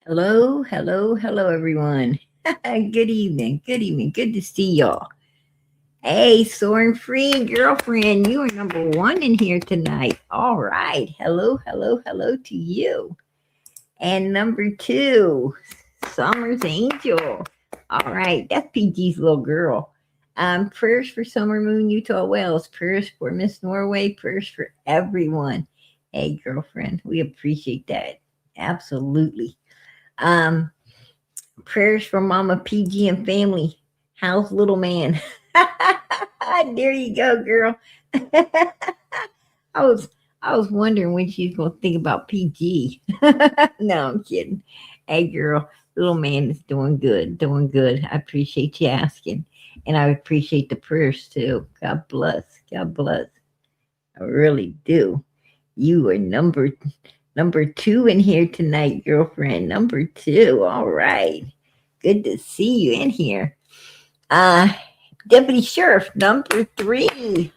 Hello, hello, hello, everyone. Good evening, good evening. Good to see y'all. Hey, Soaring Free girlfriend, you are number one in here tonight. All right. Hello, hello, hello to you. And number two, Summer's Angel. All right, that's PG's little girl. Prayers for Summer Moon, Utah Wells. Prayers for Miss Norway. Prayers for everyone. Hey, girlfriend, we appreciate that. Absolutely. Um, Prayers for Mama PG and family. How's little man? There you go, girl. I was I was wondering when she's gonna think about PG. No, I'm kidding. Hey, girl, little man is doing good, doing good. I appreciate you asking, and I appreciate the prayers too. God bless. God bless. I really do. You are number two in here tonight, girlfriend. Number two. All right. Good to see you in here. Uh, Deputy Sheriff, number three.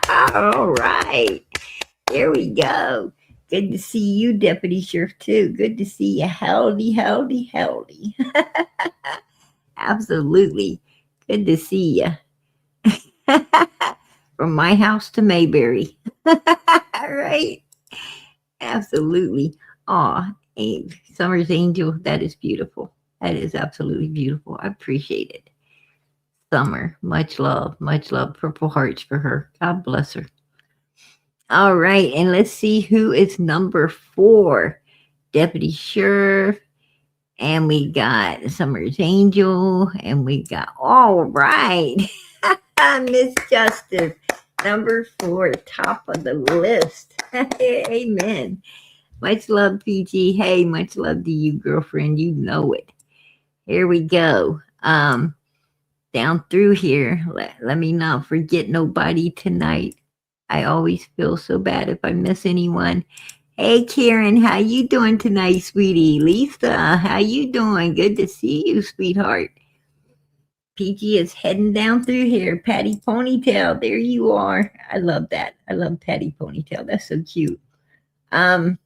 All right. There we go. Good to see you, Deputy Sheriff, too. Good to see you. Howdy, howdy, howdy. Absolutely. Good to see you. From my house to Mayberry. All right. Absolutely. Aw, Summer's Angel, that is beautiful. That is absolutely beautiful. I appreciate it. Summer, much love, much love. Purple hearts for her. God bless her. All right, and let's see who is number four. Deputy Sheriff, and we got Summer's Angel, and we got, all right, Miss Justice, number four, top of the list. Amen. Much love, PG. Hey, much love to you, girlfriend. You know it. Here we go. Down through here. Let me not forget nobody tonight. I always feel so bad if I miss anyone. Hey, Karen, how you doing tonight, sweetie? Lisa, how you doing? Good to see you, sweetheart. PG is heading down through here. Patty Ponytail, there you are. I love that. I love Patty Ponytail. That's so cute. Um,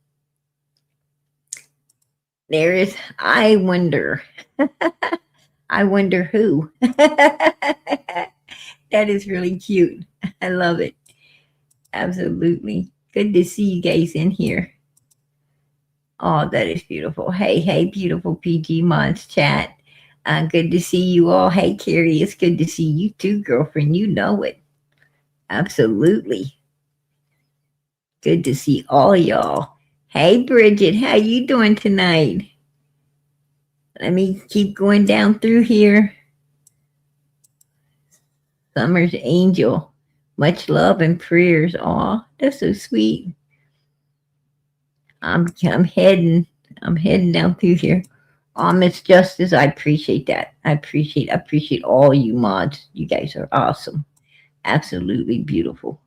there is, I wonder. I wonder who. That is really cute. I love it. Absolutely. Good to see you guys in here. Oh, that is beautiful. Hey, hey, beautiful PG Mods chat. Good to see you all. Hey, Carrie, it's good to see you too, girlfriend. You know it. Absolutely. Good to see all y'all. Hey, Bridget, how you doing tonight? Let me keep going down through here. Summer's Angel. Much love and prayers. Aw, that's so sweet. I'm heading down through here. Miss Justice, I appreciate that. I appreciate all you mods. You guys are awesome. Absolutely beautiful.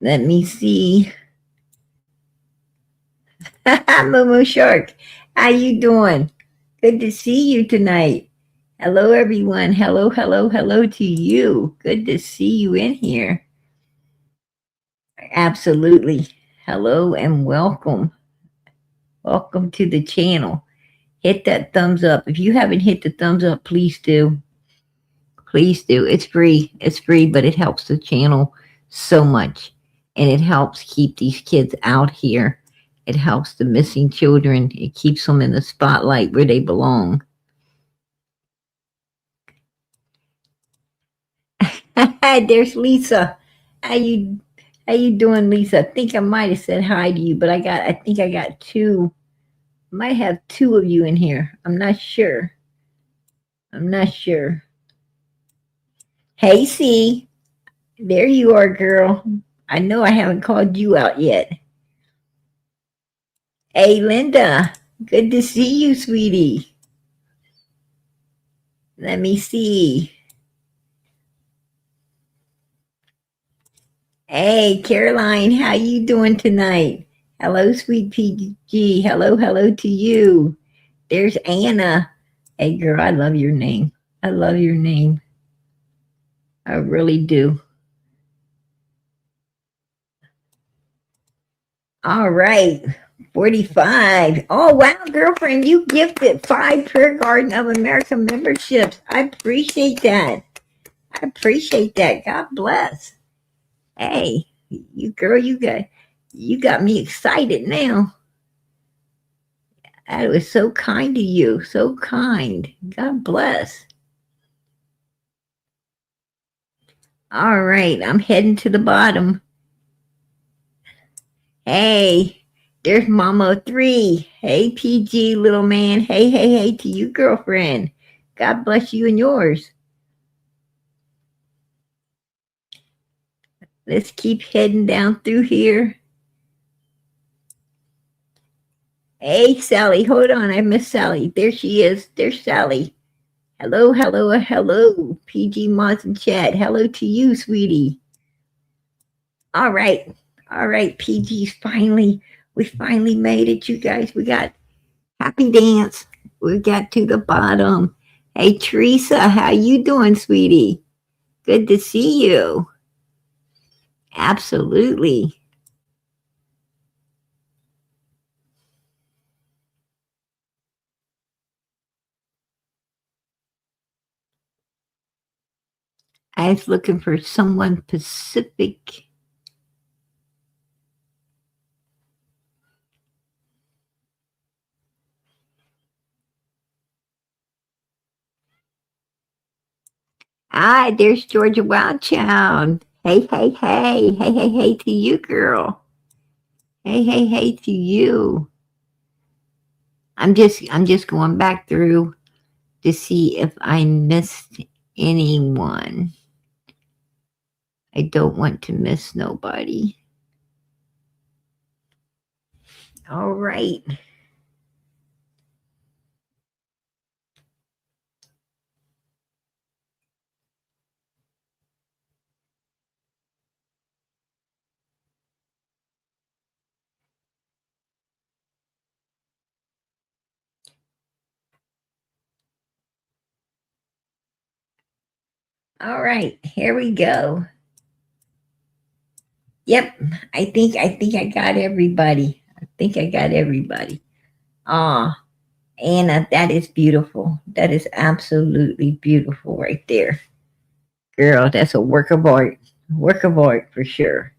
Let me see. Momo Shark, how you doing? Good to see you tonight. Hello, everyone. Hello, hello, hello to you. Good to see you in here. Absolutely. Hello and welcome. Welcome to the channel. Hit that thumbs up. If you haven't hit the thumbs up, please do. Please do. It's free. It's free, but it helps the channel so much. And it helps keep these kids out here. It helps the missing children. It keeps them in the spotlight where they belong. There's Lisa. How you doing, Lisa? I think I might have said hi to you, but I think I got two. Might have two of you in here. I'm not sure. I'm not sure. Hey, C. There you are, girl. I know I haven't called you out yet. Hey, Linda. Good to see you, sweetie. Let me see. Hey, Caroline, how you doing tonight? Hello, sweet PG. Hello, hello to you. There's Anna. Hey, girl, I love your name. I love your name. I really do. All right. 45. Oh, wow, girlfriend, you gifted 5 Prayer Garden of America memberships. I appreciate that. I appreciate that. God bless. Hey, you girl, you got me excited now. That was so kind of you. So kind. God bless. All right, I'm heading to the bottom. Hey, there's Mama 3. Hey, PG, little man. Hey, hey, hey to you, girlfriend. God bless you and yours. Let's keep heading down through here. Hey, Sally, hold on. I miss Sally. There she is. There's Sally. Hello, hello, hello. PG Mods and Chat. Hello to you, sweetie. All right. All right, PG's we finally made it, you guys. We got happy dance. We got to the bottom. Hey, Teresa, how you doing, sweetie? Good to see you. Absolutely. I was looking for someone Pacific. Ah, there's Georgia Wildchild. Hey, hey, hey. Hey, hey, hey to you, girl. Hey, hey, hey to you. I'm just going back through to see if I missed anyone. I don't want to miss nobody. All right. All right, here we go. Yep, I think I got everybody. I think I got everybody. Ah, Anna, that is beautiful. That is absolutely beautiful right there. Girl, that's a work of art. Work of art for sure.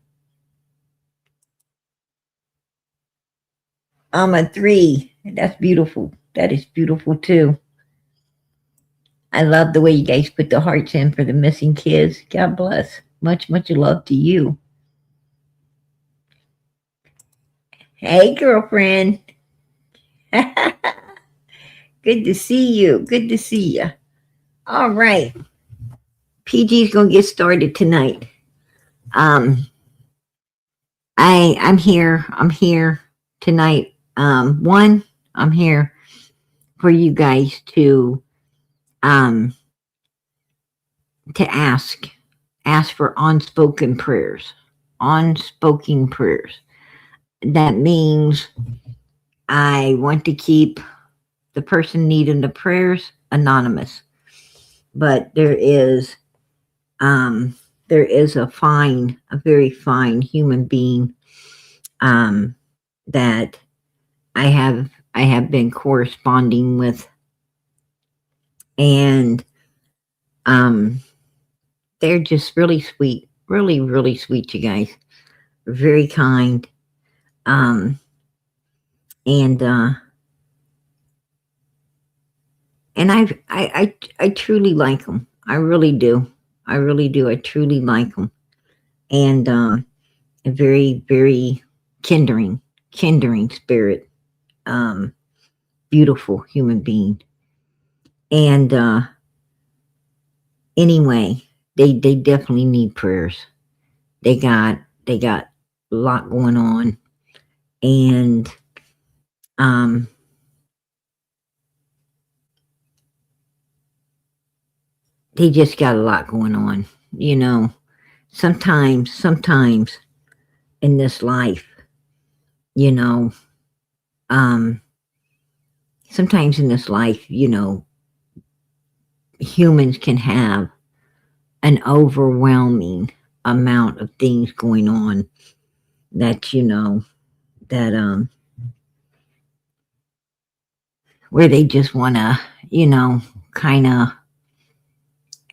I'm a 3. That's beautiful. That is beautiful too. I love the way you guys put the hearts in for the missing kids. God bless. Much, much love to you. Hey, girlfriend. Good to see you. Good to see you. All right. PG's gonna get started tonight. Um, I'm here. I'm here tonight. One, I'm here for you guys um to ask for unspoken prayers. Unspoken prayers. That means I want to keep the person needing the prayers anonymous. But there is a very fine human being that I have been corresponding with, and they're just really sweet, really, really sweet, you guys. Very kind. Um, and I truly like them. I really do. I really do. I truly like them. And a very, very kindering spirit. Beautiful human being. And anyway, they definitely need prayers. They got a lot going on, and um they just got a lot going on. You know, sometimes in this life, you know, um sometimes in this life, humans can have an overwhelming amount of things going on that that where they just want to, kind of,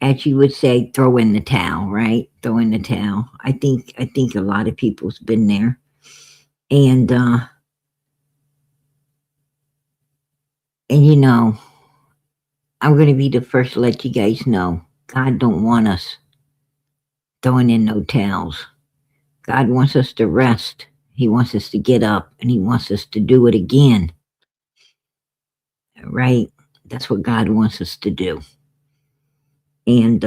as you would say, throw in the towel, right? Throw in the towel. I think a lot of people's been there, and I'm going to be the first to let you guys know God don't want us throwing in no towels. God wants us to rest. He wants us to get up, and He wants us to do it again, right? That's what God wants us to do. And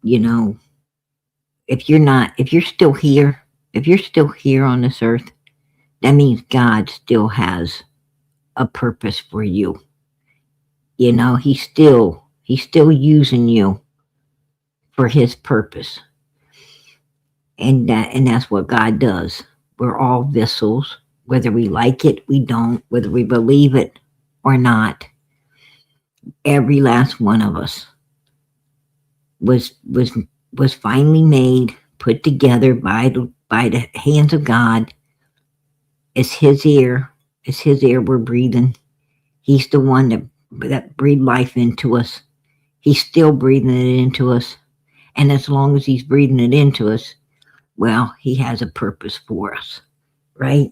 you know, if you're still here on this earth, that means God still has a purpose for you. He's still using you for His purpose, and that's what God does. We're all vessels, whether we like it, we don't, whether we believe it or not. Every last one of us was was was finally made, put together by the hands of God. It's His ear. It's His air we're breathing. He's the one that breathed life into us. He's still breathing it into us. And as long as He's breathing it into us, well, He has a purpose for us, right?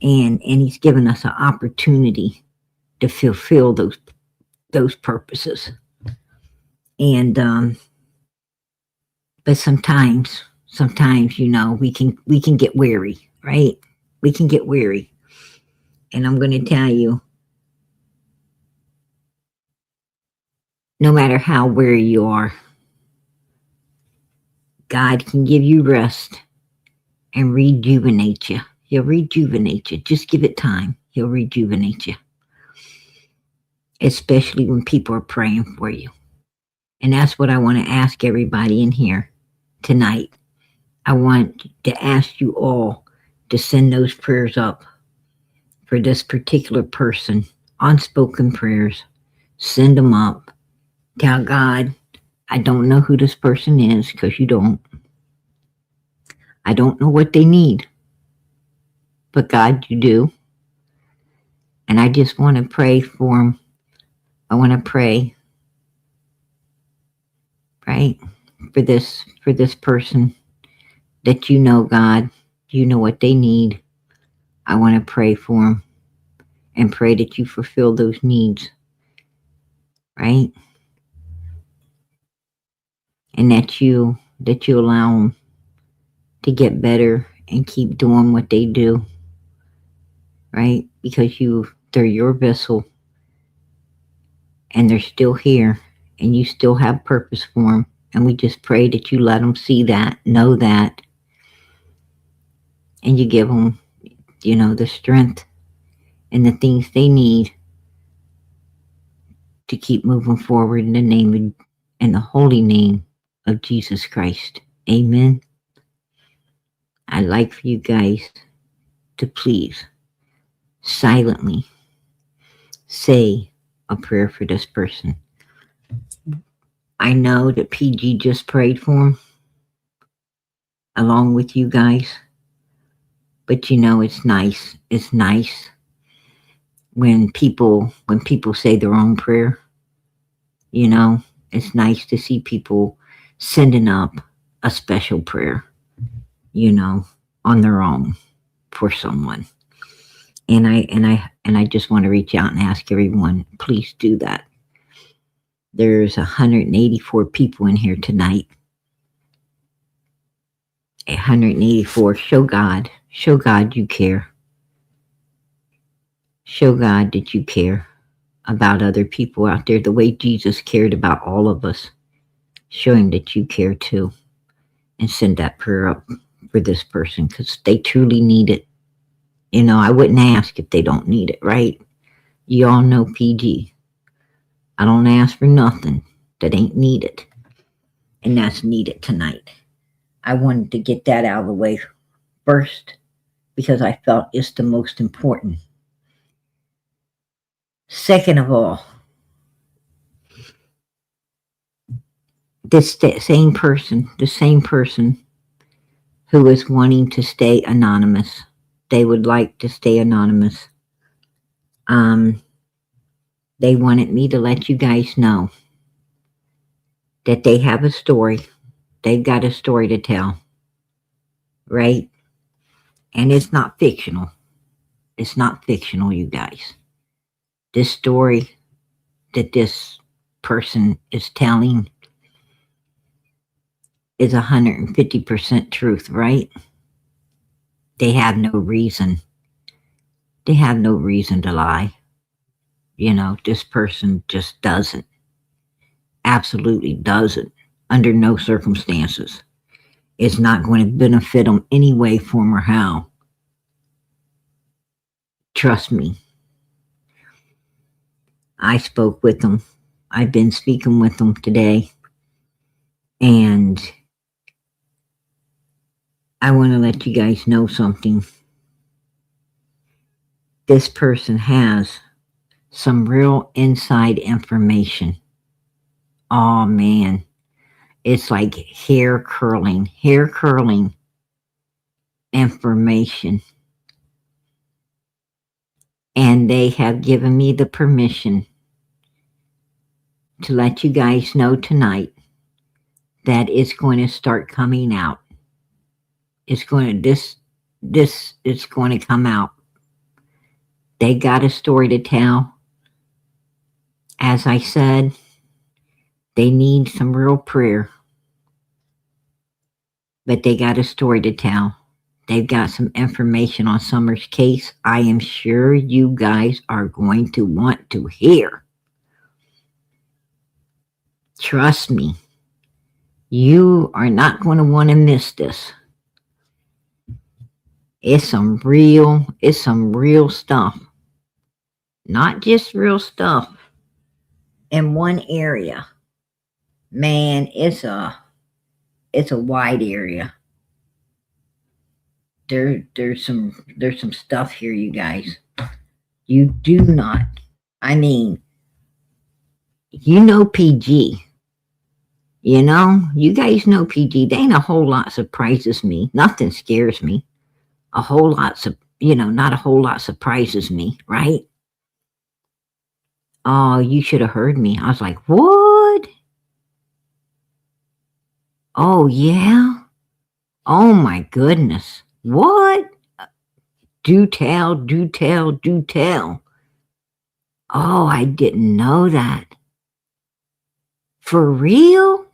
And He's given us an opportunity to fulfill those purposes. And but sometimes we can get weary, right? We can get weary. And I'm going to tell you, no matter how weary you are, God can give you rest and rejuvenate you. He'll rejuvenate you. Just give it time. He'll rejuvenate you. Especially when people are praying for you. And that's what I want to ask everybody in here tonight. I want to ask you all to send those prayers up for this particular person. Unspoken prayers. Send them up. Tell God, I don't know who this person is, because you don't. I don't know what they need. But God, you do. And I just want to pray for them. I want to pray, right, for this person that you know, God, you know what they need. I want to pray for them and pray that you fulfill those needs, right? And that you allow them to get better and keep doing what they do, right? Because they're your vessel, and they're still here, and you still have purpose for them. And we just pray that you let them see that, know that, and you give them, the strength and the things they need to keep moving forward in the holy name of Jesus Christ. Amen. I'd like for you guys to please silently say a prayer for this person. I know that PG just prayed for him along with you guys, but it's nice. It's nice when people say their own prayer. It's nice to see people sending up a special prayer, on their own for someone. And I just want to reach out and ask everyone, please do that. There's 184 people in here tonight. 184. Show God you care. Show God that you care about other people out there the way Jesus cared about all of us. Show Him that you care too. And send that prayer up for this person, because they truly need it. I wouldn't ask if they don't need it, right? You all know PG. I don't ask for nothing that ain't needed. And that's needed tonight. I wanted to get that out of the way first, because I felt it's the most important. Second of all, the same person who is wanting to stay anonymous, they would like to stay anonymous. Um, they wanted me to let you guys know that they have a story. They've got a story to tell, right? And it's not fictional. It's not fictional, you guys. This story that this person is telling is 150% truth, right? They have no reason. They have no reason to lie. This person just doesn't. Absolutely doesn't. Under no circumstances. It's not going to benefit them any way, form, or how. Trust me. I spoke with them. I've been speaking with them today. And I want to let you guys know something. This person has some real inside information. Oh man, it's like hair curling information. And they have given me the permission to let you guys know tonight that it's going to start coming out. It's going to, this is going to come out. They got a story to tell. As I said, they need some real prayer. But they got a story to tell. They've got some information on Summer's case I am sure you guys are going to want to hear. Trust me, you are not going to want to miss this. It's some real stuff. Not just real stuff in one area. Man, it's a wide area. There's some stuff here, you guys. You do not. I mean, PG. You guys know PG. There ain't a whole lot surprises me. Nothing scares me. Not a whole lot surprises me, right? Oh, you should have heard me. I was like, what? Oh, yeah? Oh, my goodness. What? Do tell. Oh, I didn't know that. For real?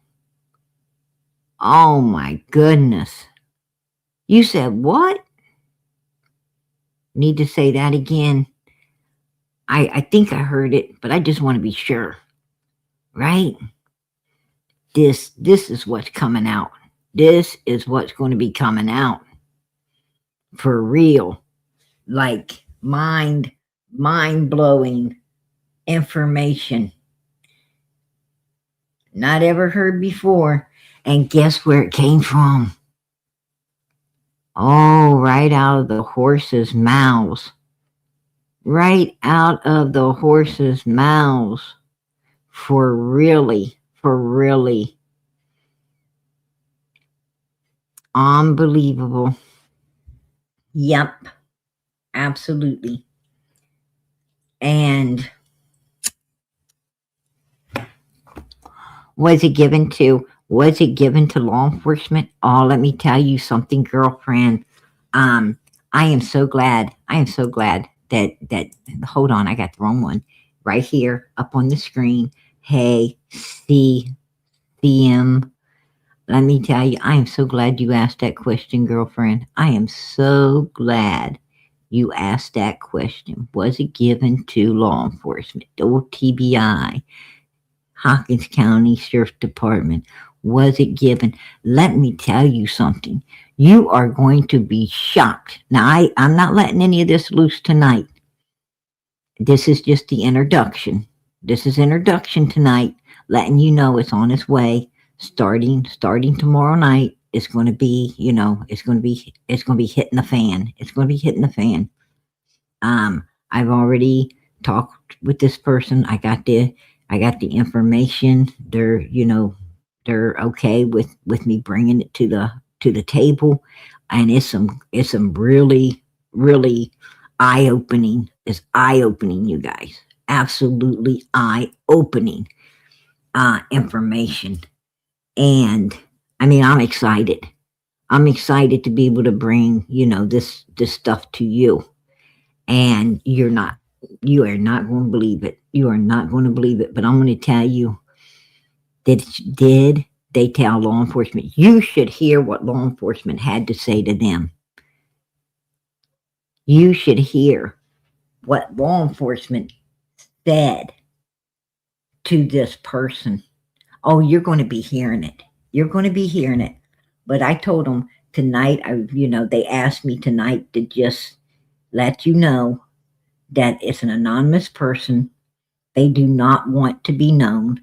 Oh, my goodness. You said what? Need to say that again. I think I heard it, but I just want to be sure. Right? This is what's coming out. This is what's going to be coming out. For real. Like mind-blowing information. Not ever heard before. And guess where it came from? Oh, right out of the horses' mouths. Right out of the horses' mouths. For really. Unbelievable. Yep. Absolutely. And was it given to law enforcement? Oh, let me tell you something, girlfriend. I am so glad that hold on, I got the wrong one. Right here up on the screen. Hey, CM. Let me tell you, I am so glad you asked that question, girlfriend. I am so glad you asked that question. Was it given to law enforcement? Old TBI, Hawkins County Sheriff Department. Was it given? Let me tell you something. You are going to be shocked. Now, I'm not letting any of this loose tonight. This is just the introduction. This is introduction tonight, letting you know it's on its way. Starting tomorrow night, it's going to be, it's going to be hitting the fan. It's going to be hitting the fan. I've already talked with this person. I got the information. They're okay with me bringing it to the table, and it's some really eye-opening is eye-opening, you guys. Absolutely eye-opening information. And I mean, I'm excited. I'm excited to be able to bring, this stuff to you. And you are not going to believe it. You are not going to believe it. But I'm going to tell you, did they tell law enforcement? You should hear what law enforcement had to say to them. You should hear what law enforcement said to this person. Oh, you're going to be hearing it. You're going to be hearing it. But I told them tonight, they asked me tonight to just let you know that it's an anonymous person. They do not want to be known.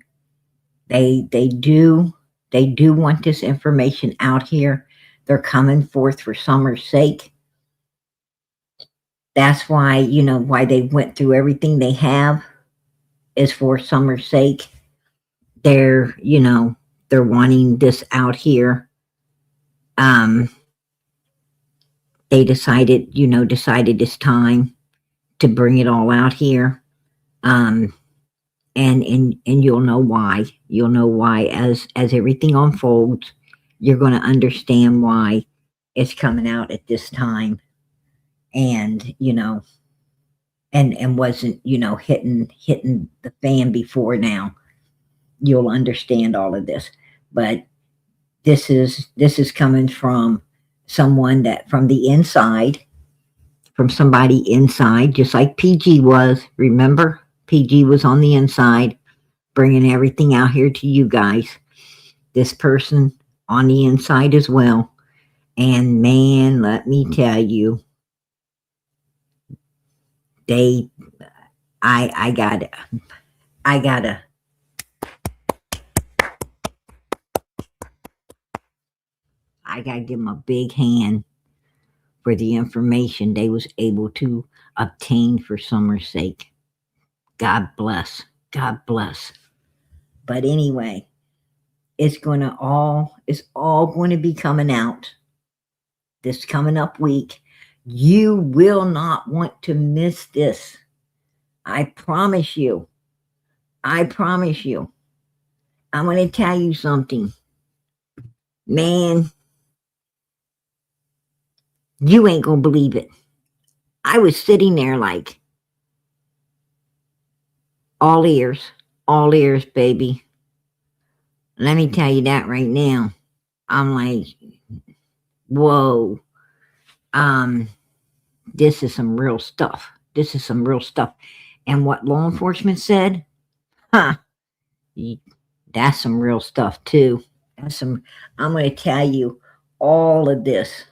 They do want this information out here. They're coming forth for Summer's sake. That's why, why they went through everything they have is for Summer's sake. They're wanting this out here. They decided it's time to bring it all out here. And you'll know why. You'll know why as everything unfolds. You're going to understand why it's coming out at this time. And and wasn't hitting the fan before now. You'll understand all of this. But this is coming from someone that from the inside, from somebody inside, just like PG was. Remember, PG was on the inside, bringing everything out here to you guys. This person on the inside as well. And man, let me tell you, I gotta give them a big hand for the information they was able to obtain for Summer's sake. God bless. God bless. But anyway, it's all going to be coming out this coming up week. You will not want to miss this. I promise you. I promise you. I'm going to tell you something. Man, you ain't going to believe it. I was sitting there like, all ears, baby. Let me tell you that right now. I'm like, whoa. This is some real stuff. This is some real stuff. And what law enforcement said, that's some real stuff too. I'm going to tell you, all of this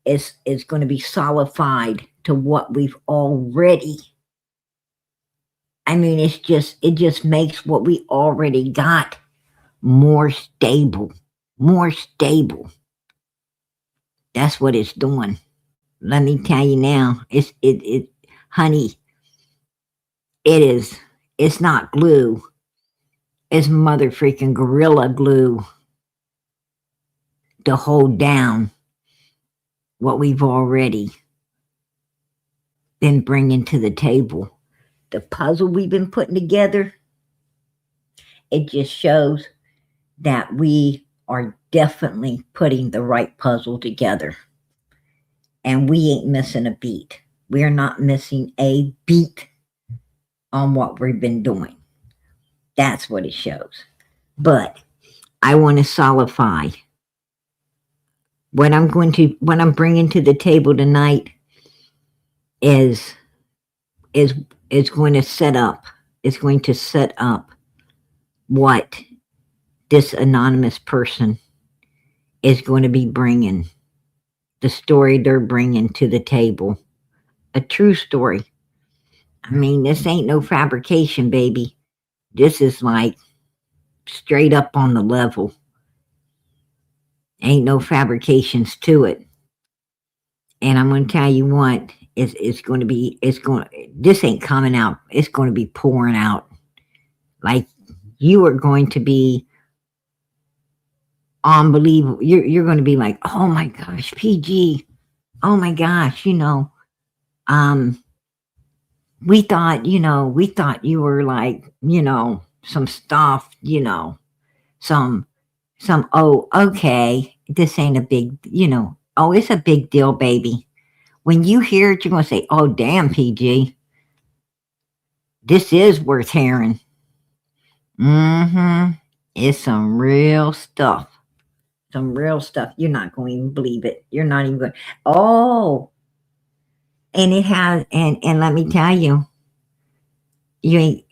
is going to be solidified to what we've already. I mean, it just makes what we already got more stable. That's what it's doing. Let me tell you now, honey, it's not glue. It's mother freaking gorilla glue to hold down what we've already been bringing to the table. The puzzle we've been putting together, it just shows that we are definitely putting the right puzzle together. And we ain't missing a beat. We're not missing a beat on what we've been doing. That's what it shows. But I want to solidify what I'm bringing to the table tonight is going to set up. It's going to set up what this anonymous person is going to be bringing. The story they're bringing to the table. A true story. I mean, this ain't no fabrication, baby. This is like straight up on the level. Ain't no fabrications to it. And I'm going to tell you what, this ain't coming out. It's going to be pouring out. Like, you are going to be unbelievable. You're going to be like, oh my gosh, PG. Oh my gosh, we thought, you were like, some stuff, some, oh, okay, this ain't a big, oh, it's a big deal, baby. When you hear it, you're going to say, oh, damn, PG, this is worth hearing. Mm-hmm. It's some real stuff. Some real stuff. You're not going to even believe it. You're not even going, oh, and it has, and let me tell you, you ain't,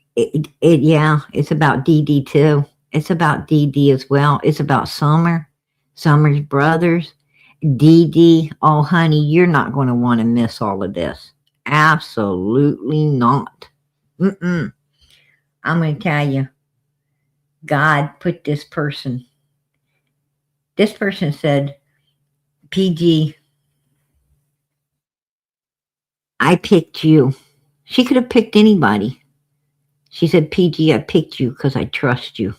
yeah, it's about DD too. It's about DD as well. It's about Summer's brothers, DD. Oh, honey, you're not going to want to miss all of this. Absolutely not. Mm-mm. I'm going to tell you, God put this person. This person said, PG, I picked you. She could have picked anybody. She said, PG, I picked you because I trust you.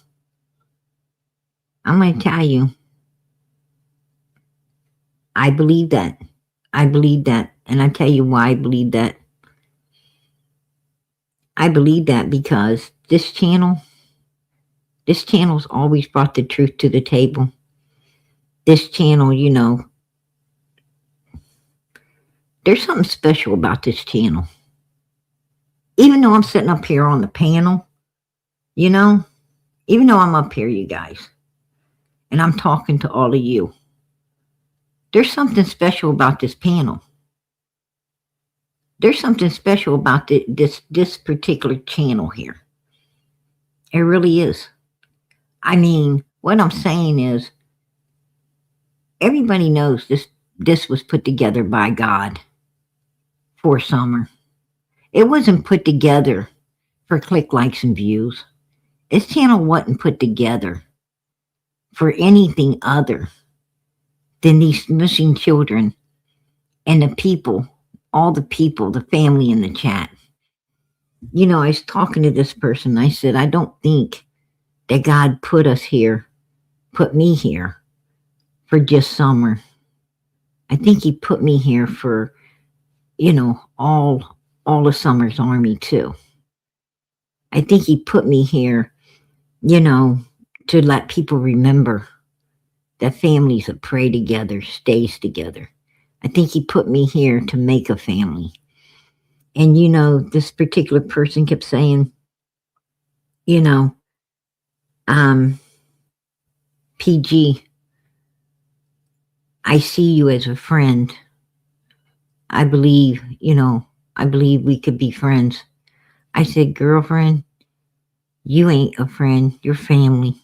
I'm going to tell you, I believe that. I believe that. And I tell you why I believe that. I believe that because this channel's always brought the truth to the table. This channel, there's something special about this channel. Even though I'm sitting up here on the panel, even though I'm up here, you guys, and I'm talking to all of you, there's something special about this panel. There's something special about this particular channel here. It really is. I mean, what I'm saying is, everybody knows this was put together by God for Summer. It wasn't put together for click, likes, and views. This channel wasn't put together for anything other than these missing children and the people, all the people, the family in the chat. I was talking to this person. I said, I don't think that God put me here for just Summer. I think he put me here for, all of Summer's army too. I think he put me here, to let people remember that families that pray together stays together. I think he put me here to make a family. And this particular person kept saying, PG, I see you as a friend. I believe we could be friends. I said, girlfriend, you ain't a friend, you're family,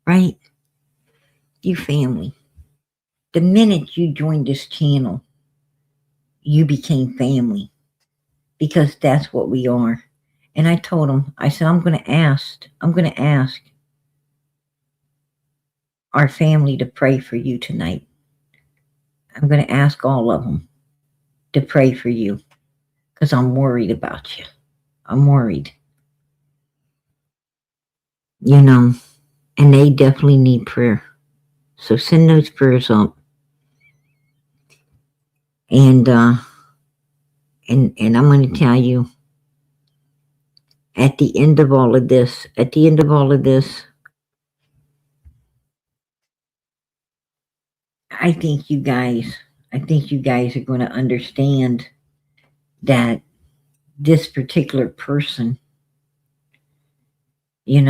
right? You family. The minute you joined this channel, you became family, because that's what we are. And I told him, I said, I'm going to ask our family to pray for you tonight. I'm going to ask all of them to pray for you, because I'm worried about you. I'm worried. And they definitely need prayer. So send those prayers up. And I'm going to tell you, at the end of all of this, I think you guys are going to understand that this particular person, they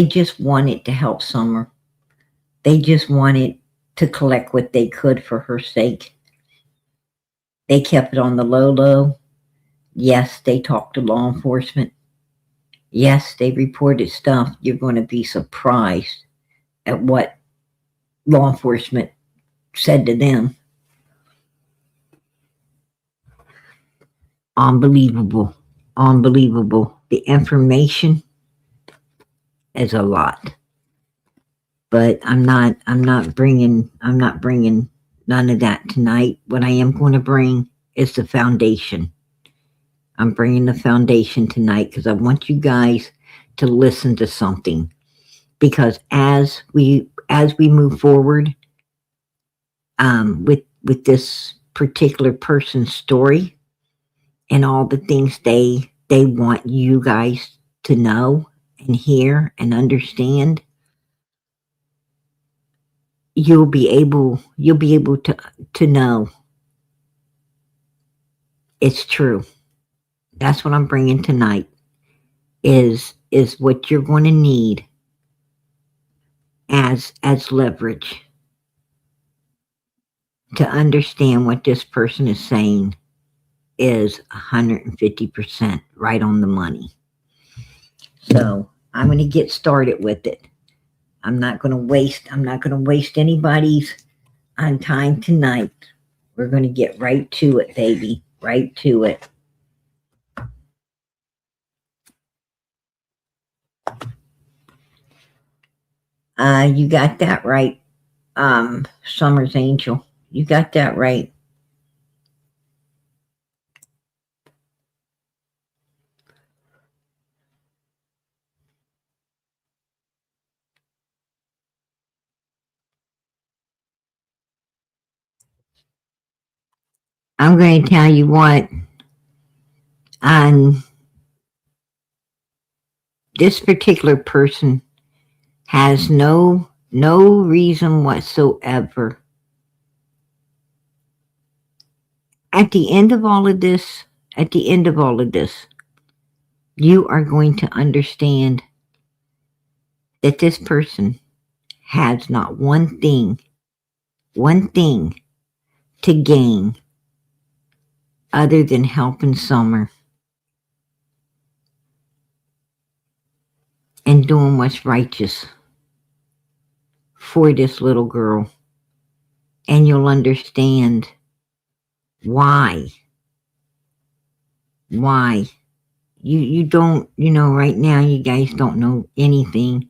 just wanted to help Summer. They just wanted to collect what they could for her sake. They kept it on the low. Yes, they talked to law enforcement. Yes, they reported stuff. You're going to be surprised at what law enforcement said to them. Unbelievable. The information is a lot. But I'm not bringing none of that tonight. What I am going to bring is the foundation. I'm bringing the foundation tonight because I want you guys to listen to something. Because as we move forward, with this particular person's story and all the things they want you guys to know and hear and understand, you'll be able to know it's true. That's what I'm bringing tonight is what you're going to need as leverage to understand what this person is saying is 150% right on the money. So I'm going to get started with it. I'm not going to waste anybody's time tonight. We're going to get right to it, baby. Right to it. You got that right, Summer's Angel. You got that right. I'm going to tell you what, on this particular person has no reason whatsoever. At the end of all of this, you are going to understand that this person has not one thing to gain other than helping Summer and doing what's righteous for this little girl. And you'll understand why. You don't, right now you guys don't know anything.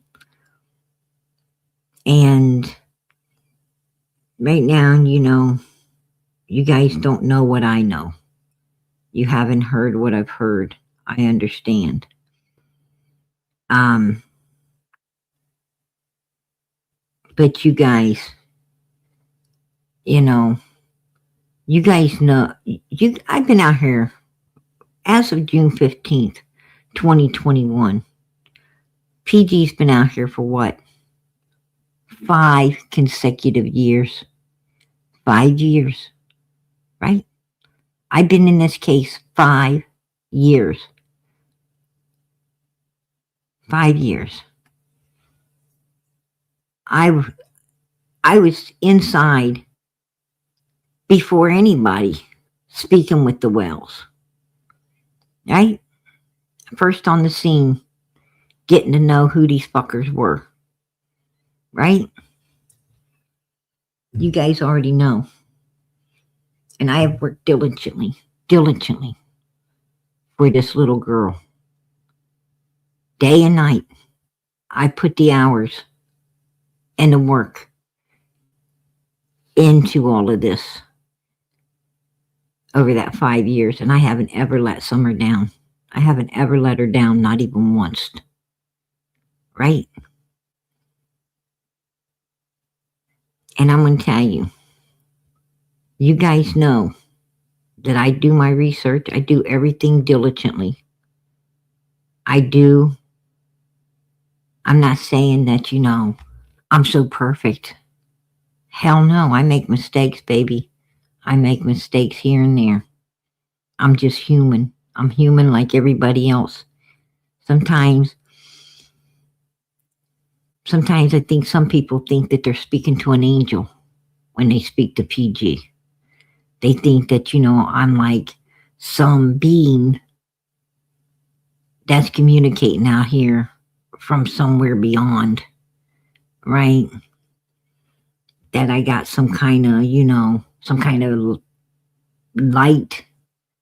And right now, you guys don't know what I know. You haven't heard what I've heard. I understand. But you guys, you guys know, I've been out here as of June 15th, 2021. PG's been out here for what? 5 consecutive years. 5 years, right? I've been in this case 5 years. 5 years. I was inside before anybody speaking with the Wells, right? First on the scene, getting to know who these fuckers were, right? You guys already know. And I have worked diligently for this little girl. Day and night, I put the hours and the work into all of this over that 5 years, and I haven't ever let Summer down. I haven't ever let her down, not even once. Right? And I'm going to tell you, you guys know that I do my research. I do everything diligently. I do. I'm not saying that, I'm so perfect. Hell no, I make mistakes, baby. I make mistakes here and there. I'm just human. I'm human like everybody else. Sometimes I think some people think that they're speaking to an angel when they speak to PG. They think that, I'm like some being that's communicating out here from somewhere beyond, right? That I got some kind of light,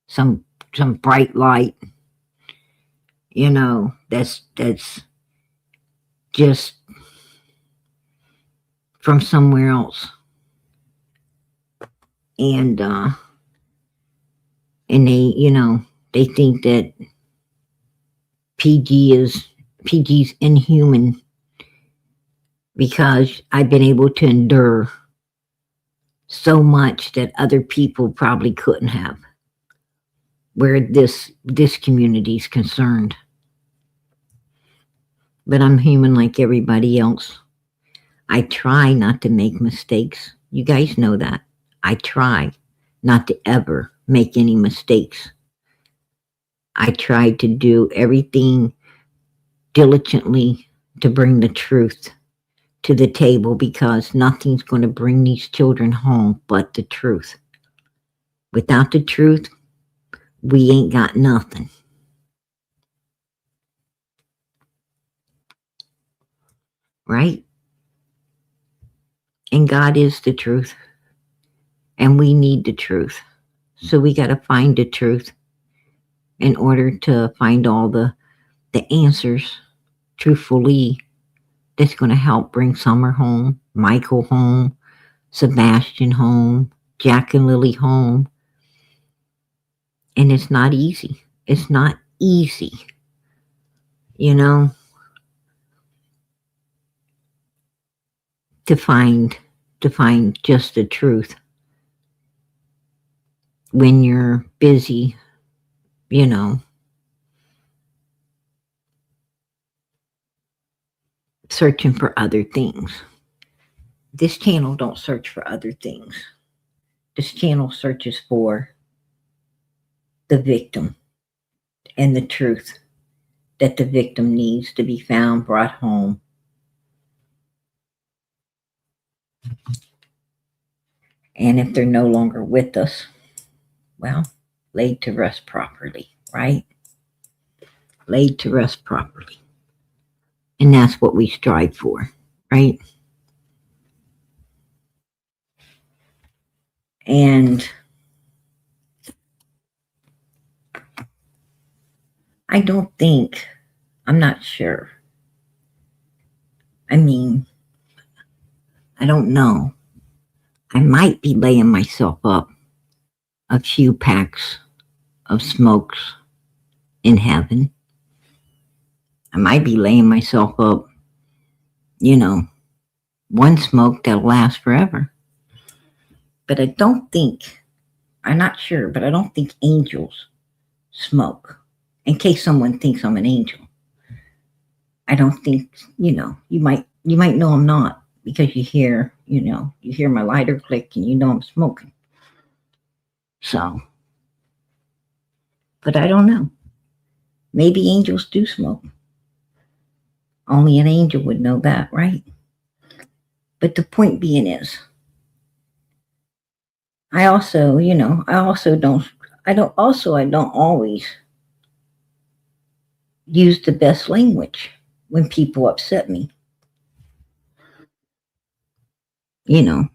some bright light, that's just from somewhere else. And they think that PG's inhuman because I've been able to endure so much that other people probably couldn't have, where this community is concerned. But I'm human like everybody else. I try not to make mistakes. You guys know that. I try not to ever make any mistakes. I try to do everything diligently to bring the truth to the table, because nothing's going to bring these children home but the truth. Without the truth, we ain't got nothing. Right? And God is the truth. And we need the truth. So we got to find the truth in order to find all the answers truthfully, that's going to help bring Summer home, Michael home, Sebastian home, Jack and Lily home. And it's not easy. It's not easy. You know, to find just the truth when you're busy, you know, searching for other things. This channel don't search for other things. This channel searches for the victim and the truth that the victim needs to be found, brought home. And if they're no longer with us, well, laid to rest properly, right? Laid to rest properly. And that's what we strive for, right? And I don't think, I'm not sure. I mean, I don't know. I might be laying myself up a few packs of smokes in heaven. I might be laying myself up, you know, one smoke that'll last forever. But I don't think, I'm not sure, but I don't think angels smoke. In case someone thinks I'm an angel. I don't think, you know, you might know I'm not, because you hear my lighter click and you know I'm smoking. So, but I don't know. Maybe angels do smoke. Only an angel would know that, right? But the point being is, I don't always use the best language when people upset me. You know,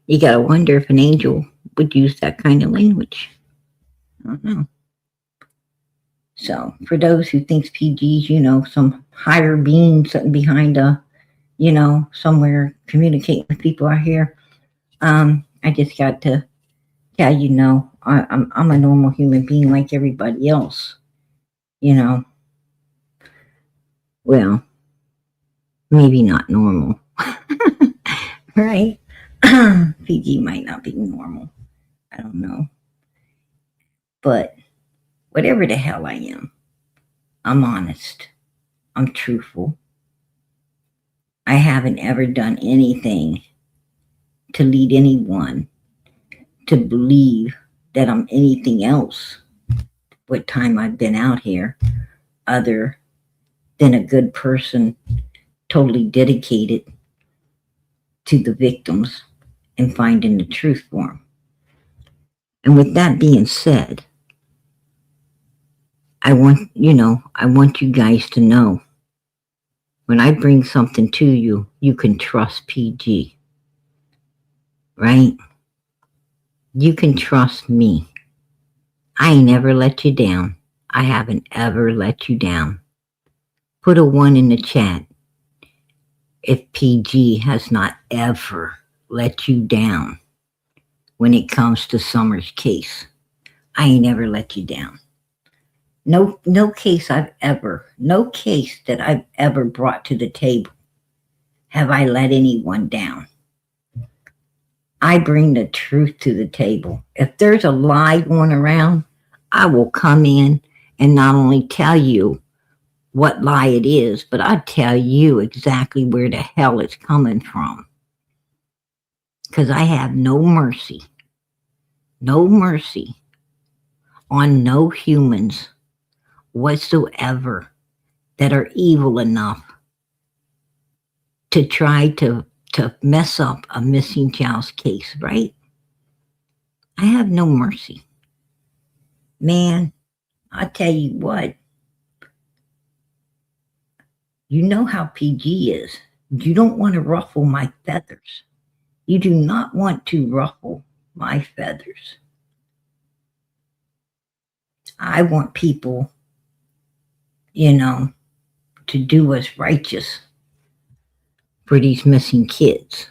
you gotta wonder if an angel would use that kind of language. I don't know. So for those who thinks PG's, some higher being sitting behind somewhere communicating with people out here, I just got to, I'm a normal human being like everybody else, Well, maybe not normal, right? PG might not be normal. I don't know. But whatever the hell I am, I'm honest. I'm truthful. I haven't ever done anything to lead anyone to believe that I'm anything else what time I've been out here, other than a good person, totally dedicated to the victims and finding the truth for them. And with that being said, I want you guys to know, when I bring something to you, you can trust PG, right? You can trust me. I ain't ever let you down. I haven't ever let you down. Put a 1 in the chat if PG has not ever let you down when it comes to Summer's case. I ain't ever let you down. No case that I've ever brought to the table have I let anyone down. I bring the truth to the table. If there's a lie going around, I will come in and not only tell you what lie it is, but I tell you exactly where the hell it's coming from. Because I have no mercy on no humans whatsoever that are evil enough to try to mess up a missing child's case, right? I have no mercy. Man, I tell you what, you know how PG is. You don't want to ruffle my feathers. You do not want to ruffle my feathers. I want people, to do what's righteous for these missing kids.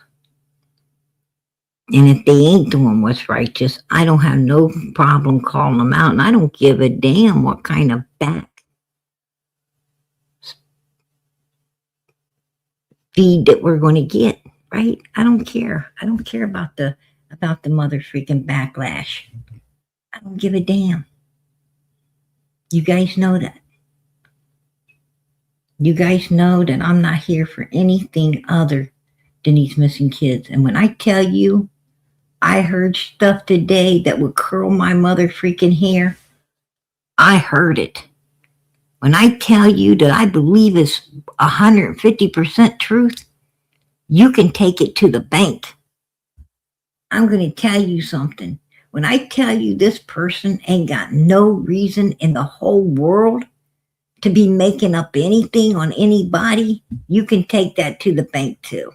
And if they ain't doing what's righteous, I don't have no problem calling them out. And I don't give a damn what kind of back feed that we're going to get, right? I don't care. I don't care about the mother freaking backlash. I don't give a damn. You guys know that. You guys know that I'm not here for anything other than these missing kids. And when I tell you, I heard stuff today that would curl my mother freaking hair. I heard it. When I tell you that I believe it's 150% truth, you can take it to the bank. I'm going to tell you something. When I tell you this person ain't got no reason in the whole world to be making up anything on anybody, you can take that to the bank too.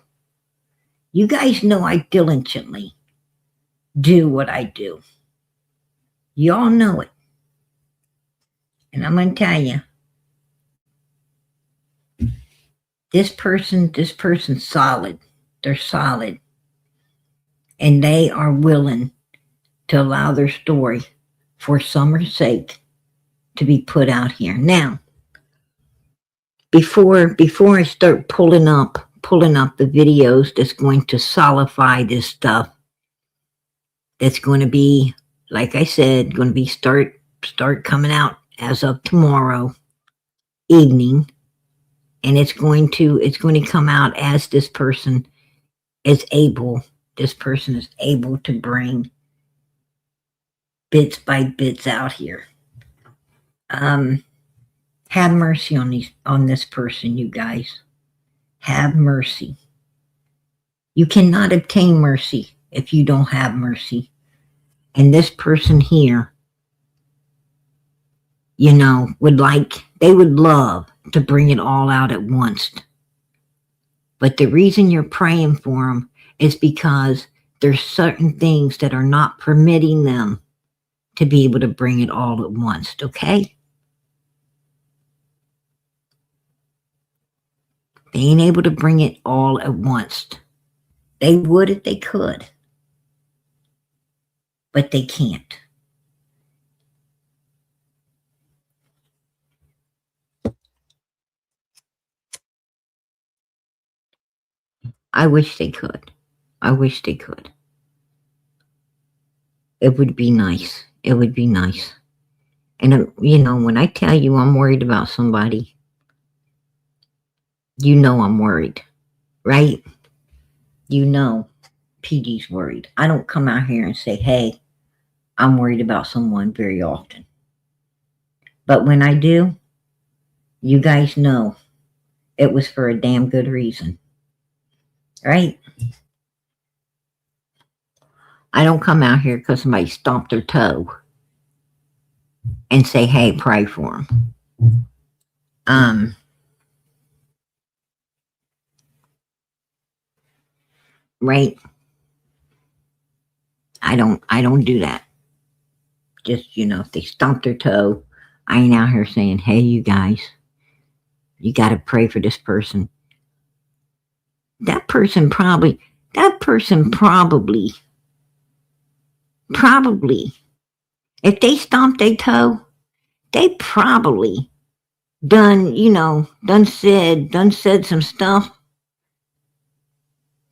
You guys know I diligently do what I do. Y'all know it. And I'm going to tell you, this person's solid. They're solid. And they are willing to allow their story, for summer's sake, to be put out here. Now, before I start pulling up the videos that's going to solidify this stuff, that's going to be, like I said, going to be start coming out as of tomorrow evening, and it's going to come out as this person is able to bring bits by bits out here. Have mercy on this person, you guys. Have mercy. You cannot obtain mercy if you don't have mercy. And this person here, they would love to bring it all out at once. But the reason you're praying for them is because there's certain things that are not permitting them to be able to bring it all at once, okay? They ain't able to bring it all at once. They would if they could, but they can't. I wish they could. I wish they could. It would be nice. It would be nice. And, when I tell you I'm worried about somebody, you know I'm worried, right? You know PD's worried. I don't come out here and say, hey, I'm worried about someone very often. But when I do, you guys know it was for a damn good reason, right? I don't come out here because somebody stomped their toe and say, hey, pray for them. Right? I don't do that. Just, if they stomp their toe, I ain't out here saying, hey, you guys, you got to pray for this person. That person probably, if they stomp their toe, they probably done said some stuff.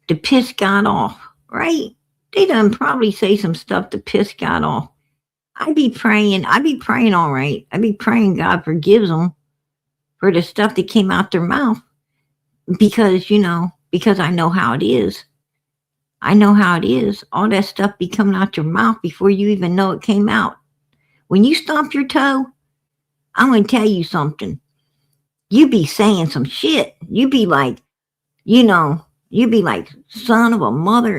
The piss got off, right? They done probably say some stuff to piss God off. I be praying all right. I be praying God forgives them for the stuff that came out their mouth because, because I know how it is. I know how it is. All that stuff be coming out your mouth before you even know it came out. When you stomp your toe, I'm going to tell you something. You be saying some shit. You be like, you be like, son of a mother,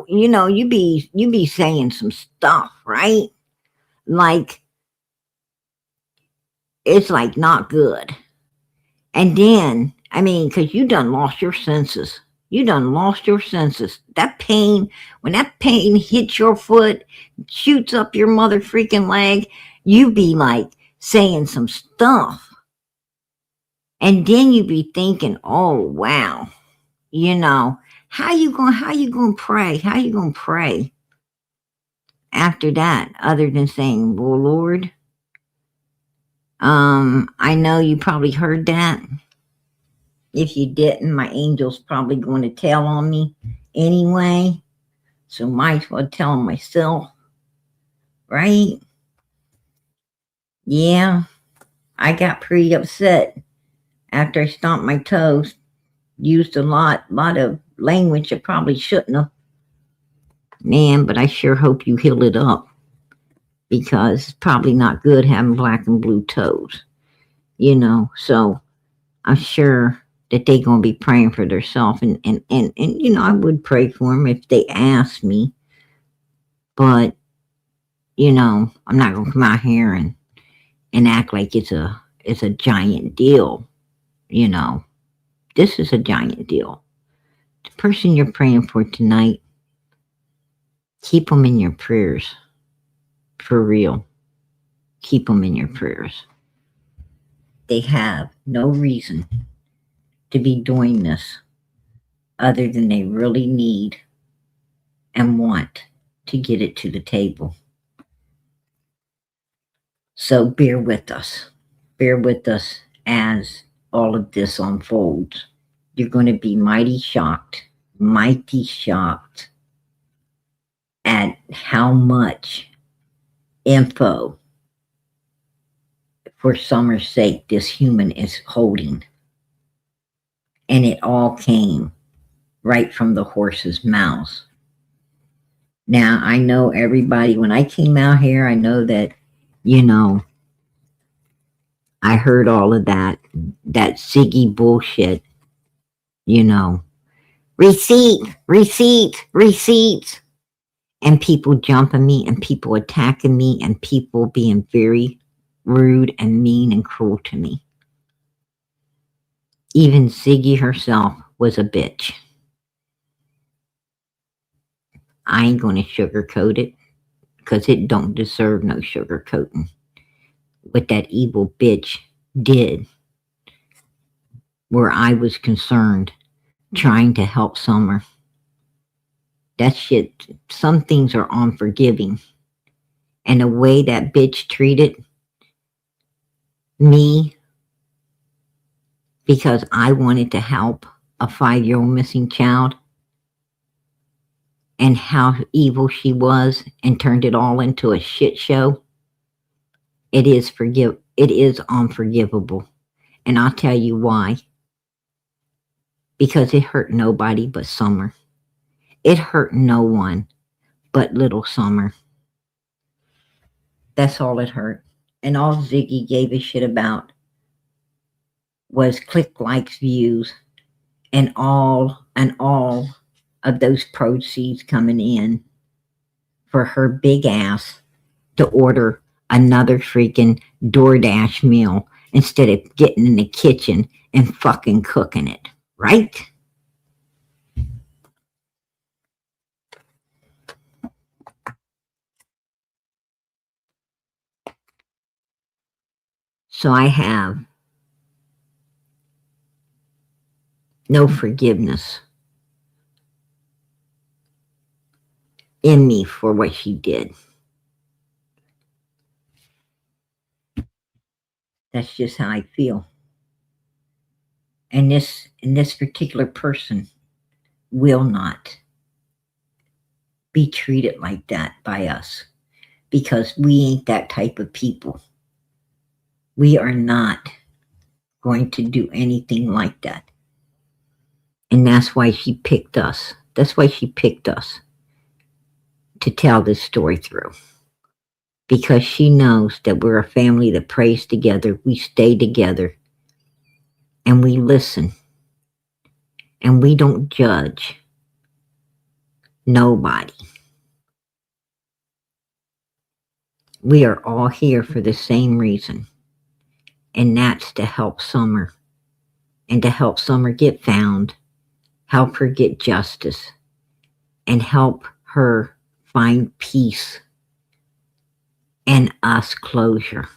you be saying some stuff, right? Like it's like not good. And then, I mean, because you done lost your senses. You done lost your senses. That pain, when that pain hits your foot, shoots up your mother freaking leg, you be like saying some stuff. And then you be thinking, oh wow, how you gonna pray? How you gonna pray after that other than saying, well, Lord, I know you probably heard that. If you didn't, my angel's probably going to tell on me anyway. So might as well tell him myself, right? Yeah, I got pretty upset after I stomped my toes. Used a lot of language I probably shouldn't have. Man, but I sure hope you heal it up because it's probably not good having black and blue toes, So I'm sure that they gonna be praying for themselves, and I would pray for them if they asked me, but I'm not gonna come out here and act like it's a giant deal, you know. This is a giant deal. The person you're praying for tonight, keep them in your prayers, for real. Keep them in your prayers. They have no reason to be doing this other than they really need and want to get it to the table. So bear with us. Bear with us as all of this unfolds. You're going to be mighty shocked at how much info, for Summer's sake, this human is holding. And it all came right from the horse's mouth. Now, I know everybody, when I came out here, I know that, I heard all of that Ziggy bullshit, receipts, and people jumping me and people attacking me and people being very rude and mean and cruel to me. Even Ziggy herself was a bitch. I ain't going to sugarcoat it because it don't deserve no sugarcoating. What that evil bitch did, where I was concerned, trying to help Summer. That shit, some things are unforgiving. And the way that bitch treated me, because I wanted to help a 5-year-old missing child, and how evil she was and turned it all into a shit show, it is unforgivable. And I'll tell you why. Because it hurt nobody but Summer. It hurt no one but little Summer. That's all it hurt. And all Ziggy gave a shit about was click, likes, views, and all of those proceeds coming in for her big ass to order another freaking DoorDash meal instead of getting in the kitchen and fucking cooking it, right? So I have no forgiveness in me for what she did. That's just how I feel. And this particular person will not be treated like that by us, because we ain't that type of people. We are not going to do anything like that. And that's why she picked us. That's why she picked us to tell this story through. Because she knows that we're a family that prays together, we stay together, and we listen. And we don't judge nobody. We are all here for the same reason, and that's to help Summer, and to help Summer get found, help her get justice, and help her find peace and us closure.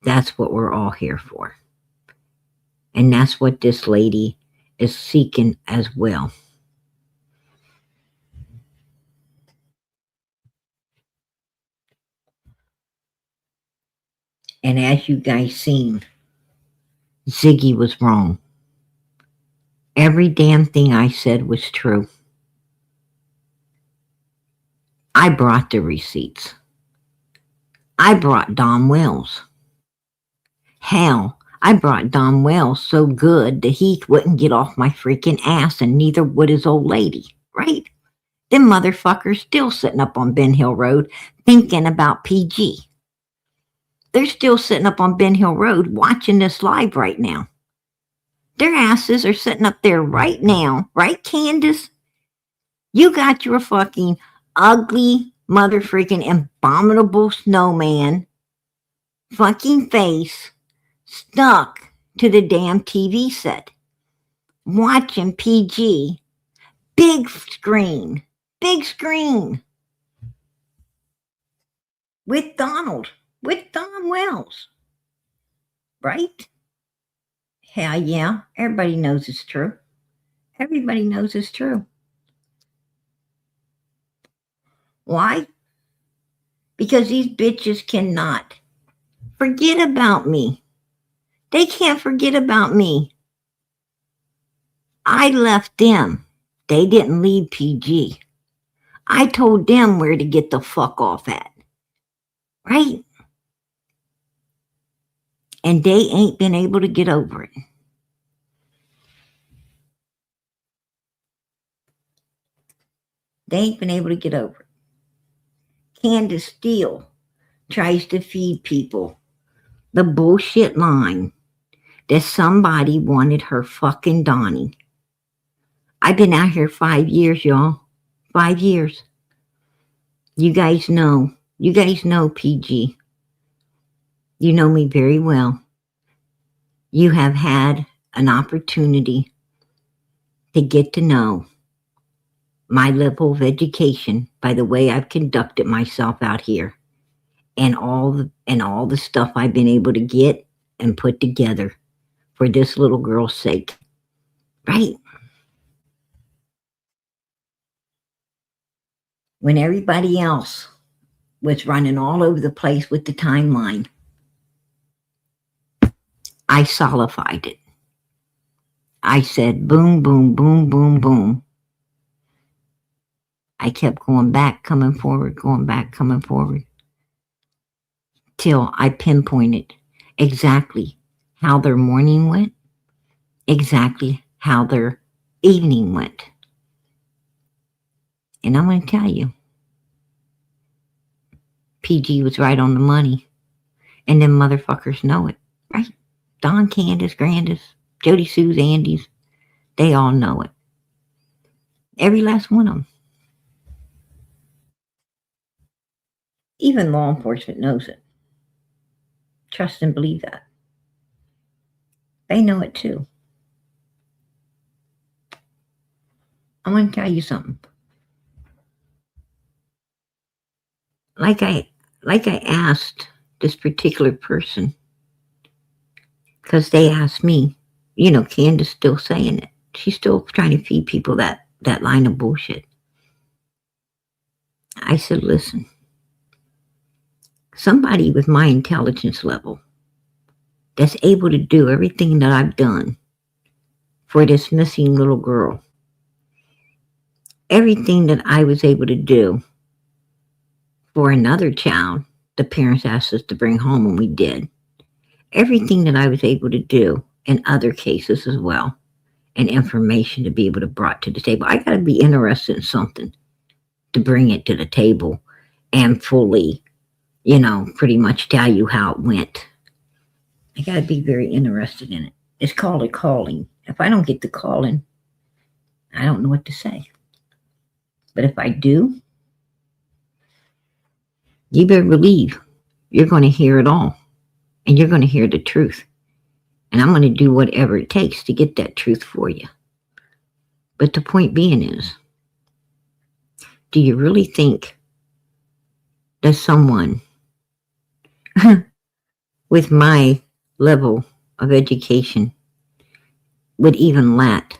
That's what we're all here for. And that's what this lady is seeking as well. And as you guys seen, Ziggy was wrong. Every damn thing I said was true. I brought the receipts. I brought Don Wells. Hell, I brought Don Wells so good that he wouldn't get off my freaking ass, and neither would his old lady, right? Them motherfuckers still sitting up on Ben Hill Road thinking about PG. They're still sitting up on Ben Hill Road watching this live right now. Their asses are sitting up there right now, right, Candace? You got your fucking ugly, mother freaking abominable snowman fucking face stuck to the damn TV set, watching PG, big screen, with Donald, with Don Wells, right? Hell yeah, everybody knows it's true. Everybody knows it's true. Why? Because these bitches cannot forget about me. They can't forget about me. I left them. They didn't leave PG. I told them where to get the fuck off at. Right? And they ain't been able to get over it. They ain't been able to get over it. Candace Steele tries to feed people the bullshit line that somebody wanted her fucking Donnie. I've been out here 5 years, y'all. 5 years. You guys know. You guys know PG. You know me very well. You have had an opportunity to get to know my level of education by the way I've conducted myself out here, and all the stuff I've been able to get and put together for this little girl's sake. Right? When everybody else was running all over the place with the timeline, I solidified it. I said, boom, boom, boom, boom, boom. I kept going back, coming forward, till I pinpointed exactly how their morning went, exactly how their evening went. And I'm going to tell you, PG was right on the money. And them motherfuckers know it, right? Don, Candace, Grandis, Jody, Sue's, Andy's, they all know it. Every last one of them. Even law enforcement knows it. Trust and believe that. They know it too. I'm going to tell you something. Like I asked this particular person, because they asked me, Candace still saying it. She's still trying to feed people that line of bullshit. I said, listen, somebody with my intelligence level that's able to do everything that I've done for this missing little girl. Everything that I was able to do for another child, the parents asked us to bring home, and we did. Everything that I was able to do in other cases as well, and information to be able to brought to the table. I got to be interested in something to bring it to the table and fully, pretty much tell you how it went. I got to be very interested in it. It's called a calling. If I don't get the calling, I don't know what to say. But if I do, you better believe you're going to hear it all, and you're going to hear the truth. And I'm going to do whatever it takes to get that truth for you. But the point being is, do you really think that someone with my level of education would even let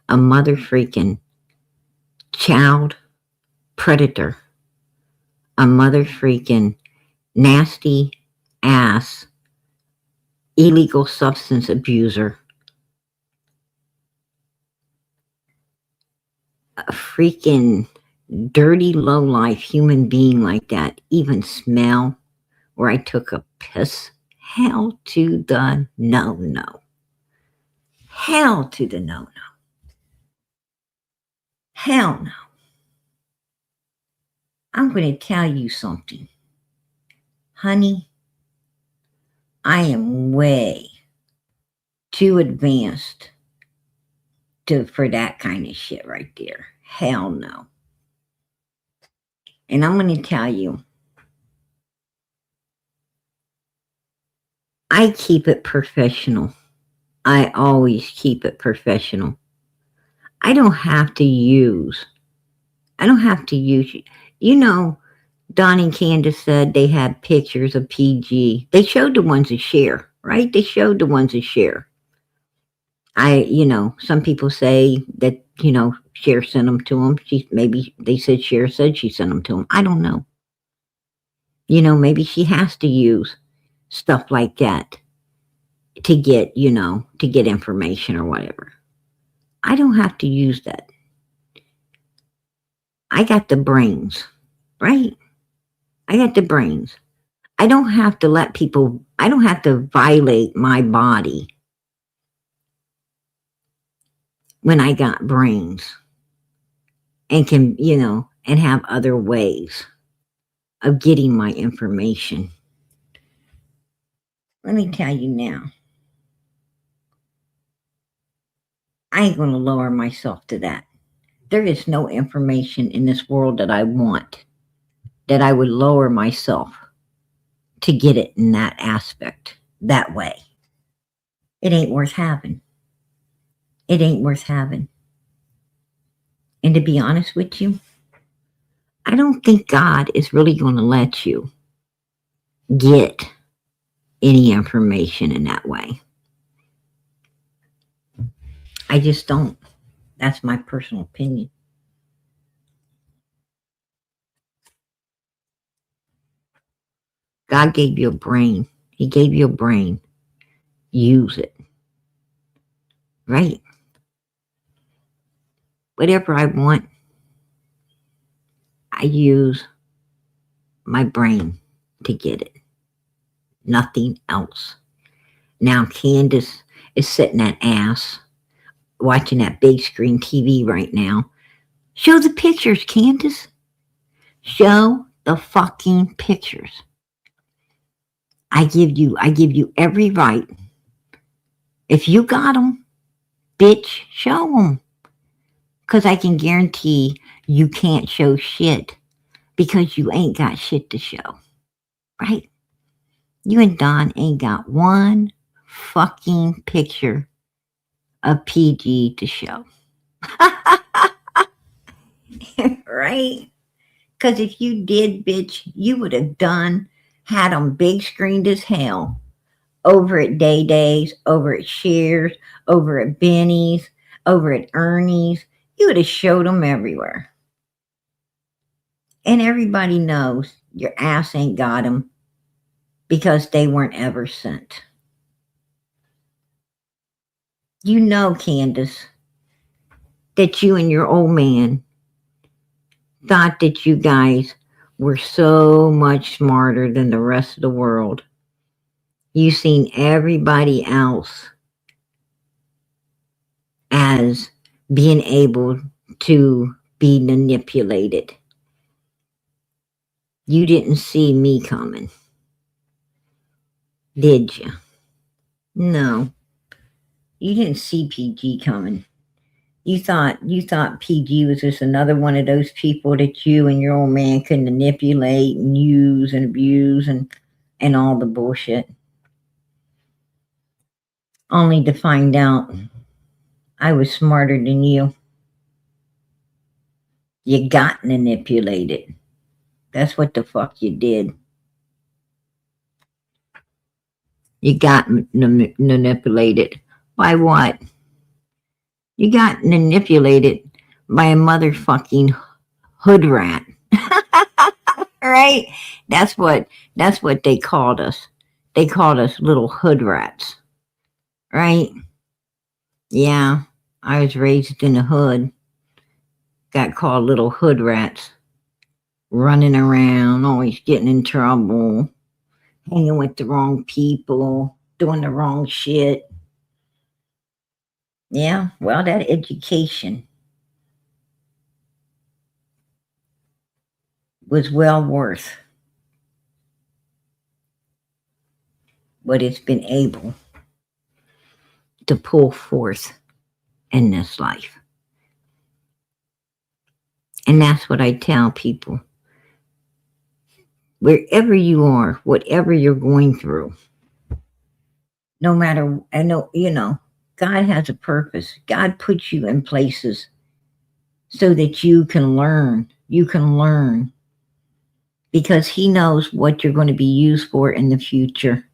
a mother freaking child predator, a mother freaking nasty ass illegal substance abuser, a freaking dirty lowlife human being like that even smell where I took a piss? Hell to the no. Hell to the no. Hell no. I'm going to tell you something. Honey, I am way too advanced for that kind of shit right there. Hell no. And I'm going to tell you, I keep it professional. I always keep it professional. I don't have to use, Don and Candace said they had pictures of PG. They showed the ones that share, right? They showed the ones that share. Some people say that, Cher sent them to him. Maybe they said Cher said she sent them to him. I don't know. Maybe she has to use stuff like that to get information or whatever. I don't have to use that. I got the brains, right? I got the brains. I don't have to violate my body when I got brains and can, and have other ways of getting my information. Let me tell you now, I ain't going to lower myself to that. There is no information in this world that I want that I would lower myself to get it in that aspect, that way. It ain't worth having. It ain't worth having. And to be honest with you, I don't think God is really going to let you get any information in that way. I just don't. That's my personal opinion. God gave you a brain. He gave you a brain. Use it. Right? Whatever I want, I use my brain to get it. Nothing else. Now Candace is sitting that ass watching that big screen TV right now. Show the pictures, Candace. Show the fucking pictures. I give you every right. If you got them, bitch, show them. Because I can guarantee you can't show shit because you ain't got shit to show. Right? You and Don ain't got one fucking picture of PG to show. Right? Because if you did, bitch, you would have had them big screened as hell over at Day Days, over at Shears, over at Benny's, over at Ernie's. You would have showed them everywhere. And everybody knows your ass ain't got them because they weren't ever sent. You know, Candace, that you and your old man thought that you guys were so much smarter than the rest of the world. You seen everybody else as being able to be manipulated. You didn't see me coming, did you? No, you didn't see PG coming. You thought PG was just another one of those people that you and your old man could manipulate and use and abuse and all the bullshit. Only to find out I was smarter than you. You got manipulated. That's what the fuck you did. You got manipulated. By what? You got manipulated by a motherfucking hood rat. Right? That's what they called us. They called us little hood rats. Right? Yeah. I was raised in the hood. Got called little hood rats. Running around, always getting in trouble, hanging with the wrong people, doing the wrong shit. Yeah, well, that education was well worth what it's been able to pull forth in this life. And that's what I tell people. Wherever you are, whatever you're going through, no matter, I know, God has a purpose. God puts you in places so that you can learn. You can learn because He knows what you're going to be used for in the future.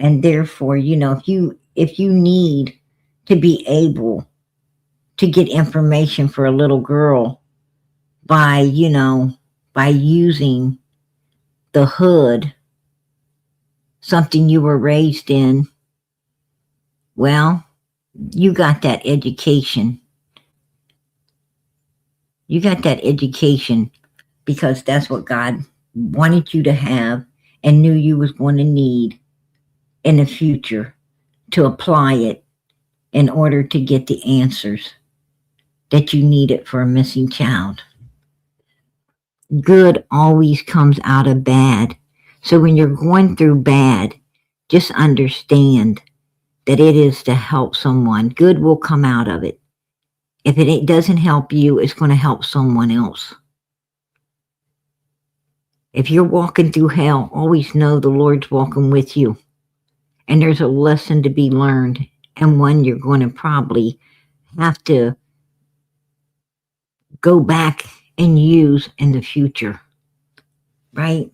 And therefore, if you need to be able to get information for a little girl by using the hood, something you were raised in, well, you got that education. You got that education because that's what God wanted you to have and knew you was going to need in the future to apply it in order to get the answers that you needed for a missing child. Good always comes out of bad. So when you're going through bad, just understand that it is to help someone. Good will come out of it. If it doesn't help you, it's going to help someone else. If you're walking through hell, always know the Lord's walking with you. And there's a lesson to be learned, and one you're going to probably have to go back and use in the future. Right?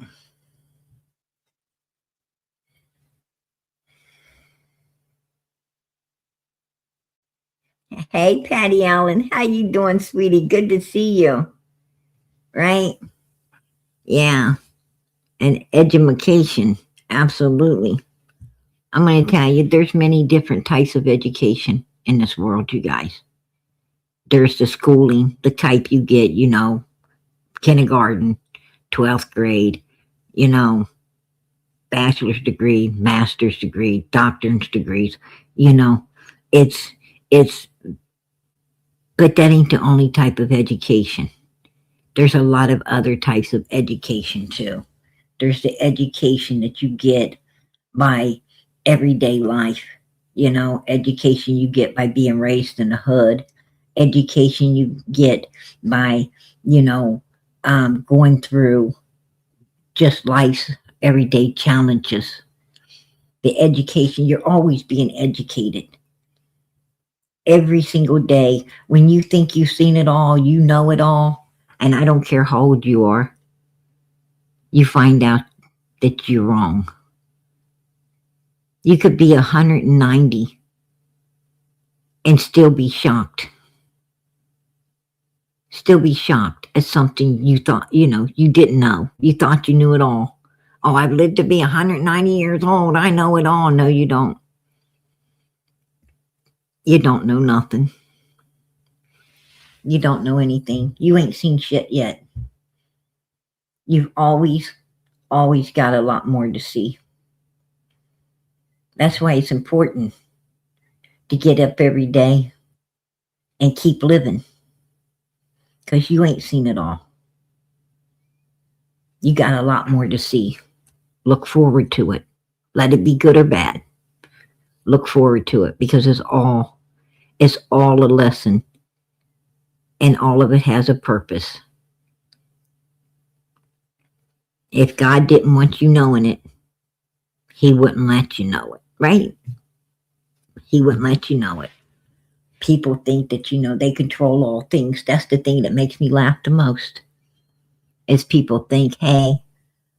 Hey, Patty Allen, how you doing, sweetie? Good to see you. Right? Yeah. And education, absolutely. I'm going to tell you, there's many different types of education in this world, you guys. There's the schooling, the type you get, kindergarten, 12th grade, bachelor's degree, master's degree, doctorate degrees, it's, but that ain't the only type of education. There's a lot of other types of education too. There's the education that you get by everyday life, education you get by being raised in the hood, education you get by, going through just life's everyday challenges. The education, you're always being educated. Every single day, when you think you've seen it all, you know it all, and I don't care how old you are, you find out that you're wrong. You could be 190 and still be shocked. Still be shocked at something you thought, you didn't know. You thought you knew it all. Oh, I've lived to be 190 years old. I know it all. No, you don't. You don't know nothing. You don't know anything. You ain't seen shit yet. You've always got a lot more to see. That's why it's important to get up every day and keep living. Because you ain't seen it all. You got a lot more to see. Look forward to it. Let it be good or bad. Look forward to it because it's all a lesson, and all of it has a purpose. If God didn't want you knowing it, He wouldn't let you know it, right? He wouldn't let you know it. People think that, they control all things. That's the thing that makes me laugh the most. Is people think, hey,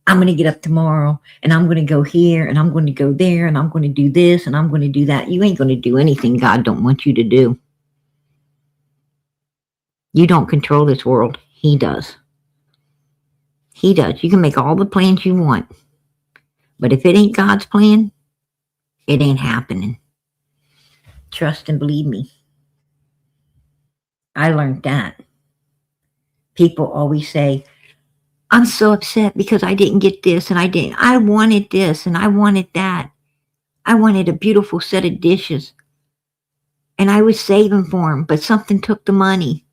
I'm going to get up tomorrow and I'm going to go here and I'm going to go there and I'm going to do this and I'm going to do that. You ain't going to do anything God don't want you to do. You don't control this world. He does. He does. You can make all the plans you want. But if it ain't God's plan, it ain't happening. Trust and believe me. I learned that. People always say, I'm so upset because I didn't get this and I wanted this and I wanted that. I wanted a beautiful set of dishes. And I was saving for them, but something took the money.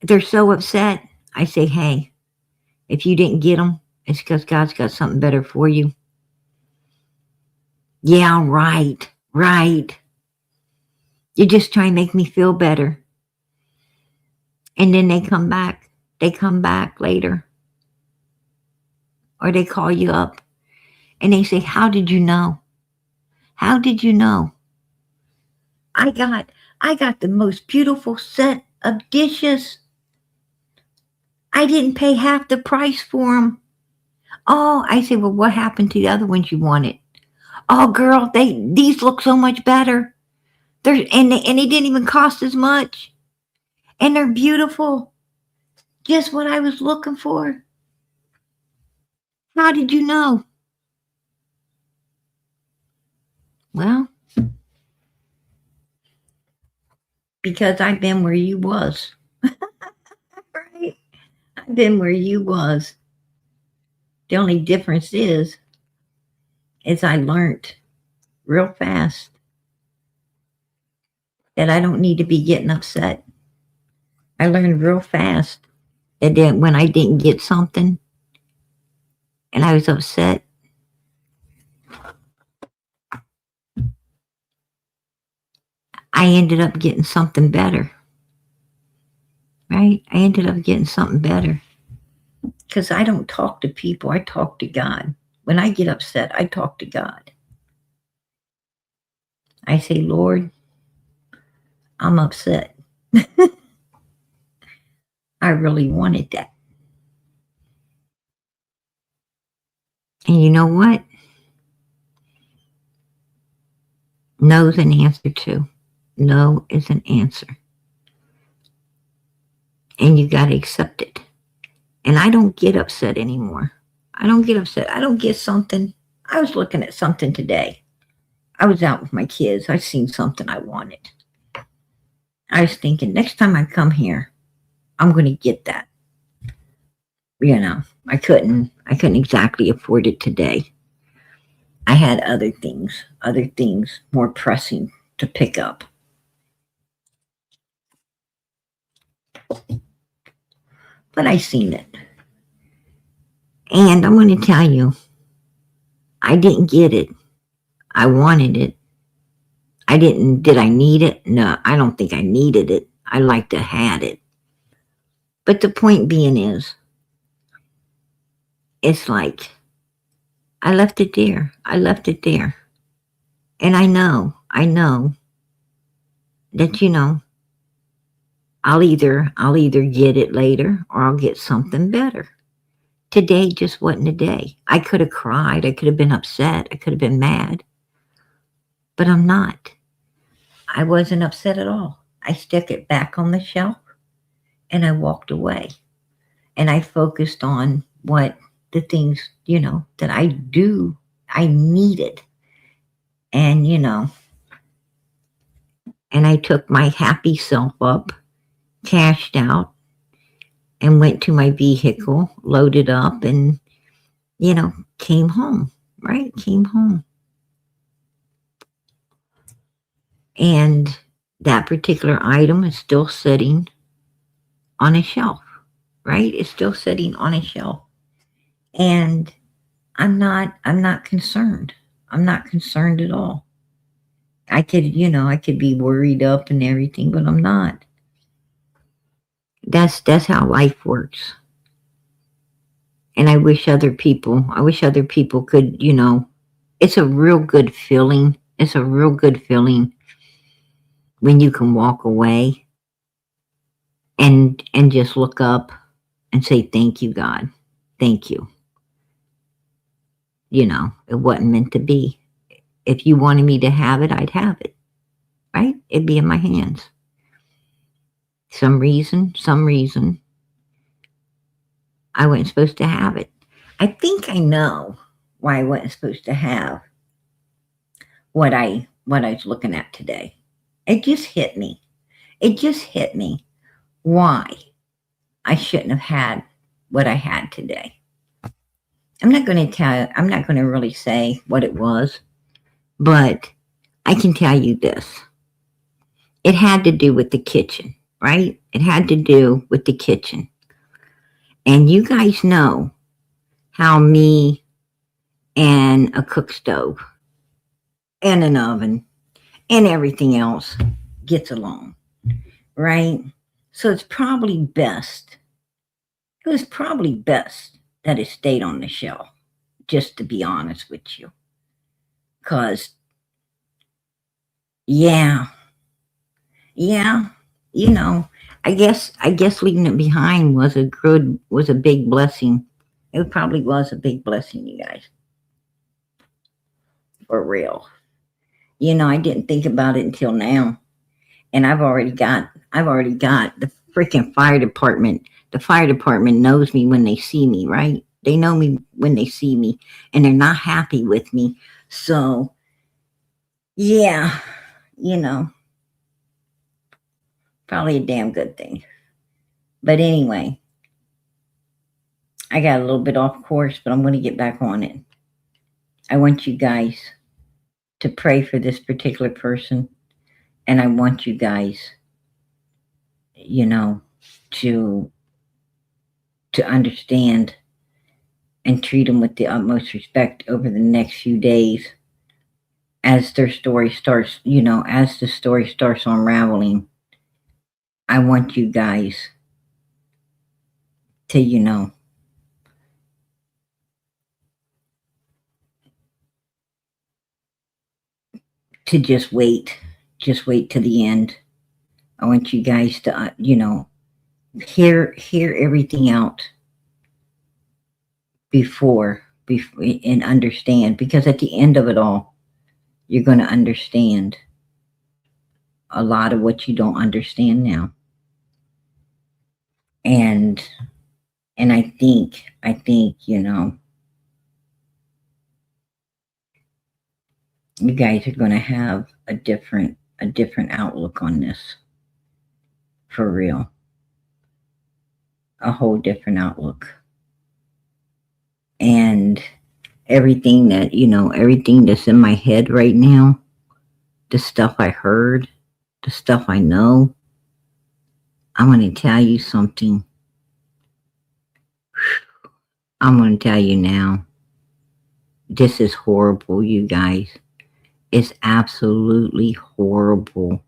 They're so upset. I say, hey, if you didn't get them, it's because God's got something better for you. Yeah, right. You're just trying to make me feel better. And then they come back. They come back later. Or they call you up and they say, how did you know? How did you know? I got the most beautiful set of dishes. I didn't pay half the price for them. Oh, I say, well, what happened to the other ones you wanted? Oh, girl, these look so much better. They didn't even cost as much. And they're beautiful. Just what I was looking for. How did you know? Well, because I've been where you was. Right? I've been where you was. The only difference is I learned real fast that I don't need to be getting upset. I learned real fast that when I didn't get something and I was upset, I ended up getting something better. Right? I ended up getting something better. Because I don't talk to people, I talk to God. When I get upset, I talk to God. I say, Lord, I'm upset. I really wanted that. And you know what? No's an answer too. No is an answer. And you got to accept it. And I don't get upset anymore. I don't get upset. I don't get something. I was looking at something today. I was out with my kids. I seen something I wanted. I was thinking, next time I come here, I'm going to get that. I couldn't exactly afford it today. I had other things more pressing to pick up. But I seen it. And I'm going to tell you, I didn't get it. I wanted it. Did I need it? No, I don't think I needed it. I like to had it. But the point being is, it's like, I left it there. And I know that, I'll either get it later or I'll get something better. Today just wasn't a day. I could have cried. I could have been upset. I could have been mad. But I'm not. I wasn't upset at all. I stuck it back on the shelf and I walked away. And I focused on what the things, that I needed. And, And I took my happy self up, cashed out, and went to my vehicle, loaded up, and, came home, right? Came home. And that particular item is still sitting on a shelf, right? It's still sitting on a shelf. And I'm not concerned. I'm not concerned at all. I could be worried up and everything, but I'm not. That's how life works. And I wish other people could, it's a real good feeling. It's a real good feeling when you can walk away and just look up and say, thank you, God. Thank you. It wasn't meant to be. If you wanted me to have it, I'd have it. Right? It'd be in my hands. Some reason, I wasn't supposed to have it. I think I know why I wasn't supposed to have what I was looking at today. It just hit me. It just hit me why I shouldn't have had what I had today. I'm not going to really say what it was, but I can tell you this. It had to do with the kitchen, right? It had to do with the kitchen. And you guys know how me and a cook stove and an oven and everything else gets along, right? So it was probably best that it stayed on the shelf, just to be honest with you. Because, yeah, I guess leaving it behind was a big blessing. It probably was a big blessing, you guys. For real. I didn't think about it until now. And I've already got the freaking fire department. The fire department knows me when they see me, right? They know me when they see me, and they're not happy with me. So, yeah, probably a damn good thing. But anyway, I got a little bit off course, but I'm going to get back on it. I want you guys to pray for this particular person, and I want you guys, to understand and treat them with the utmost respect over the next few days as their story starts, as the story starts unraveling. I want you guys to, to just wait to the end. I want you guys to, hear everything out before and understand, because at the end of it all, you're going to understand a lot of what you don't understand now. And I think, you guys are going to have a different outlook on this. For real. A whole different outlook. And everything that's in my head right now, the stuff I heard, the stuff I know, I'm going to tell you something. I'm going to tell you now. This is horrible, you guys. It's absolutely horrible.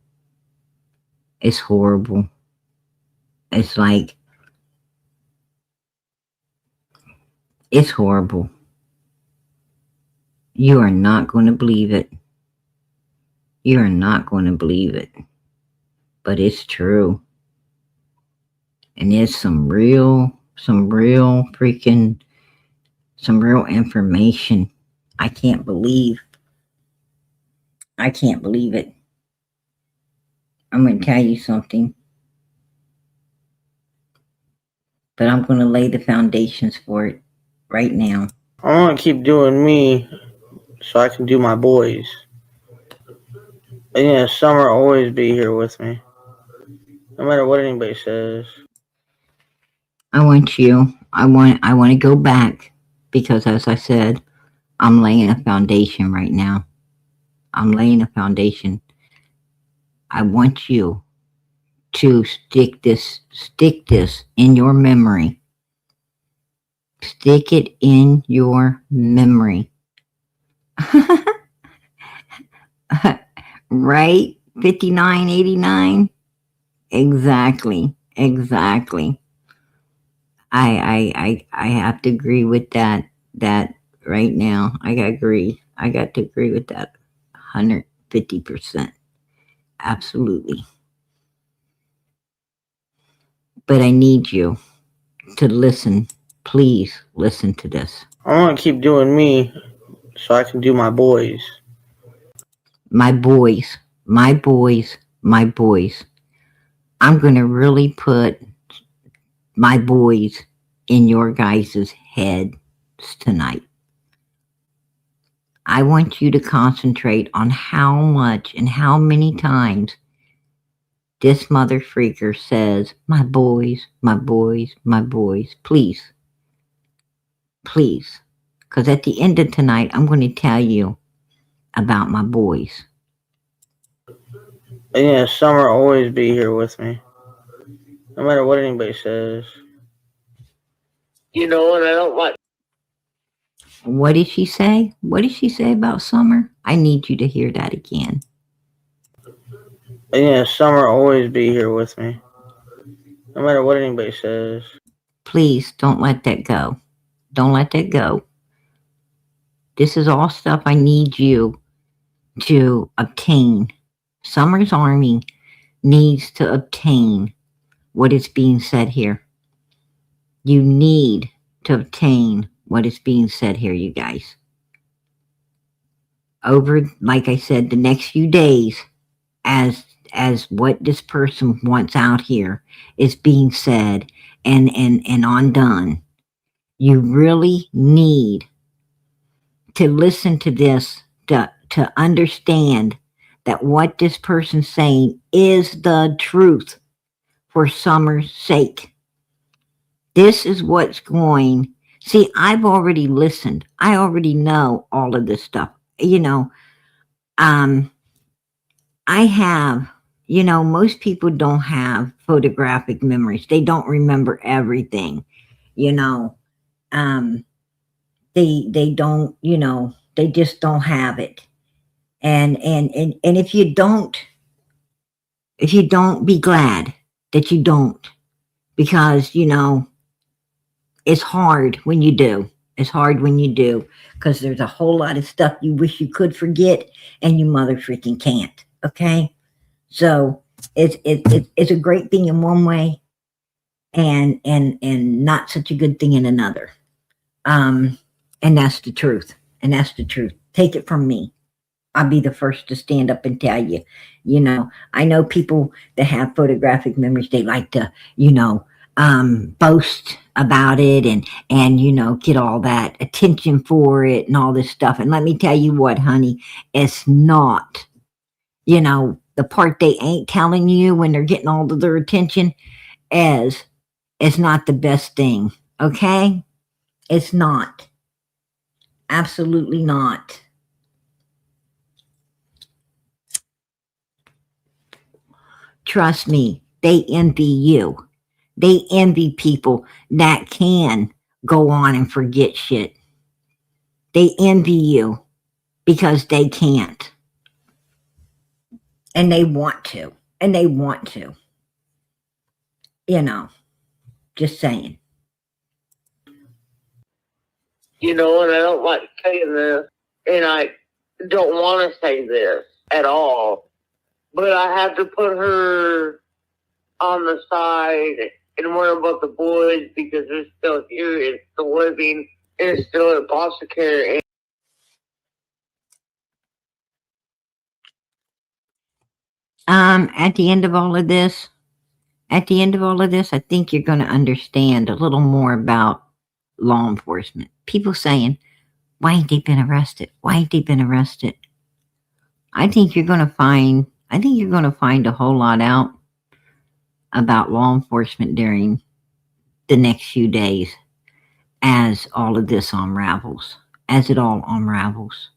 It's horrible. It's like, it's horrible. You are not going to believe it. You are not going to believe it. But it's true. And there's some real information. I can't believe it. I'm going to tell you something. But I'm going to lay the foundations for it right now. I want to keep doing me so I can do my boys. Yeah, Summer always be here with me, no matter what anybody says. I want to go back because, as I said, I'm laying a foundation right now. I'm laying a foundation. I want you to stick this in your memory. Stick it in your memory. Right? 5989. Exactly. Exactly. I have to agree with that right now. I got to agree. I got to agree with that 150%. Absolutely. But I need you to listen. Please listen to this. I want to keep doing me so I can do my boys. My boys, my boys, my boys. I'm going to really put my boys in your guys' heads tonight. I want you to concentrate on how much and how many times this mother freaker says, my boys, my boys, my boys. Please, please. Because at the end of tonight, I'm going to tell you about my boys. Yeah, Summer always be here with me, no matter what anybody says. And I don't like. What did she say? What did she say about Summer? I need you to hear that again. Yeah, Summer always be here with me, no matter what anybody says. Please don't let that go. Don't let that go. This is all stuff I need you to obtain. Summer's Army needs to obtain what is being said here. You need to obtain what is being said here, you guys. Over, like I said, the next few days, as what this person wants out here is being said and undone, you really need to listen to this to understand that what this person's saying is the truth for Summer's sake. This is what's going. See, I've already listened. I already know all of this stuff. Um, I have, most people don't have photographic memories. They don't remember everything. You know, um, they don't. They just don't have it. And if you don't, be glad that you don't, because it's hard when you do. It's hard when you do, because there's a whole lot of stuff you wish you could forget, and you mother freaking can't. Okay, so it's a great thing in one way, and not such a good thing in another. Um, and that's the truth. And that's the truth. Take it from me. I'll be the first to stand up and tell you. I know people that have photographic memories. They like to, boast about it and get all that attention for it and all this stuff. And let me tell you what, honey, it's not. The part they ain't telling you when they're getting all of their attention is not the best thing. Okay, it's not. Absolutely not. Trust me, they envy you. They envy people that can go on and forget shit. They envy you because they can't. And they want to. And they want to. Just saying. And I don't like saying this, and I don't want to say this at all, but I have to put her on the side and worry about the boys because they're still here, it's still living, and it's still in foster care. At the end of all of this, I think you're going to understand a little more about law enforcement. People saying, why ain't they been arrested? Why ain't they been arrested? I think you're going to find. I think you're going to find a whole lot out about law enforcement during the next few days as all of this unravels, as it all unravels.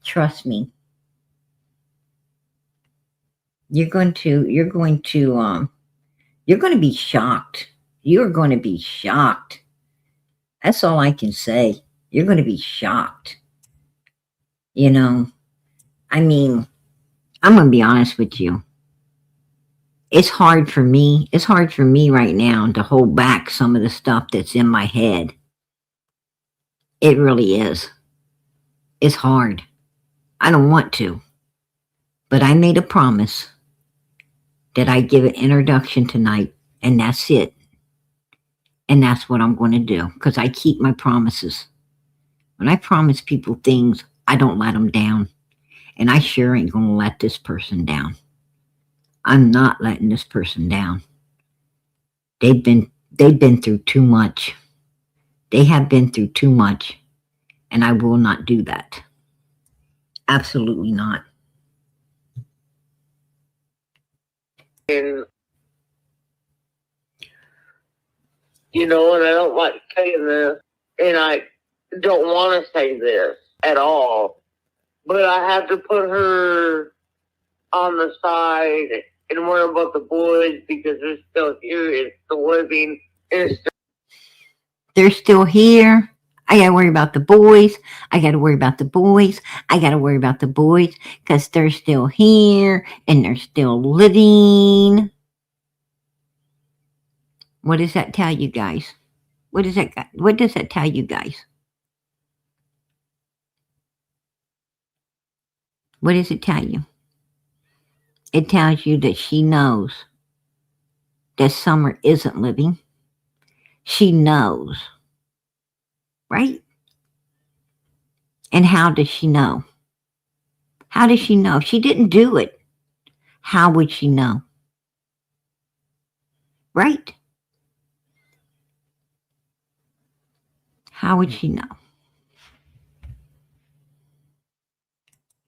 Trust me, you're going to be shocked. You're going to be shocked. That's all I can say. You're going to be shocked. You know, I mean, I'm going to be honest with you. It's hard for me. It's hard for me right now to hold back some of the stuff that's in my head. It really is. It's hard. I don't want to. But I made a promise that I give an introduction tonight, and that's it. And that's what I'm going to do because I keep my promises. When I promise people things, I don't let them down. And I sure ain't going to let this person down. I'm not letting this person down. They've been through too much. They have been through too much, and I will not do that. Absolutely not. And, and I don't like saying this, and I don't want to say this at all, but I have to put her on the side and worry about the boys because they're still here, it's still living, and it's They're still here. I got to worry about the boys. I got to worry about the boys. I got to worry about the boys because they're still here and they're still living. What does that tell you guys? What does that tell you guys? What does it tell you? It tells you that she knows that Summer isn't living. She knows. Right? And how does she know? How does she know? If she didn't do it, how would she know? Right? How would she know?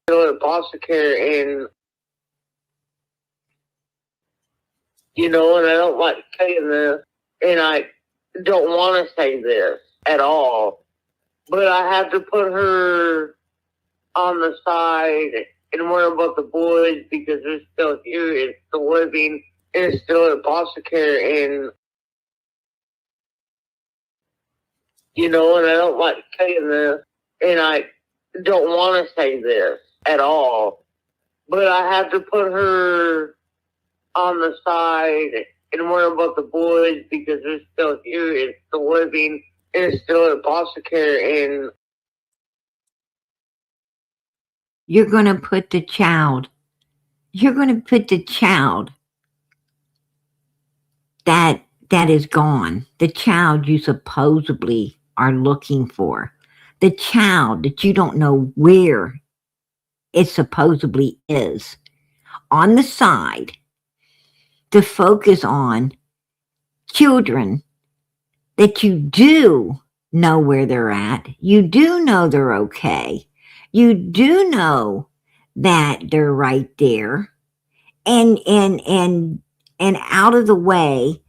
in foster care, and and I don't like saying this, and I don't want to say this at all, but I have to put her on the side and worry about the boys because they're still here, it's still living, and it's still in foster care, and and I don't like saying this, and I don't want to say this at all, but I have to put her on the side and worry about the boys because they're still here, it's still living, and it's still in foster care, and You're going to put the child. You're going to put the child that is gone. The child you supposedly are looking for. The child that you don't know where it supposedly is. On the side to focus on children that you do know where they're at. You do know they're okay. You do know that they're right there and out of the way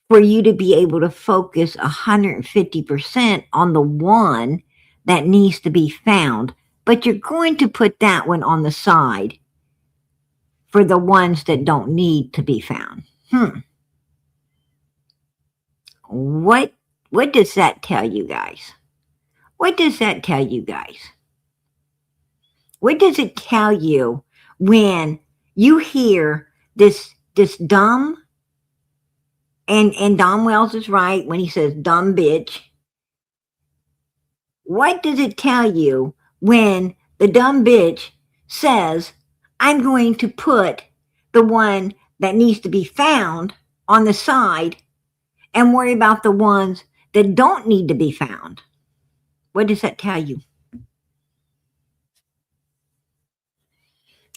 for you to be able to focus 150% on the one that needs to be found. But you're going to put that one on the side for the ones that don't need to be found. What does that tell you guys? What does that tell you guys? What does it tell you when you hear this dumb and Don Wells is right when he says dumb bitch? What does it tell you when the dumb bitch says, I'm going to put the one that needs to be found on the side and worry about the ones that don't need to be found? What does that tell you?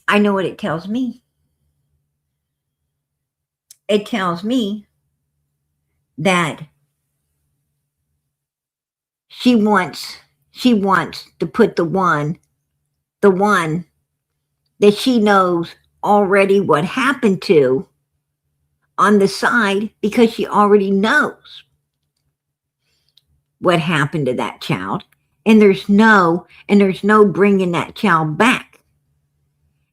I know what it tells me. It tells me that she wants to put the one the one that she knows already what happened to on the side, because she already knows what happened to that child, and there's no bringing that child back.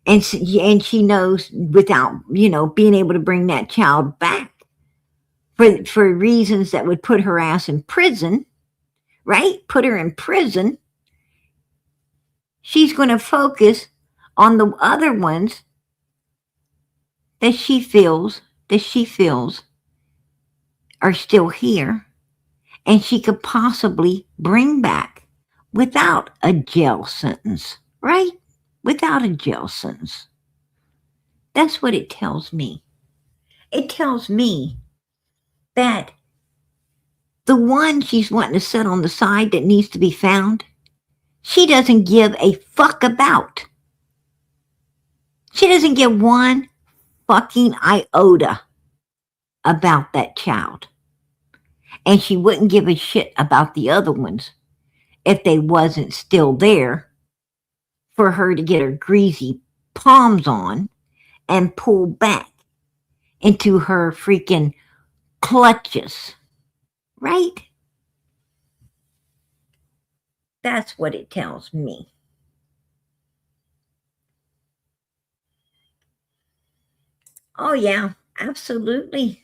And she knows, without being able to bring that child back for reasons that would put her ass in prison, right? Put her in prison. She's going to focus on the other ones that she feels are still here, and she could possibly bring back without a jail sentence, right? Without a jail sentence. That's what it tells me. It tells me that the one she's wanting to set on the side that needs to be found, she doesn't give a fuck about. She doesn't give one fucking iota about that child. And she wouldn't give a shit about the other ones if they wasn't still there for her to get her greasy palms on and pull back into her freaking clutches, right? That's what it tells me. Oh, yeah, absolutely.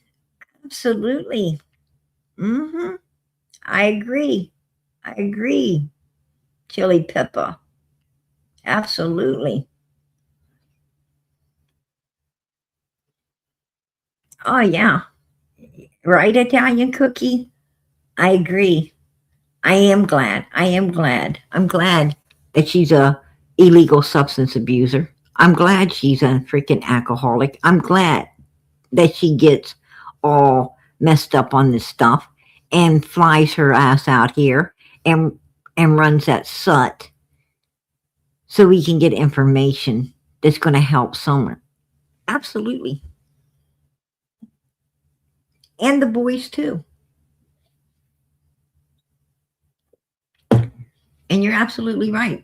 Absolutely. Mm-hmm. I agree. I agree. Chili pepper. Absolutely. Oh, yeah. Right, Italian cookie? I agree. I am glad. I am glad. I'm glad that she's a illegal substance abuser. I'm glad she's a freaking alcoholic. I'm glad that she gets all messed up on this stuff and flies her ass out here and runs that sut so we can get information that's going to help someone. Absolutely. And the boys too. And you're absolutely right.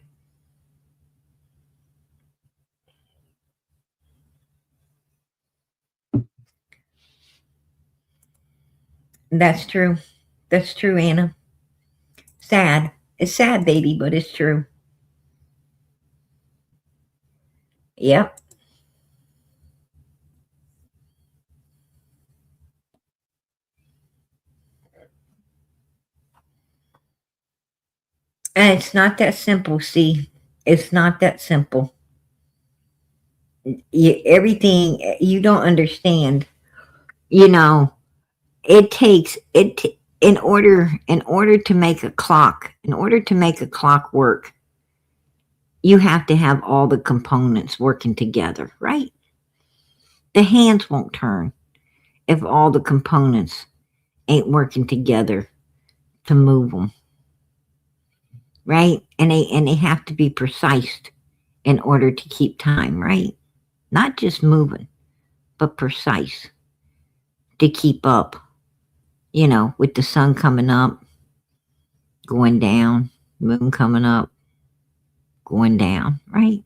That's true. That's true, Anna. Sad. It's sad, baby, but it's true. Yep. And it's not that simple, see. It's not that simple. Everything you don't understand, you know, it takes it in order to make a clock, work, you have to have all the components working together, right? The hands won't turn if all the components ain't working together to move them, right? And they have to be precise in order to keep time, right? Not just moving, but precise to keep up, with the sun coming up, going down, moon coming up, going down, right?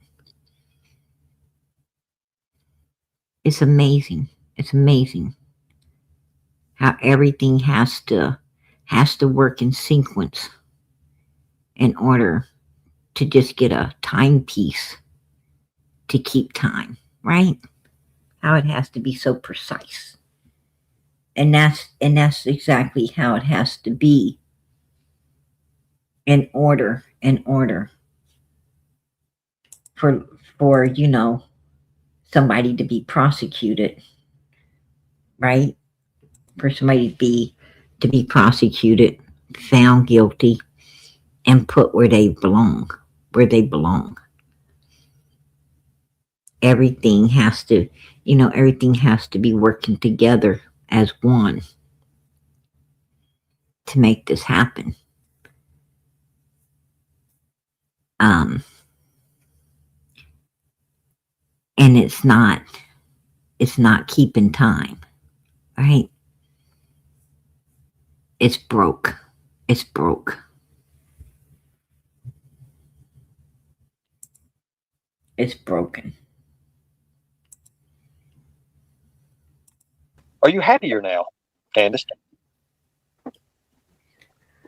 It's amazing. It's amazing how everything has to work in sequence in order to just get a timepiece to keep time, right? How it has to be so precise. And that's exactly how it has to be in order for somebody to be prosecuted, right? For somebody to be prosecuted, found guilty, and put where they belong. Where they belong. Everything has to be working together as one to make this happen. Um, and it's not keeping time, right? It's broke. It's broke. It's broken. Are you happier now, Candace?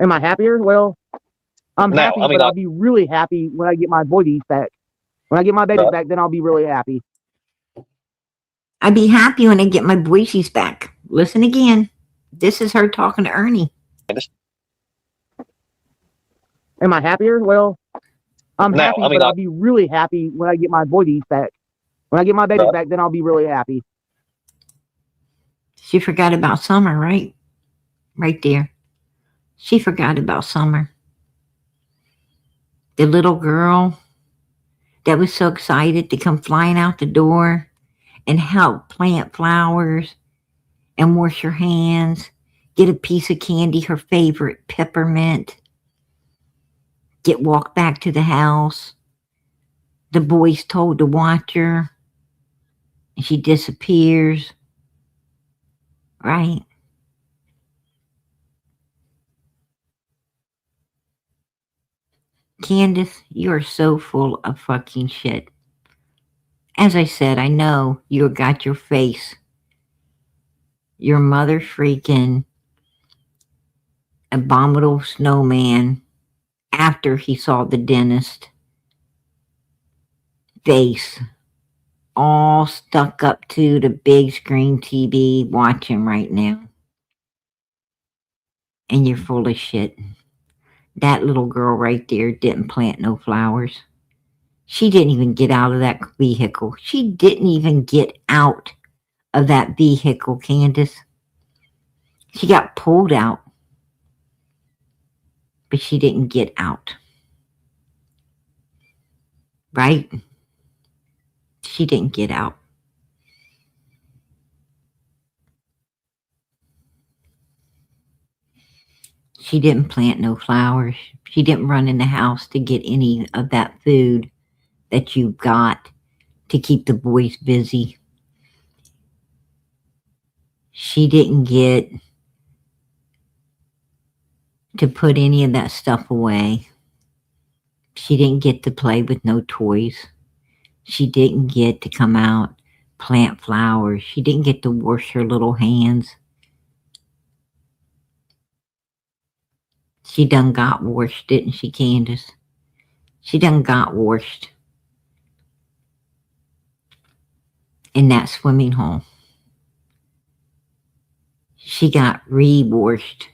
Am I happier? Well, I'm Now, happy, I mean, but I'll be really happy when I get my boys back. When I get my babies right. back, then I'll be really happy. I'd be happy when I get my boys back. Listen again. This is her talking to Ernie. Candace. Am I happier? Well, I'm Now, happy, I mean, but I'll be really happy when I get my boys back. When I get my babies right. back, then I'll be really happy. She forgot about Summer, right? Right there. She forgot about Summer. The little girl that was so excited to come flying out the door and help plant flowers and wash her hands, get a piece of candy, her favorite, peppermint, get walked back to the house. The boys told to watch her, and she disappears, right? Candace, you are so full of fucking shit. As I said, I know you got your face. Your mother freaking abominable snowman after he saw the dentist face all stuck up to the big screen TV watching right now. And you're full of shit. That little girl right there didn't plant no flowers. She didn't even get out of that vehicle. She didn't even get out of that vehicle, Candace. She got pulled out, but she didn't get out. Right? She didn't get out. She didn't plant no flowers. She didn't run in the house to get any of that food that you got to keep the boys busy. She didn't get to put any of that stuff away. She didn't get to play with no toys. She didn't get to come out, plant flowers. She didn't get to wash her little hands. She done got washed, didn't she, Candace? She done got washed in that swimming hole. She got re-washed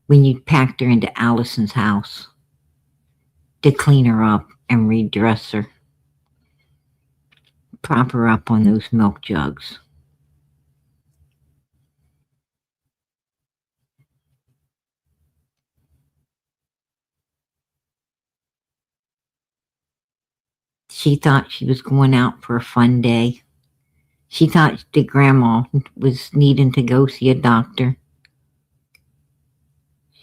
when you packed her into Allison's house to clean her up and redress her. Prop her up on those milk jugs. She thought she was going out for a fun day. She thought the grandma was needing to go see a doctor.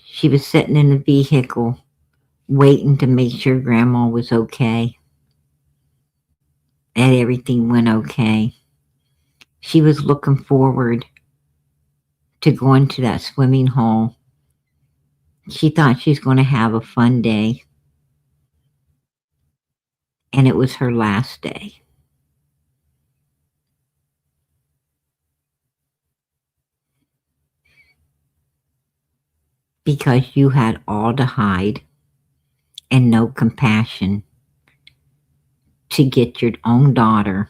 She was sitting in the vehicle waiting to make sure grandma was okay. And everything went okay. She was looking forward to going to that swimming hole. She thought she was going to have a fun day. And it was her last day. Because you had all to hide and no compassion to get your own daughter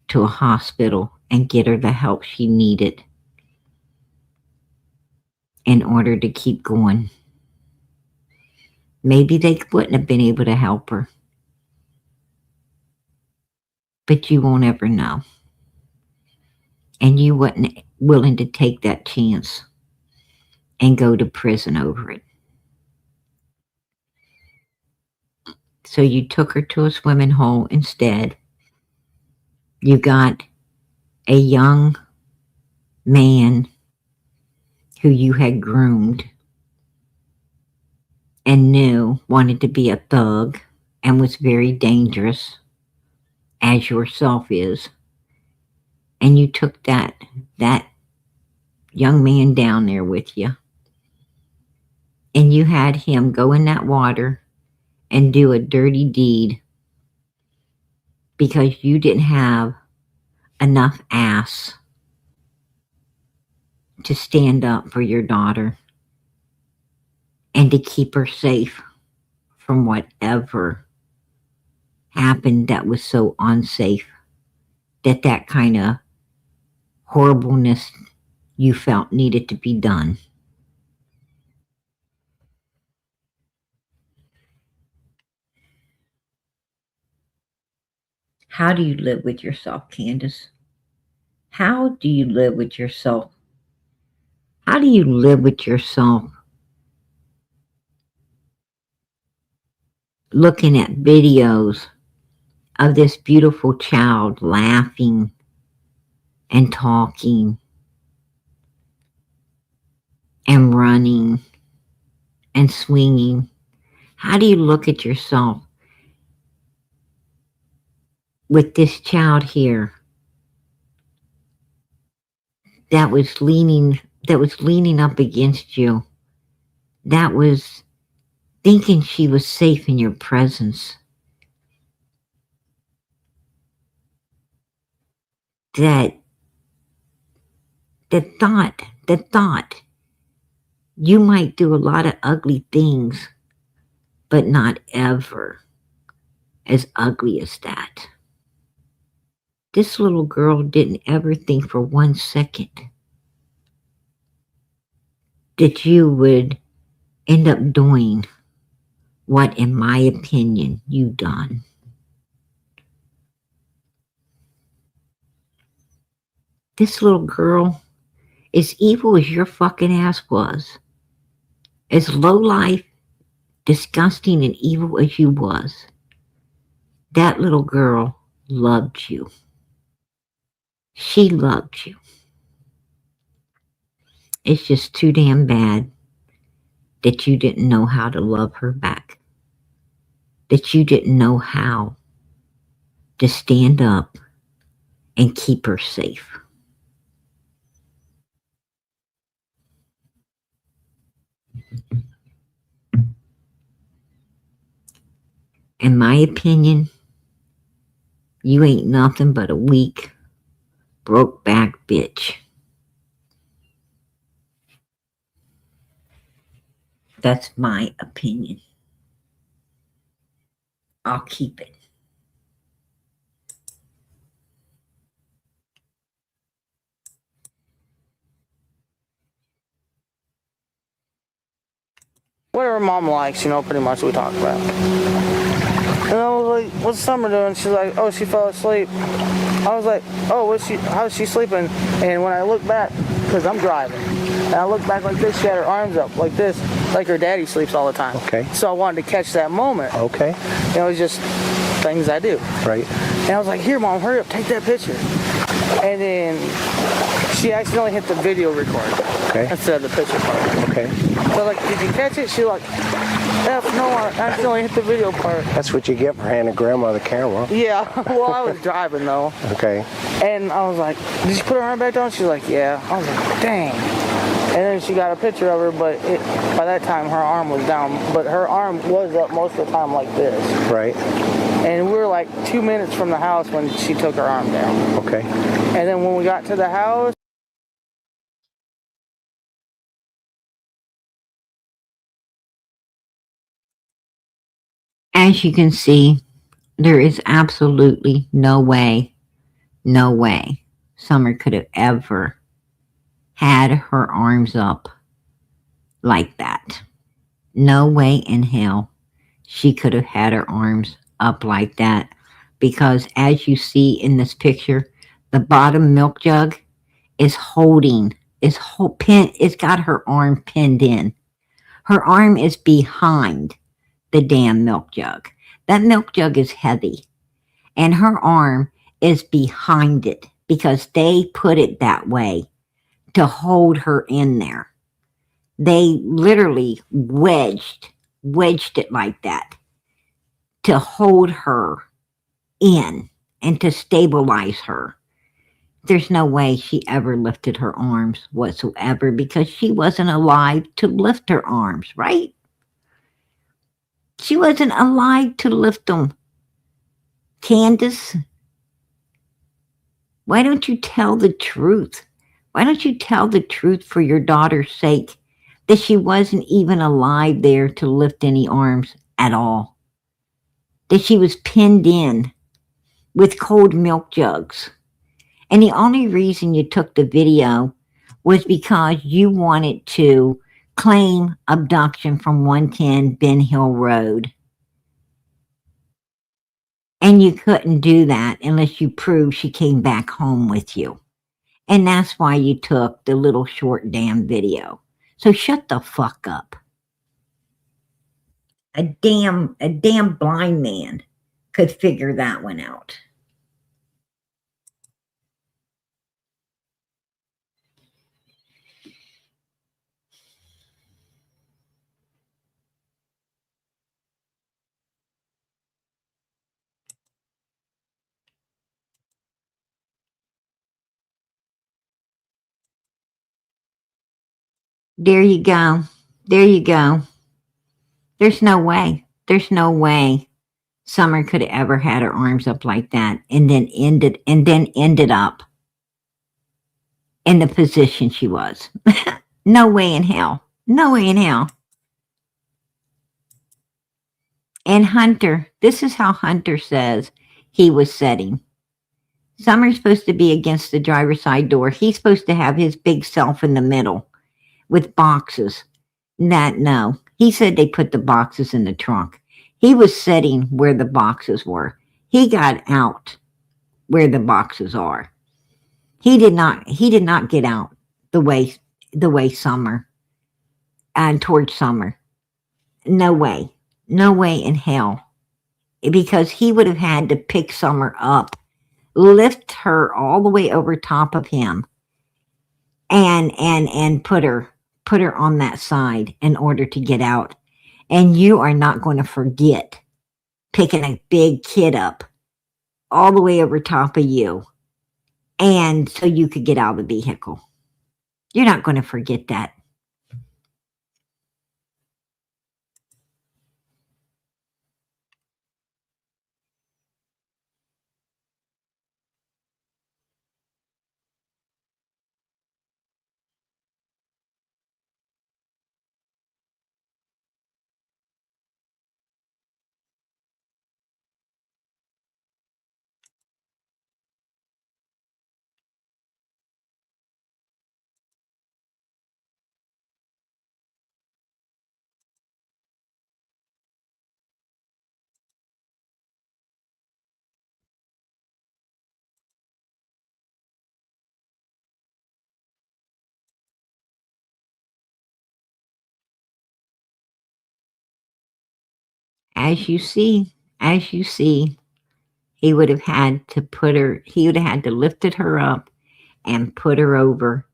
to a hospital and get her the help she needed in order to keep going. Maybe they wouldn't have been able to help her. But you won't ever know. And you wasn't willing to take that chance and go to prison over it. So you took her to a swimming hole instead. You got a young man who you had groomed and knew wanted to be a thug and was very dangerous, as yourself is. And you took that young man down there with you. And you had him go in that water and do a dirty deed because you didn't have enough ass to stand up for your daughter and to keep her safe from whatever happened that was so unsafe, that kind of horribleness you felt needed to be done. How do you live with yourself, Candace? How do you live with yourself? How do you live with yourself looking at videos of this beautiful child laughing and talking and running and swinging? How do you look at yourself with this child here that was leaning up against you, that was thinking she was safe in your presence, that thought you might do a lot of ugly things, but not ever as ugly as that. This little girl didn't ever think for 1 second that you would end up doing what, in my opinion, you done. This little girl, as evil as your fucking ass was, as low life, disgusting, and evil as you was, that little girl loved you. She loved you. It's just too damn bad that you didn't know how to love her back, that you didn't know how to stand up and keep her safe. In my opinion, you ain't nothing but a weak, broke back bitch. That's my opinion. I'll keep it. Whatever mom likes, pretty much we talk about. And I was like, what's Summer doing? She's like, oh, she fell asleep. I was like, oh, how's she sleeping? And when I look back, because I'm driving, and I look back like this, she had her arms up like this, like her daddy sleeps all the time. Okay. So I wanted to catch that moment. Okay. It was just things I do. Right. And I was like, here, Mom, hurry up, take that picture. And then she accidentally hit the video record. Okay. Instead of the picture part. Okay. So like, did you catch it? She like, F, no, I accidentally hit the video part. That's what you get for handing Grandma the camera. Yeah, well, I was driving though. Okay. And I was like, did she put her arm back down? She's like, yeah. I was like, dang. And then she got a picture of her, but by that time her arm was down. But her arm was up most of the time like this. Right. And we were like 2 minutes from the house when she took her arm down. Okay. And then when we got to the house, As you can see, there is absolutely no way Summer could have ever had her arms up like that. No way in hell she could have had her arms up like that, because as you see in this picture, the bottom milk jug is it's got her arm pinned in. Her arm is behind the damn milk jug. That milk jug is heavy, and her arm is behind it because they put it that way to hold her in there. They literally wedged it like that to hold her in and to stabilize her. There's no way she ever lifted her arms whatsoever because she wasn't alive to lift her arms, right? She wasn't alive to lift them. Candace, Why don't you tell the truth? Why don't you tell the truth for your daughter's sake that she wasn't even alive there to lift any arms at all? That she was pinned in with cold milk jugs. And the only reason you took the video was because you wanted to claim abduction from 110 Ben Hill Road. And you couldn't do that unless you proved she came back home with you. And that's why you took the little short damn video. So shut the fuck up. A damn blind man could figure that one out. There you go. There you go. There's no way. There's no way Summer could have ever had her arms up like that and then ended up in the position she was. No way in hell. No way in hell. And Hunter, this is how Hunter says he was setting. Summer's supposed to be against the driver's side door. He's supposed to have his big self in the middle with boxes. No. He said they put the boxes in the trunk. He was sitting where the boxes were. He got out where the boxes are. He did not get out the way Summer and towards Summer. No way. No way in hell. Because he would have had to pick Summer up, lift her all the way over top of him, and put her on that side in order to get out. And you are not going to forget picking a big kid up all the way over top of you, and so you could get out of the vehicle. You're not going to forget that. As you see, he would have had to lifted her up and put her over.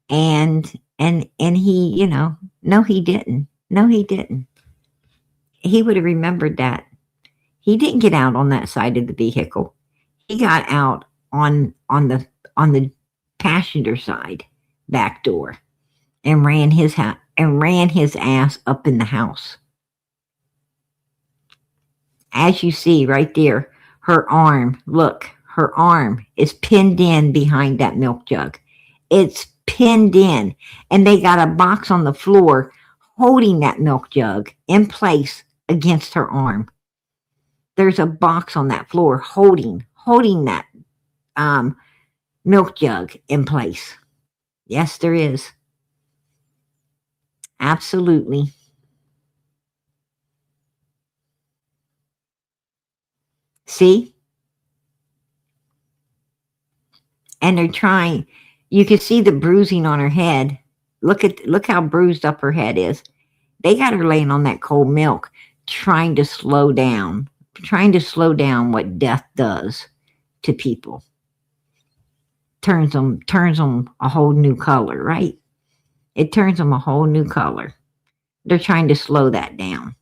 And he, no, he didn't. No, he didn't. He would have remembered that. He didn't get out on that side of the vehicle. He got out on the passenger side back door and ran his ass up in the house. As you see right there, her arm is pinned in behind that milk jug. It's pinned in, and they got a box on the floor holding that milk jug in place against her arm. There's a box on that floor holding that milk jug in place. Yes, there is. Absolutely. See? And they're trying. You can see the bruising on her head. Look how bruised up her head is. They got her laying on that cold milk, trying to slow down what death does to people. Turns them a whole new color, right? It turns them a whole new color. They're trying to slow that down.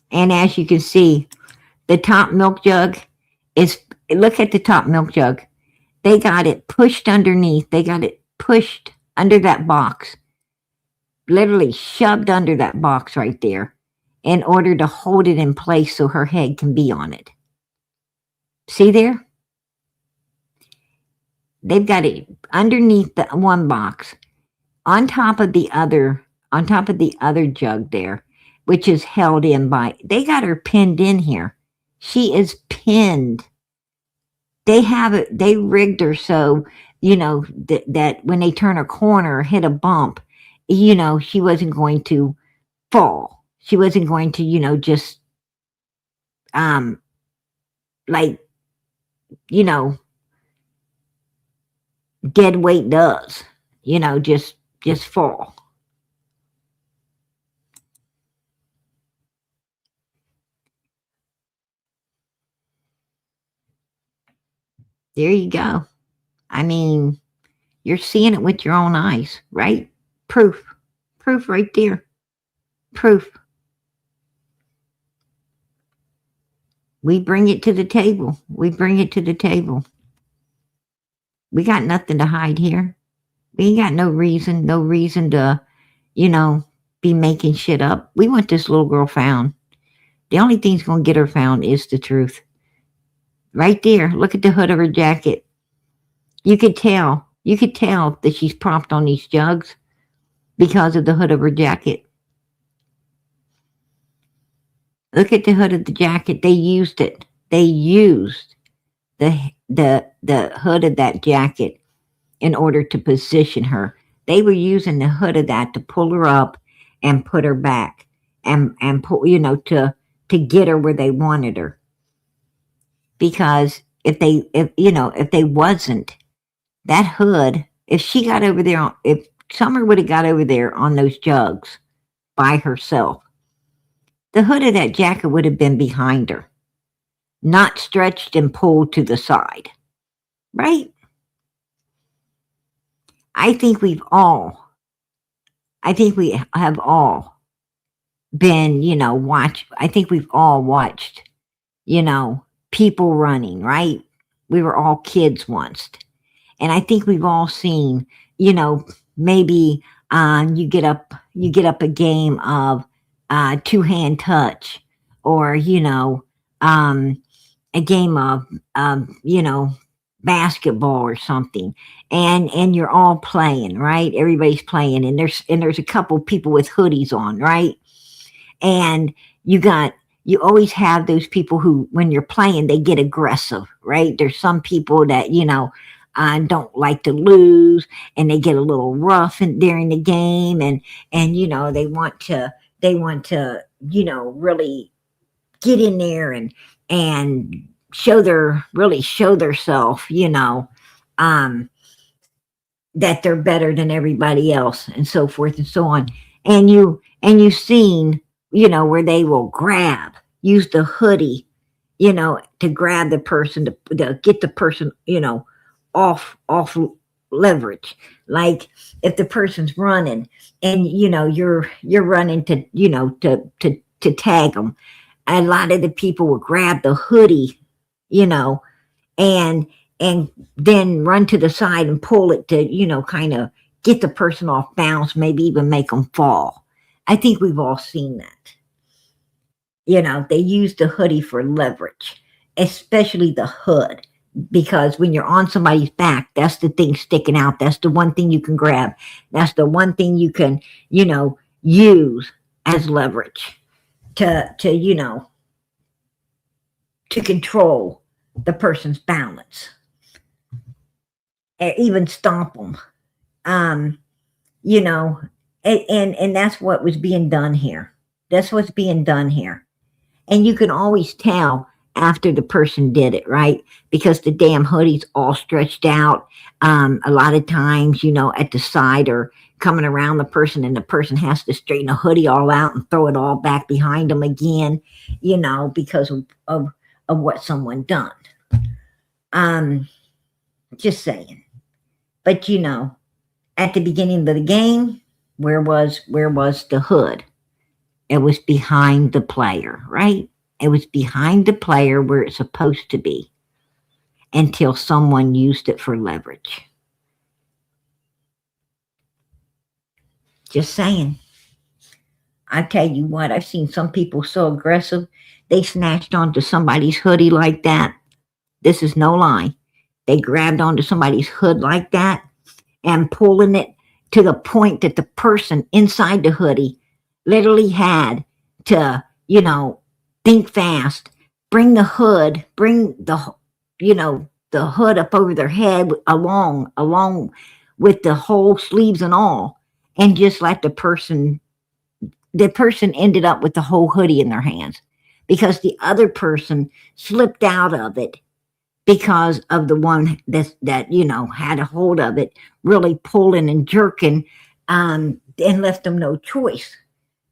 And as you can see, the top milk jug look at the top milk jug. They got it pushed underneath. They got it pushed under that box literally shoved under that box right there in order to hold it in place so her head can be on it. See there? They've got it underneath the one box, on top of the other jug there, which is held in by, they got her pinned in here. She is pinned. They have it, they rigged her so, that when they turn a corner or hit a bump, she wasn't going to fall. She wasn't going to, just, like, dead weight does, just fall. There you go. I mean, you're seeing it with your own eyes, right? Proof right there. Proof. We bring it to the table. We got nothing to hide here. We ain't got no reason to, be making shit up. We want this little girl found. The only thing's gonna get her found is the truth. Right there. Look at the hood of her jacket. You could tell that she's propped on these jugs because of the hood of her jacket. Look at the hood of the jacket. They used it. They used the hood of that jacket in order to position her. They were using the hood of that to pull her up and put her back and pull, to get her where they wanted her. Because if they wasn't, that hood, if she got over there, if Summer would have got over there on those jugs by herself, the hood of that jacket would have been behind her, not stretched and pulled to the side. Right? I think we have all been, I think we've all watched, people running, right? We were all kids once. And I think we've all seen, maybe you get up a game of two-hand touch, or, a game of, basketball or something. And you're all playing, right? Everybody's playing, and there's a couple people with hoodies on, right? And you always have those people who, when you're playing, they get aggressive, right? There's some people that, don't like to lose, and they get a little rough during the game, and they want to really get in there and show theirself, that they're better than everybody else, and so forth and so on. And you've seen, where they will use the hoodie, to grab the person, to get the person, off leverage. Like if the person's running and, you're running to tag them, a lot of the people will grab the hoodie, and then run to the side and pull it to, kind of get the person off balance, maybe even make them fall. I think we've all seen that. They use the hoodie for leverage, especially the hood, because when you're on somebody's back, that's the thing sticking out. That's the one thing you can grab. That's the one thing you can, use as leverage to control the person's balance, even stomp them. And that's what was being done here. That's what's being done here. And you can always tell after the person did it, right? Because the damn hoodie's all stretched out. A lot of times, at the side or coming around the person, and the person has to straighten the hoodie all out and throw it all back behind them again, because of what someone done. Just saying. But at the beginning of the game, where was the hood? It was behind the player, right? It was behind the player where it's supposed to be, until someone used it for leverage. Just saying. I tell you what, I've seen some people so aggressive, they snatched onto somebody's hoodie like that. This is no lie. They grabbed onto somebody's hood like that and pulling it to the point that the person inside the hoodie literally had to, think fast, bring the hood up over their head along with the whole sleeves and all, and just let the person ended up with the whole hoodie in their hands because the other person slipped out of it because of the one that had a hold of it, really pulling and jerking, and left them no choice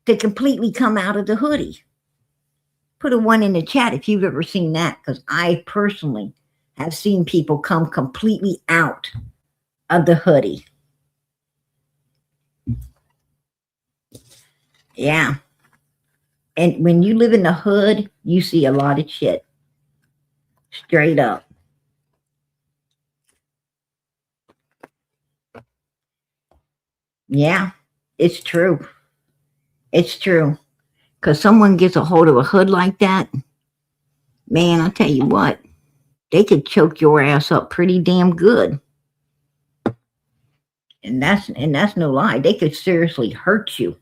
to completely come out of the hoodie. Put a 1 in the chat if you've ever seen that, because I personally have seen people come completely out of the hoodie. Yeah. And when you live in the hood, you see a lot of shit. Straight up. Yeah, it's true. It's true. Because someone gets a hold of a hood like that, man, I'll tell you what, they could choke your ass up pretty damn good. And that's no lie. They could seriously hurt you.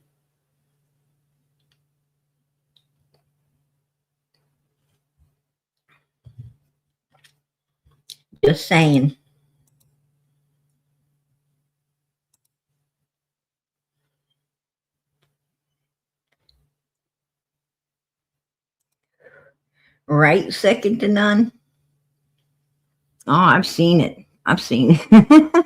Just saying. Right? Second to none. Oh, I've seen it. I've seen it.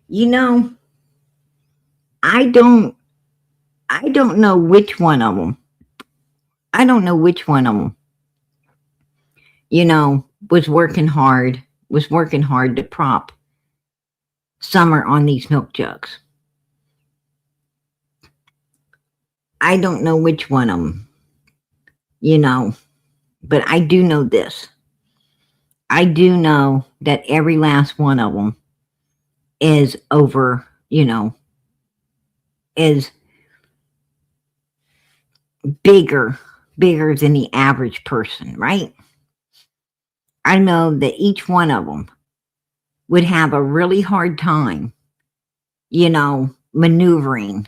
You know, I don't know which one of them. I don't know which one of them, was working hard to prop Summer on these milk jugs. I don't know which one of them, but I do know this. I do know that every last one of them is over, is bigger than the average person, right? I know that each one of them would have a really hard time, maneuvering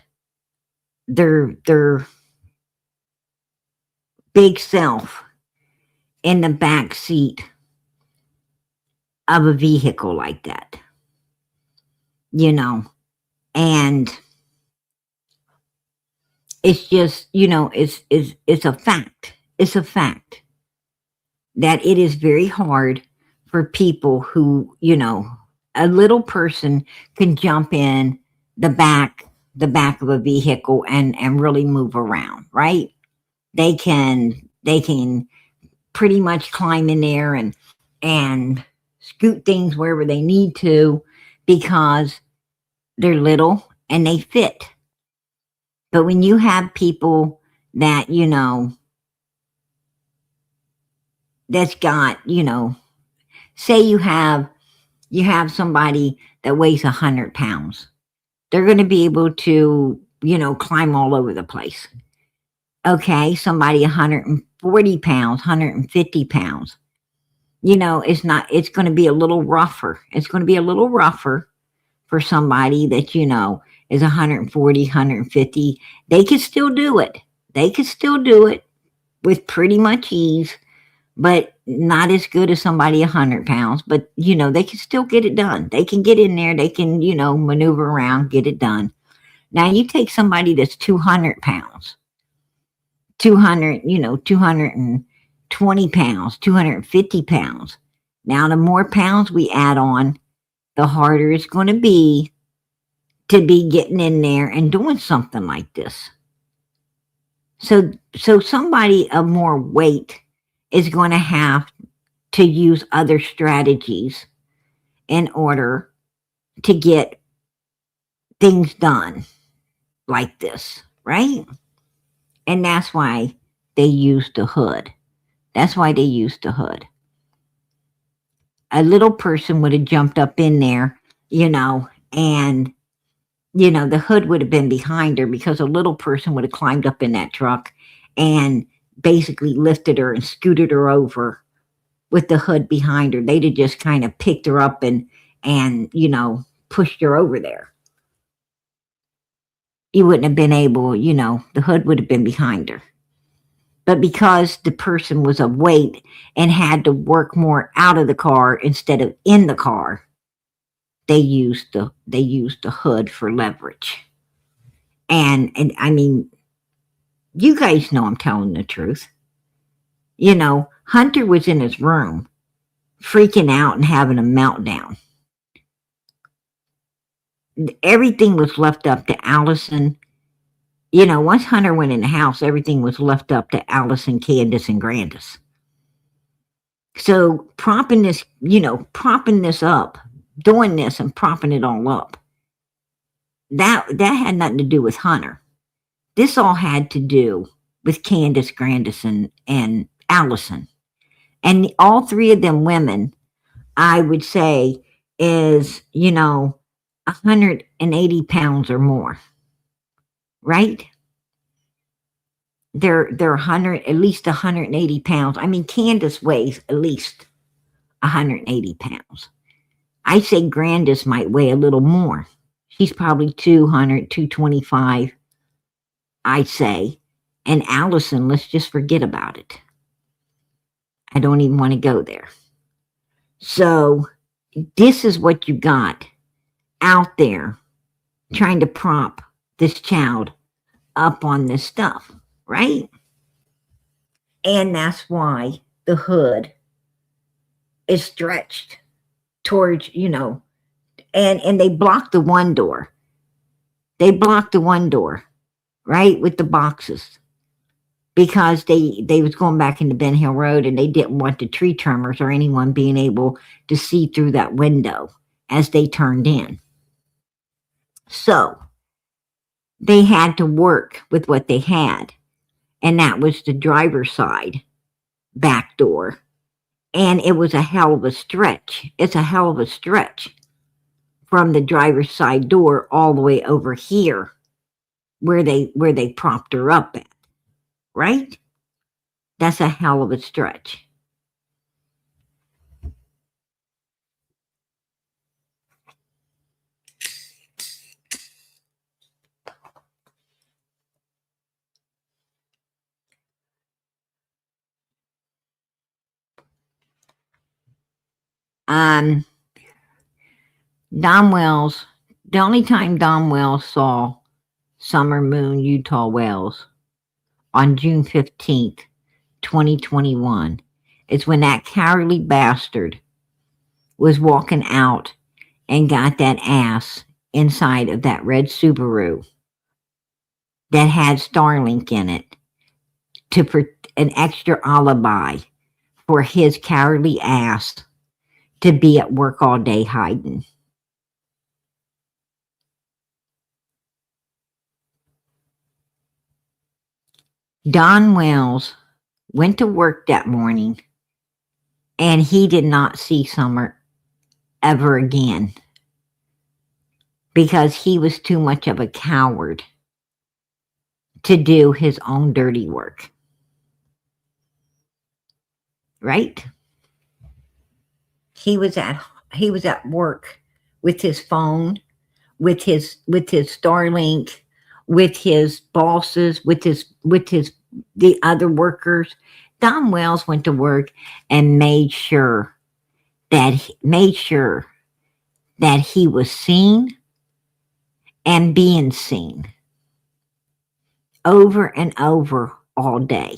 their big self in the back seat of a vehicle like that, and it's just, it's a fact. It's a fact that it is very hard for people who, a little person can jump in the back of a vehicle and really move around, right? They can pretty much climb in there and scoot things wherever they need to because they're little and they fit. But when you have people that, that's got, say you have somebody that weighs 100 pounds, they're going to be able to, climb all over the place. Okay, somebody 140 pounds, 150 pounds, it's going to be a little rougher. It's going to be a little rougher for somebody that, is 140, 150. They could still do it. They could still do it with pretty much ease, but not as good as somebody 100 pounds. But, they can still get it done. They can get in there. They can, maneuver around, get it done. Now, you take somebody that's 200 pounds, 220 pounds, 250 pounds. Now, the more pounds we add on, the harder it's going to be getting in there and doing something like this. So somebody of more weight is going to have to use other strategies in order to get things done like this, right? And that's why they use the hood. That's why they use the hood. a little person would have jumped up in there, and the hood would have been behind her, because a little person would have climbed up in that truck and basically lifted her and scooted her over with the hood behind her. They'd have just kind of picked her up and pushed her over there. You wouldn't have been able, the hood would have been behind her. But because the person was of weight and had to work more out of the car instead of in the car, they used the hood for leverage. And I mean, you guys know I'm telling the truth. Hunter was in his room freaking out and having a meltdown. Everything was left up to Allison. Once Hunter went in the house, everything was left up to Allison, Candace, and Grandis. So propping this up, doing this and propping it all up, that had nothing to do with Hunter. This all had to do with Candace, Grandis, and Allison. And all three of them women, I would say, is, 180 pounds or more. Right? They're at least 180 pounds. I mean, Candace weighs at least 180 pounds. I say Grandis might weigh a little more. She's probably 200, 225, I'd say. And Allison, let's just forget about it. I don't even want to go there. So this is what you got out there trying to prop this child up on this stuff, right? And that's why the hood is stretched towards, and they blocked the one door. They blocked the one door, right, with the boxes, because they was going back into Ben Hill Road, and they didn't want the tree trimmers or anyone being able to see through that window as they turned in. So they had to work with what they had, and that was the driver's side back door. And it was a hell of a stretch. It's a hell of a stretch from the driver's side door all the way over here where they propped her up at, right? That's a hell of a stretch. Don Wells, the only time Don Wells saw Summer Moon Utah Wells on June 15th, 2021, is when that cowardly bastard was walking out and got that ass inside of that red Subaru that had Starlink in it to an extra alibi for his cowardly ass to be at work all day hiding. Don Wells went to work that morning, and he did not see Summer ever again because he was too much of a coward to do his own dirty work. Right? He was at work with his phone, with his Starlink, with his bosses, with the other workers. Don Wells went to work and made sure that he was seen and being seen over and over all day.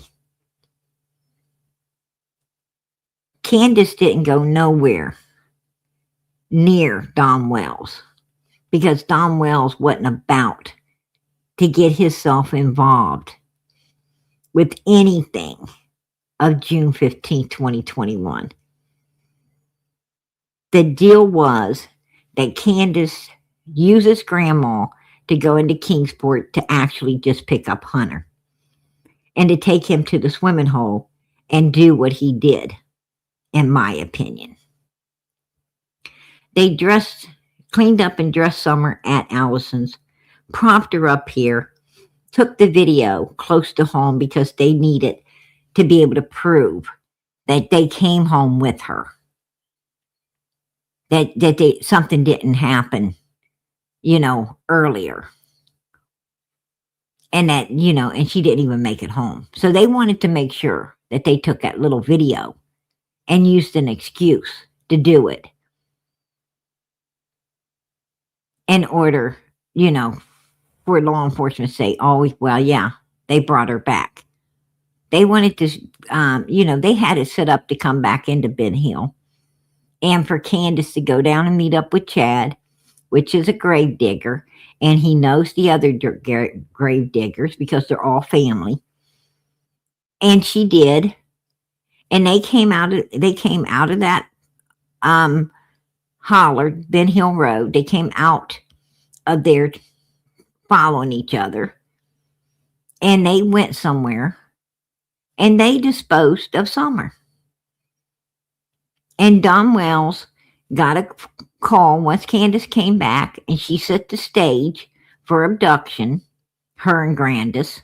Candace didn't go nowhere near Don Wells because Don Wells wasn't about to get himself involved with anything of June 15, 2021. The deal was that Candace uses Grandma to go into Kingsport to actually just pick up Hunter and to take him to the swimming hole and do what he did, in my opinion. They cleaned up and dressed Summer at Allison's, propped her up here, took the video close to home because they needed to be able to prove that they came home with her. That something didn't happen, earlier. And that, and she didn't even make it home. So they wanted to make sure that they took that little video and used an excuse to do it in order, for law enforcement to say, oh, well, yeah, they brought her back. They wanted to, they had it set up to come back into Ben Hill and for Candace to go down and meet up with Chad, which is a grave digger, and he knows the other grave diggers because they're all family. And she did, and they came out of that holler, Ben Hill Road. They came out of there following each other, and they went somewhere, and they disposed of Summer. And Don Wells got a call once Candace came back, and she set the stage for abduction, her and Grandis,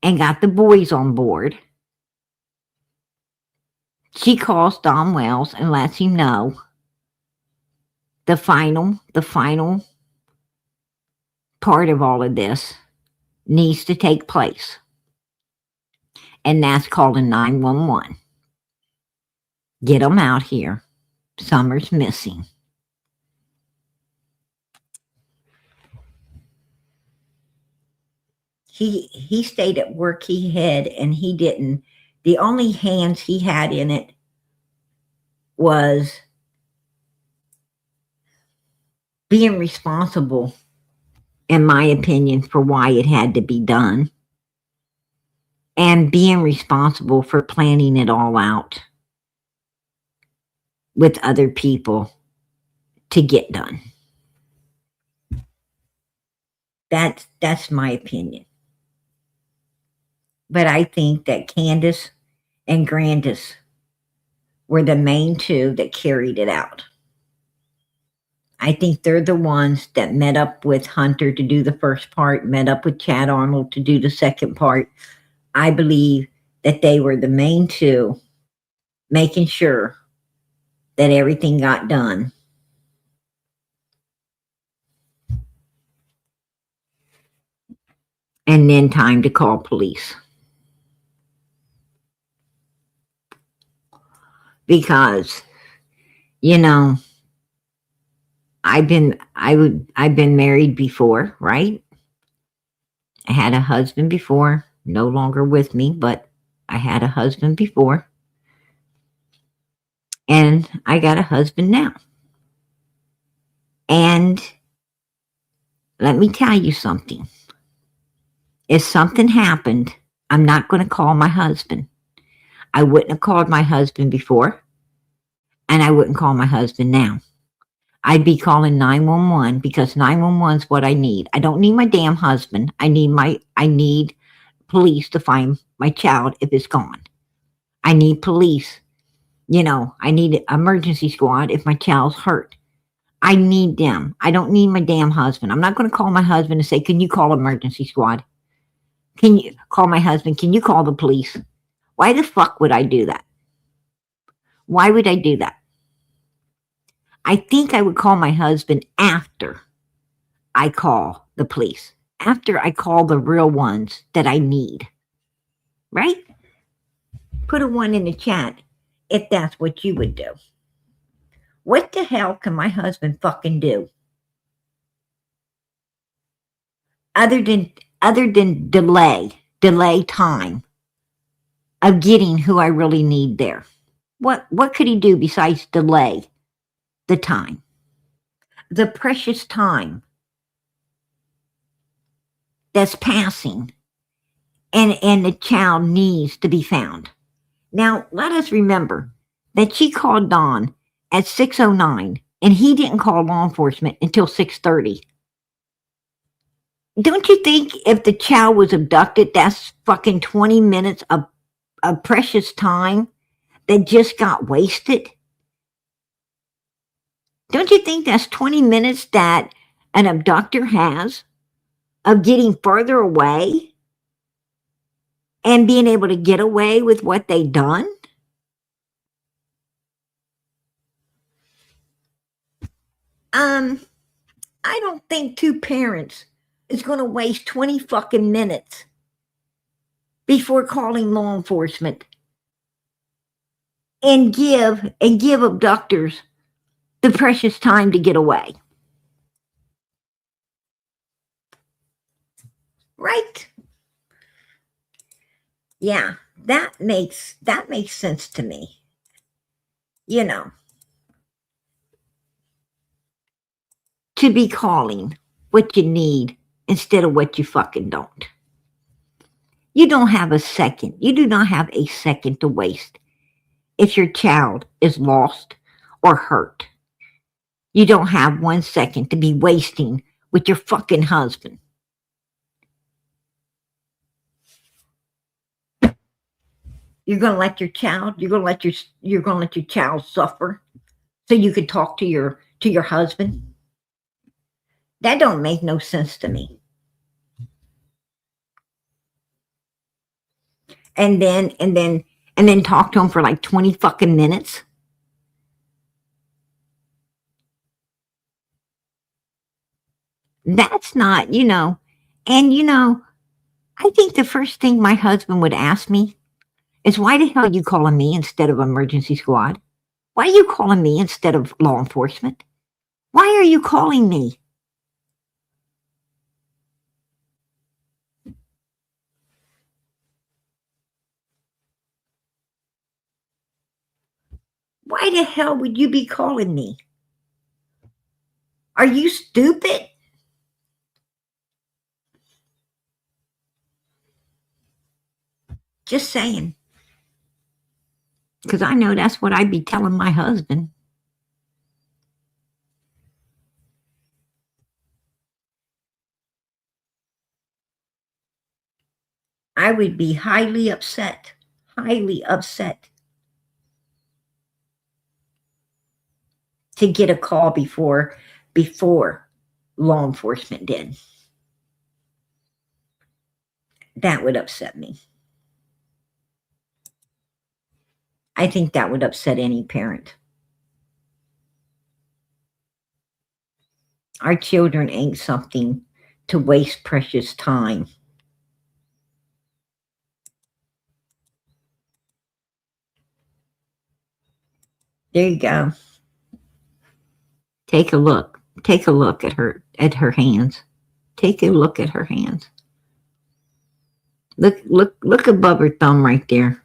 and got the boys on board. She calls Don Wells and lets him know the final part of all of this needs to take place. And that's calling 911. Get them out here. Summer's missing. He stayed at work he had, and he didn't. The only hands he had in it was being responsible, in my opinion, for why it had to be done, and being responsible for planning it all out with other people to get done. That's my opinion. But I think that Candace and Grandis were the main two that carried it out. I think they're the ones that met up with Hunter to do the first part, met up with Chad Arnold to do the second part. I believe that they were the main two making sure that everything got done. And then time to call police. Because, I've been married before, right? I had a husband before, no longer with me, but I had a husband before. And I got a husband now. And let me tell you something. If something happened, I'm not going to call my husband. I wouldn't have called my husband before, and I wouldn't call my husband now. I'd be calling 911 because 911 is what I need. I don't need my damn husband. I need police to find my child if it's gone. I need police. I need an emergency squad if my child's hurt. I need them. I don't need my damn husband. I'm not going to call my husband and say, can you call emergency squad? Can you call my husband? Can you call the police? Why the fuck would I do that? Why would I do that? I think I would call my husband after I call the police, after I call the real ones that I need. Right? Put a 1 in the chat if that's what you would do. What the hell can my husband fucking do? Other than delay time of getting who I really need there. What could he do besides delay the time? The precious time that's passing and the child needs to be found. Now, let us remember that she called Don at 6:09 and he didn't call law enforcement until 6:30. Don't you think if the child was abducted, that's fucking 20 minutes of precious time that just got wasted? Don't you think that's 20 minutes that an abductor has of getting further away and being able to get away with what they done? I don't think two parents is going to waste 20 fucking minutes before calling law enforcement and give abductors the precious time to get away. Right? Yeah, that makes sense to me. You know, to be calling what you need instead of what you fucking don't. You don't have a second. You do not have a second to waste if your child is lost or hurt. You don't have 1 second to be wasting with your fucking husband. You're gonna let your child, you're gonna let your child suffer so you can talk to your husband? That don't make no sense to me. And then talk to him for like 20 fucking minutes. That's not, and I think the first thing my husband would ask me is, why the hell are you calling me instead of emergency squad? Why are you calling me instead of law enforcement? Why are you calling me? Why the hell would you be calling me? Are you stupid? Just saying. Because I know that's what I'd be telling my husband. I would be highly upset to get a call before law enforcement did. That would upset me. I think that would upset any parent. Our children ain't something to waste precious time. There you go. Take a look. Take a look at her hands. Take a look at her hands. Look above her thumb right there.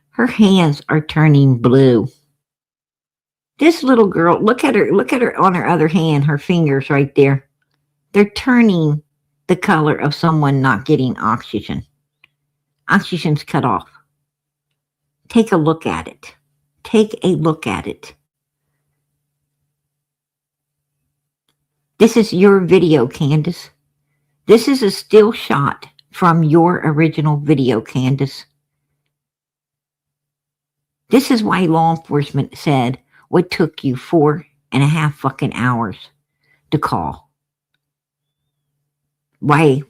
Her hands are turning blue. This little girl, look at her on her other hand, her fingers right there. They're turning the color of someone not getting oxygen. Oxygen's cut off. Take a look at it. Take a look at it. This is your video, Candace. This is a still shot from your original video, Candace. This is why law enforcement said what took you 4.5 fucking hours to call. Why?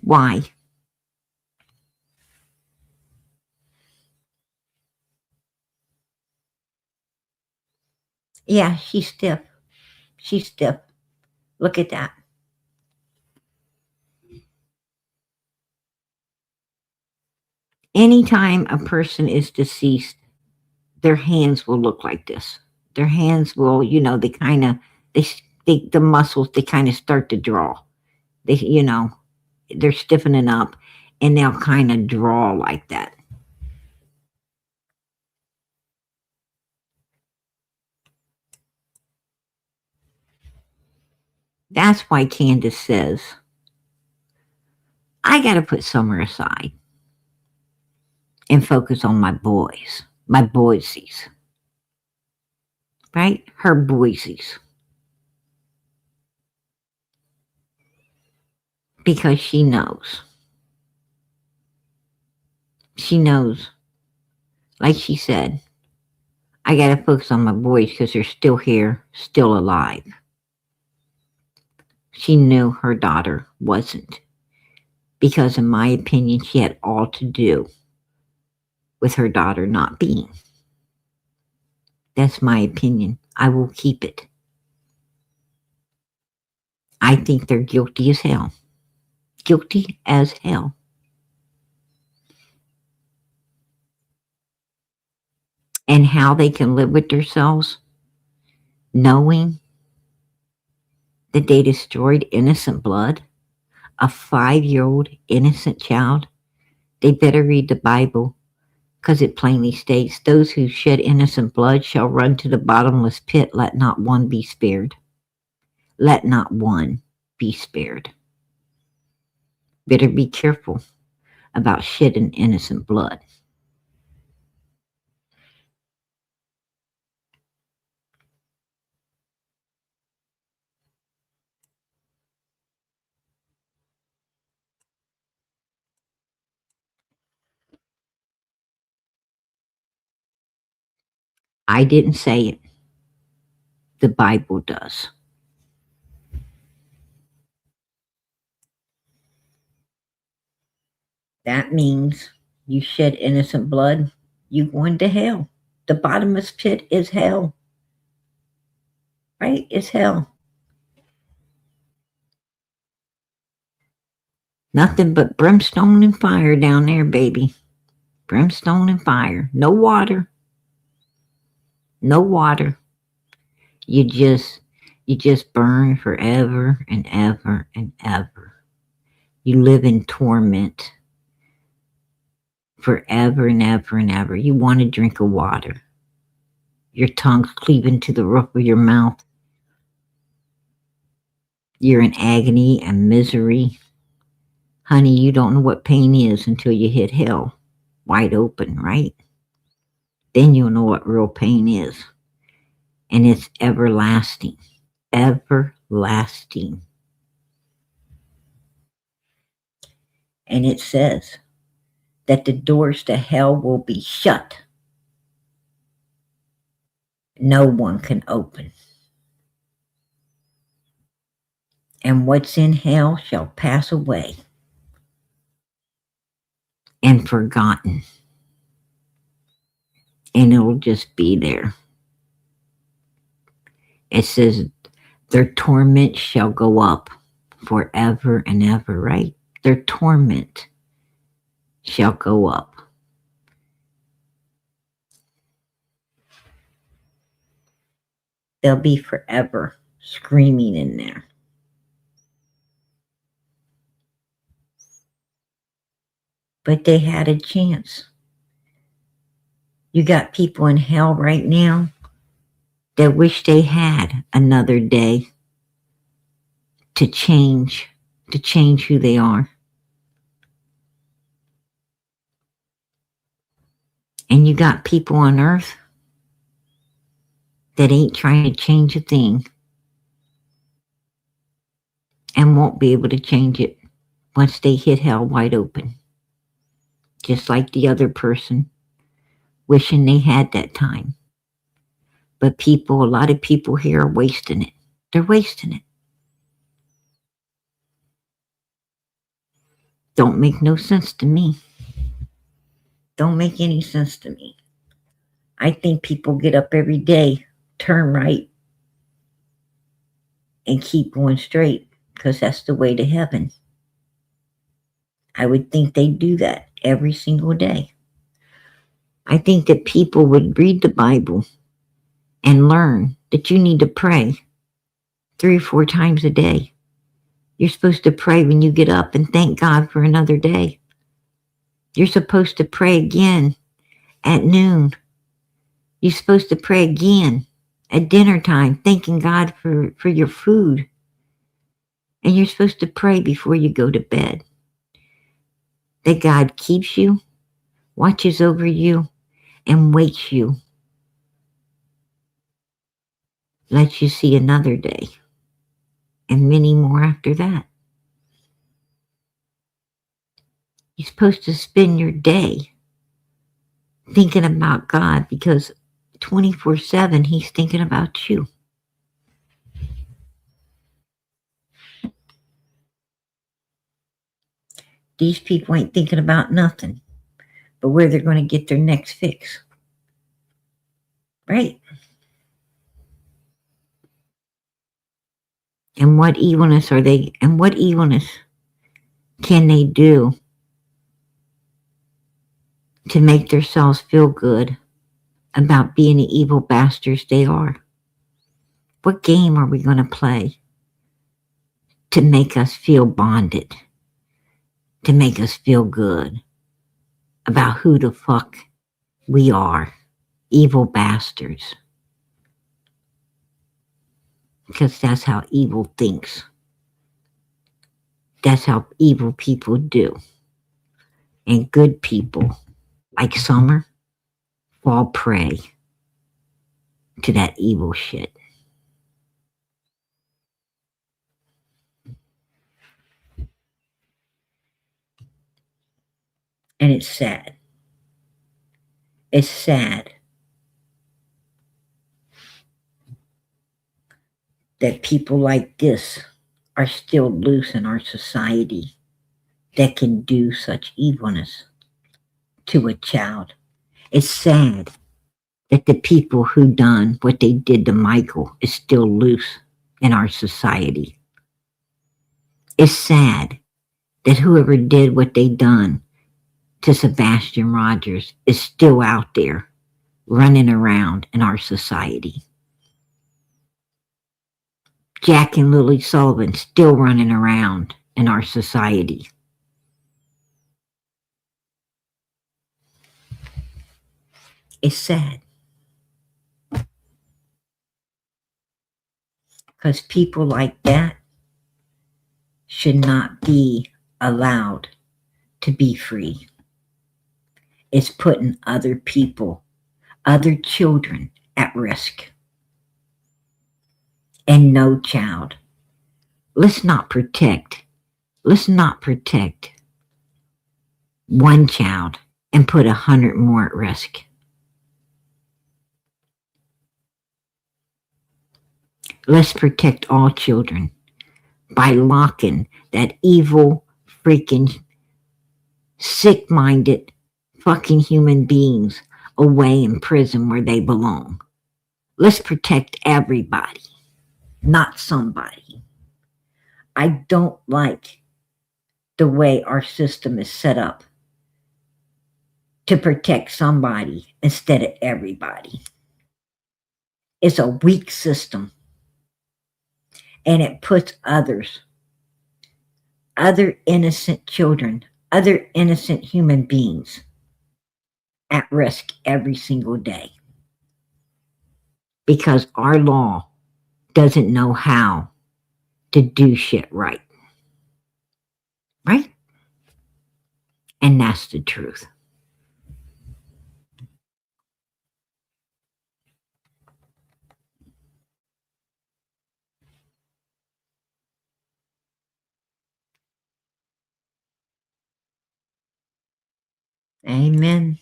Yeah, she's stiff. She's stiff. Look at that. Anytime a person is deceased, their hands will look like this. Their hands will, they kind of, the muscles, they kind of start to draw. They're stiffening up and they'll kind of draw like that. That's why Candace says, I got to put summer aside and focus on my boys, my boysies. Right? Her boysies. Because she knows. She knows. Like she said, I got to focus on my boys because they're still here, still alive. she knew her daughter wasn't. Because, in my opinion, she had all to do with her daughter not being. That's my opinion. I will keep it. I think they're guilty as hell. Guilty as hell. And how they can live with themselves, knowing that they destroyed innocent blood, a 5-year-old innocent child. They better read the Bible, because it plainly states, those who shed innocent blood shall run to the bottomless pit. Let not one be spared. Let not one be spared. Better be careful about shedding innocent blood. I didn't say it. The Bible does. That means you shed innocent blood, you going to hell. The bottomless pit is hell. Right? It's hell. Nothing but brimstone and fire down there, baby. Brimstone and fire. No water. No water. You just burn forever and ever and ever. You live in torment forever and ever and ever. You want a drink of water. Your tongue's cleaving to the roof of your mouth. You're in agony and misery. Honey, you don't know what pain is until you hit hell wide open, right? Then you'll know what real pain is. And it's everlasting. Everlasting. And it says that the doors to hell will be shut. No one can open. And what's in hell shall pass away and forgotten. And it'll just be there. It says their torment shall go up forever and ever, right? Their torment shall go up. They'll be forever screaming in there. But they had a chance. You got people in hell right now that wish they had another day to change who they are. And you got people on earth that ain't trying to change a thing and won't be able to change it once they hit hell wide open. Just like the other person, wishing they had that time. But a lot of people here are wasting it. They're wasting it. Don't make no sense to me. Don't make any sense to me. I think people get up every day, turn right, and keep going straight, because that's the way to heaven. I would think they do that every single day. I think that people would read the Bible and learn that you need to pray 3 or 4 times a day. You're supposed to pray when you get up and thank God for another day. You're supposed to pray again at noon. You're supposed to pray again at dinner time, thanking God for your food. And you're supposed to pray before you go to bed. That God keeps you, watches over you, and wakes you. Lets you see another day. And many more after that. You're supposed to spend your day thinking about God, because 24/7 He's thinking about you. These people ain't thinking about nothing but where they're going to get their next fix. Right? And what evilness are they, and what evilness can they do to make themselves feel good about being the evil bastards they are? What game are we going to play to make us feel bonded, to make us feel good about who the fuck we are, evil bastards? Because that's how evil thinks. That's how evil people do. And good people, like Summer, fall prey to that evil shit. And it's sad. It's sad that people like this are still loose in our society that can do such evilness to a child. It's sad that the people who done what they did to Michael is still loose in our society. It's sad that whoever did what they done to Sebastian Rogers is still out there running around in our society. Jack and Lily Sullivan still running around in our society. It's sad. Because people like that should not be allowed to be free. It's putting other people, other children at risk. And no child. Let's not protect one child and put 100 more at risk. Let's protect all children by locking that evil, freaking, sick-minded, fucking human beings away in prison where they belong. Let's protect everybody, not somebody. I don't like the way our system is set up to protect somebody instead of everybody. It's a weak system. And it puts others, other innocent children, other innocent human beings at risk every single day. Because our law doesn't know how to do shit right. Right? And that's the truth. Amen.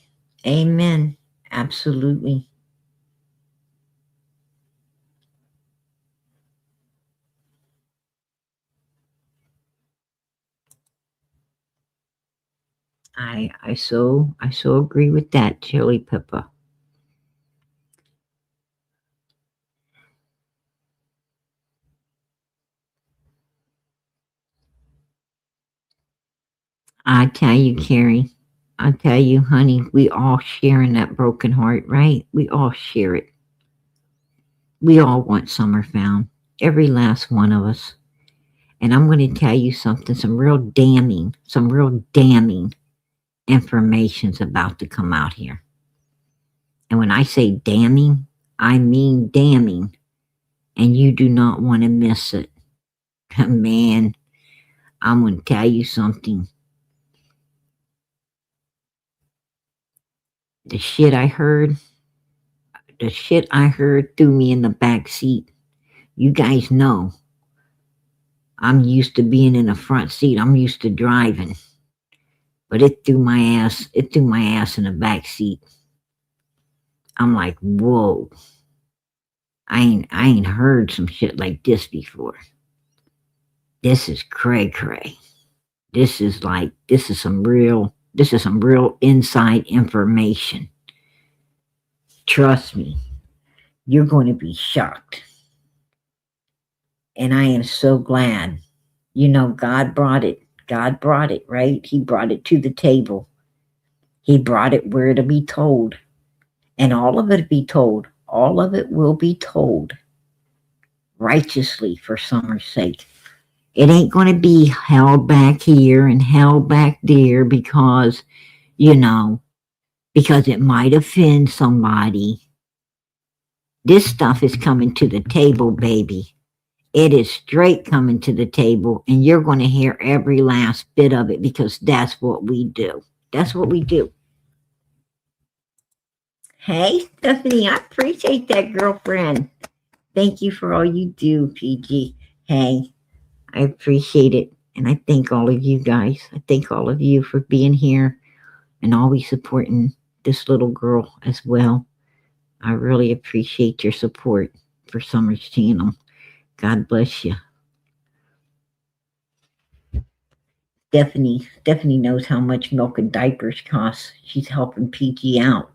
Amen. Absolutely. I so agree with that, Chili Pepper. I tell you, Carrie, I tell you, honey, we all sharing that broken heart, right? We all share it. We all want Summer found. Every last one of us. And I'm going to tell you something, some real damning information's about to come out here. And when I say damning, I mean damning. And you do not want to miss it. Man, I'm going to tell you something. The shit I heard threw me in the back seat. You guys know I'm used to being in the front seat. I'm used to driving. But it threw my ass in the back seat. I'm like, whoa. I ain't heard some shit like this before. This is cray. This is some real inside information. Trust me, you're going to be shocked. And I am so glad. God brought it. God brought it, right? He brought it to the table. He brought it where to be told. And all of it be told. All of it will be told righteously for Summer's sake. It ain't going to be held back here and held back there because it might offend somebody. This stuff is coming to the table, baby. It is straight coming to the table, and you're going to hear every last bit of it because that's what we do. That's what we do. Hey, Stephanie, I appreciate that, girlfriend. Thank you for all you do, PG. Hey, I appreciate it. And I thank all of you guys. I thank all of you for being here and always supporting this little girl as well. I really appreciate your support for Summer's channel. God bless you. Stephanie knows how much milk and diapers cost. She's helping PG out,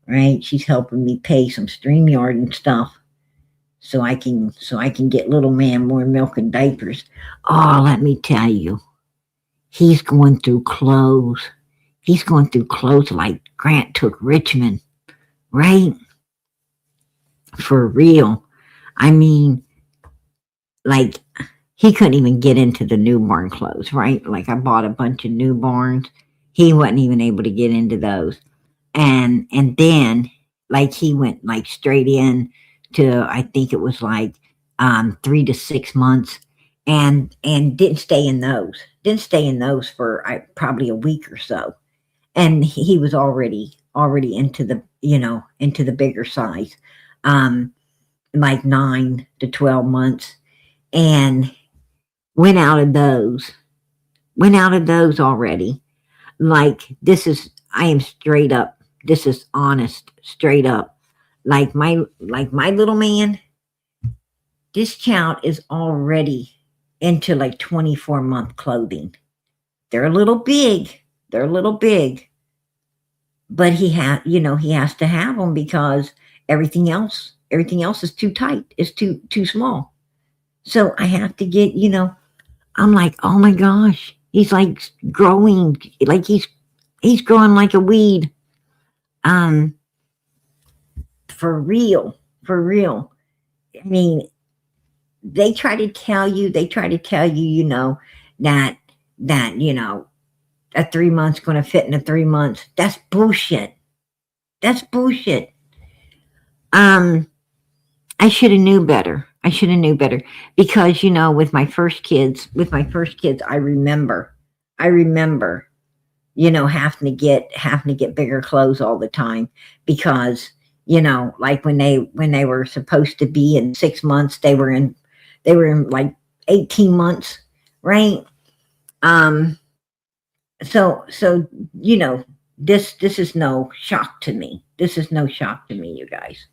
right? She's helping me pay some StreamYard and stuff so I can get little man more milk and diapers. Oh, let me tell you, he's going through clothes. He's going through clothes like Grant took Richmond, right? For real. I mean, like, he couldn't even get into the newborn clothes, right? Like, I bought a bunch of newborns. He wasn't even able to get into those. And then, like, he went, like, straight in to, I think it was, like, 3 to 6 months. And didn't stay in those. Didn't stay in those for probably a week or so. And he was already into the, into the bigger size. Like 9 to 12 months. And went out of those already. Like, I am straight up. This is honest, straight up. Like my little man, this child is already into like 24-month clothing. They're a little big, but he has to have them because everything else is too tight. It's too small. So I have to get, I'm like, oh my gosh, he's like growing, like he's growing like a weed. For real. I mean, they try to tell you, that, a 3 months going to fit in a 3 months. That's bullshit. I should have knew better. Because, with my first kids, I remember, having to get bigger clothes all the time because, like when they were supposed to be in 6 months, they were in like 18 months, right? So, this is no shock to me. You guys.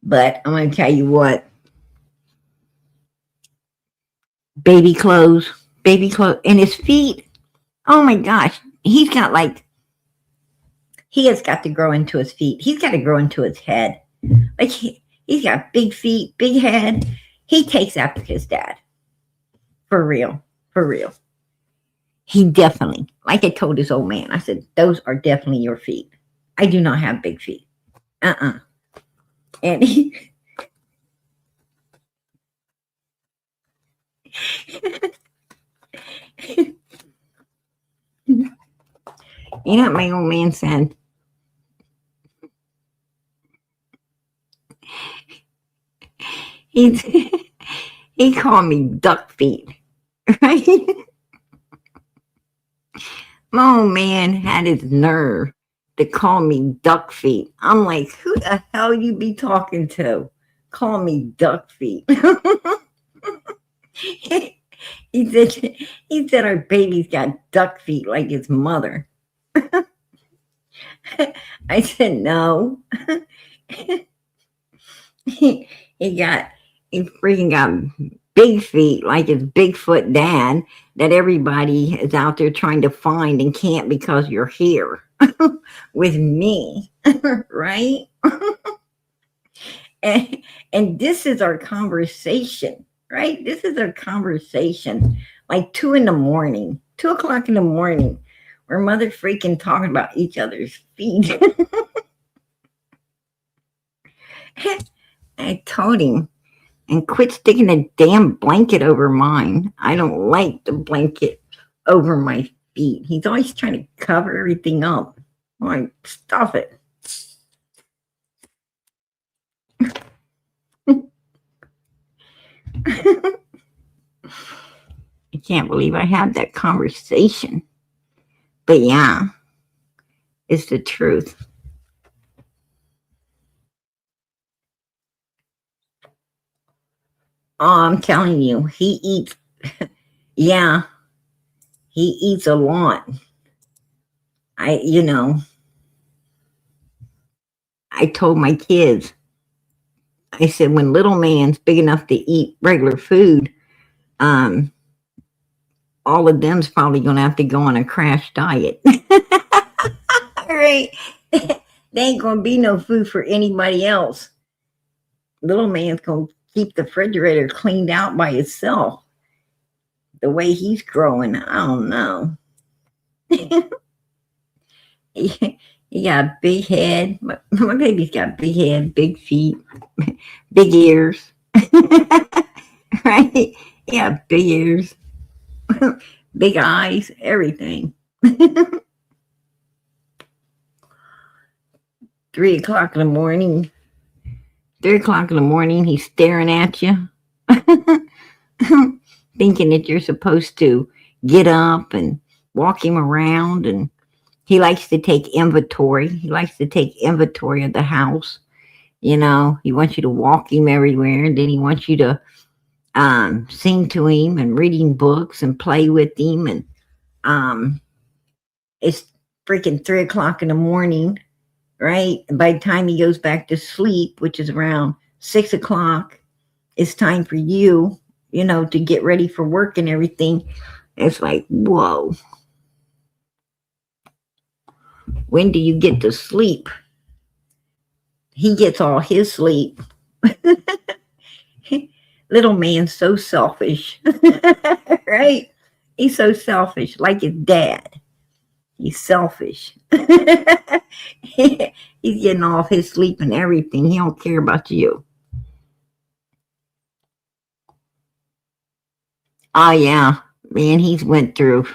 But I'm going to tell you what, baby clothes, and his feet. Oh my gosh. He has got to grow into his feet. He's got to grow into his head. Like he's got big feet, big head. He takes after his dad. For real. He definitely, like I told his old man, I said, those are definitely your feet. I do not have big feet. And he, what my old man said? He called me duck feet, right? My old man had his nerve to call me duck feet. I'm like, who the hell you be talking to? Call me duck feet. He said our baby's got duck feet like his mother. I said no. He got He's freaking got big feet like his Bigfoot dad that everybody is out there trying to find and can't because you're here with me, right? And this is our conversation, right? This is our conversation, like 2 o'clock in the morning. We're mother freaking talking about each other's feet. I told him, and quit sticking a damn blanket over mine. I don't like the blanket over my feet. He's always trying to cover everything up. I'm like, stop it. I can't believe I had that conversation. But yeah, it's the truth. Oh, I'm telling you, he eats, yeah, he eats a lot. I told my kids, I said, when little man's big enough to eat regular food, all of them's probably going to have to go on a crash diet. Right? There ain't going to be no food for anybody else. Little man's going to keep the refrigerator cleaned out by itself. The way he's growing, I don't know. He got a big head. My baby's got big head, big feet, big ears. Right? Yeah, big ears, big eyes, everything. 3 o'clock in the morning. 3 o'clock in the morning, he's staring at you, thinking that you're supposed to get up and walk him around. And he likes to take inventory. He likes to take inventory of the house. He wants you to walk him everywhere, and then he wants you to sing to him and reading books and play with him. And it's freaking 3 o'clock in the morning, right? And by the time he goes back to sleep, which is around 6 o'clock, it's time for you, to get ready for work and everything. It's like, whoa. When do you get to sleep? He gets all his sleep. Little man's so selfish, right? He's so selfish, like his dad. He's selfish. He's getting all his sleep and everything. He don't care about you. Oh yeah, man, he's went through.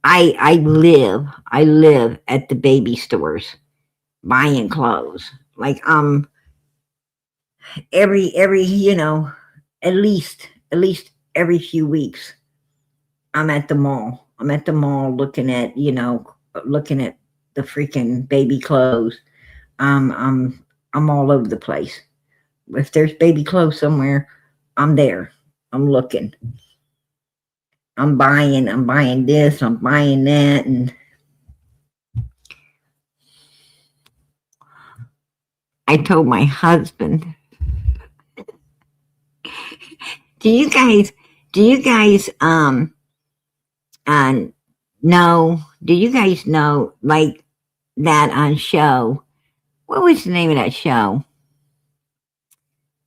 I live at the baby stores buying clothes. Like every at least every few weeks I'm at the mall. I'm at the mall looking at the freaking baby clothes. I'm all over the place. If there's baby clothes somewhere, I'm there. I'm looking. I'm buying this, I'm buying that. And I told my husband, do you guys know like that on show? What was the name of that show?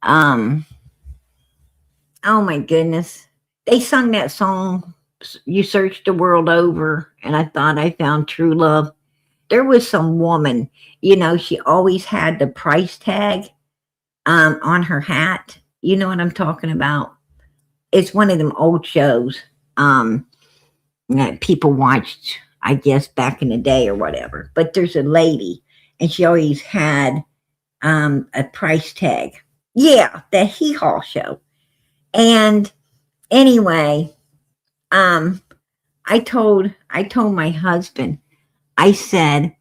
Oh my goodness. They sung that song, You Searched the World Over, and I thought I found true love. There was some woman, she always had the price tag on her hat. You know what I'm talking about? It's one of them old shows that people watched, I guess, back in the day or whatever. But there's a lady, and she always had a price tag. Yeah, the Hee Haw show. And anyway, I told my husband, I said,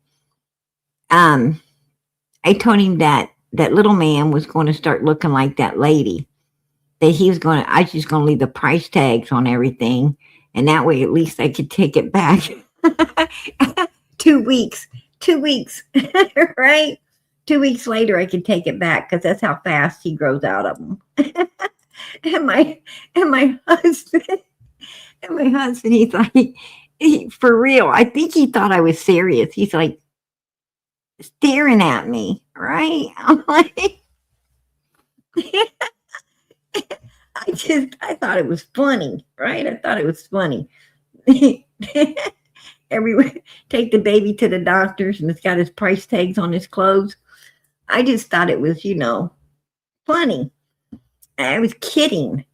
I told him that little man was going to start looking like that lady, that I was just going to leave the price tags on everything. And that way, at least I could take it back. 2 weeks, right? 2 weeks later, I could take it back because that's how fast he grows out of them. and my husband, he's like, for real. I think he thought I was serious. He's like staring at me, right? I'm like, I thought it was funny, right? I thought it was funny. Everywhere, take the baby to the doctors, and it's got his price tags on his clothes. I just thought it was, funny. I was kidding.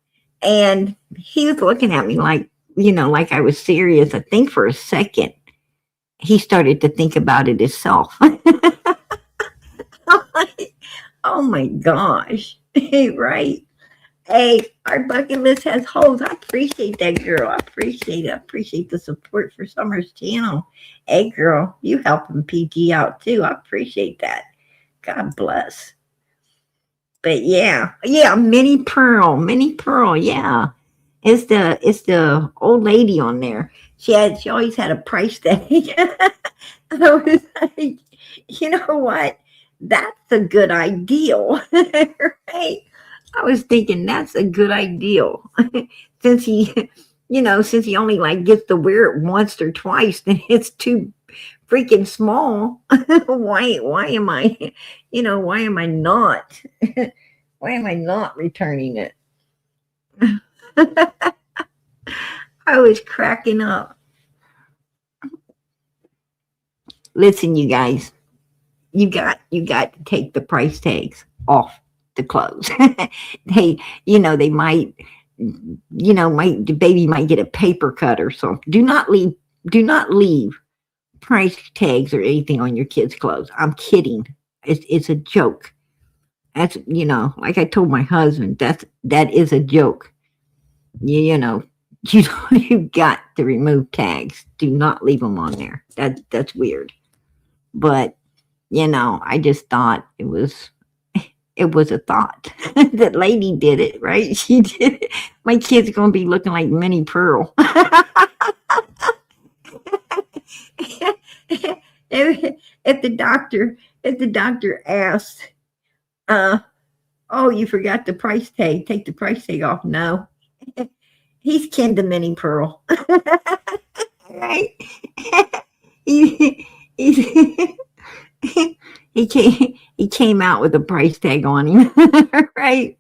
And he was looking at me like, like I was serious. I think for a second, he started to think about it himself. I'm like, oh my gosh. Right? Hey, our bucket list has holes. I appreciate that, girl. I appreciate it. I appreciate the support for Summer's channel. Hey, girl, you helping PG out too. I appreciate that. God bless. But yeah, Minnie Pearl, yeah. It's the old lady on there. She always had a price tag. I was like, you know what? That's a good idea, right? I was thinking that's a good idea. since he only like gets to wear it once or twice, then it's too freaking small. why am I not why am I not returning it? I was cracking up. Listen, you guys, you got to take the price tags off the clothes. they might the baby might get a paper cut or something. Do not leave price tags or anything on your kids' clothes. I'm kidding. It's a joke. That's like I told my husband, that is a joke. You've got to remove tags. Do not leave them on there. That's weird. But I just thought it was a thought. That lady did it, right? She did it. My kid's gonna be looking like Minnie Pearl. if the doctor asks, oh, you forgot the price tag, take the price tag off. No. He's kin to Minnie Pearl. Right? He came out with a price tag on him. Right?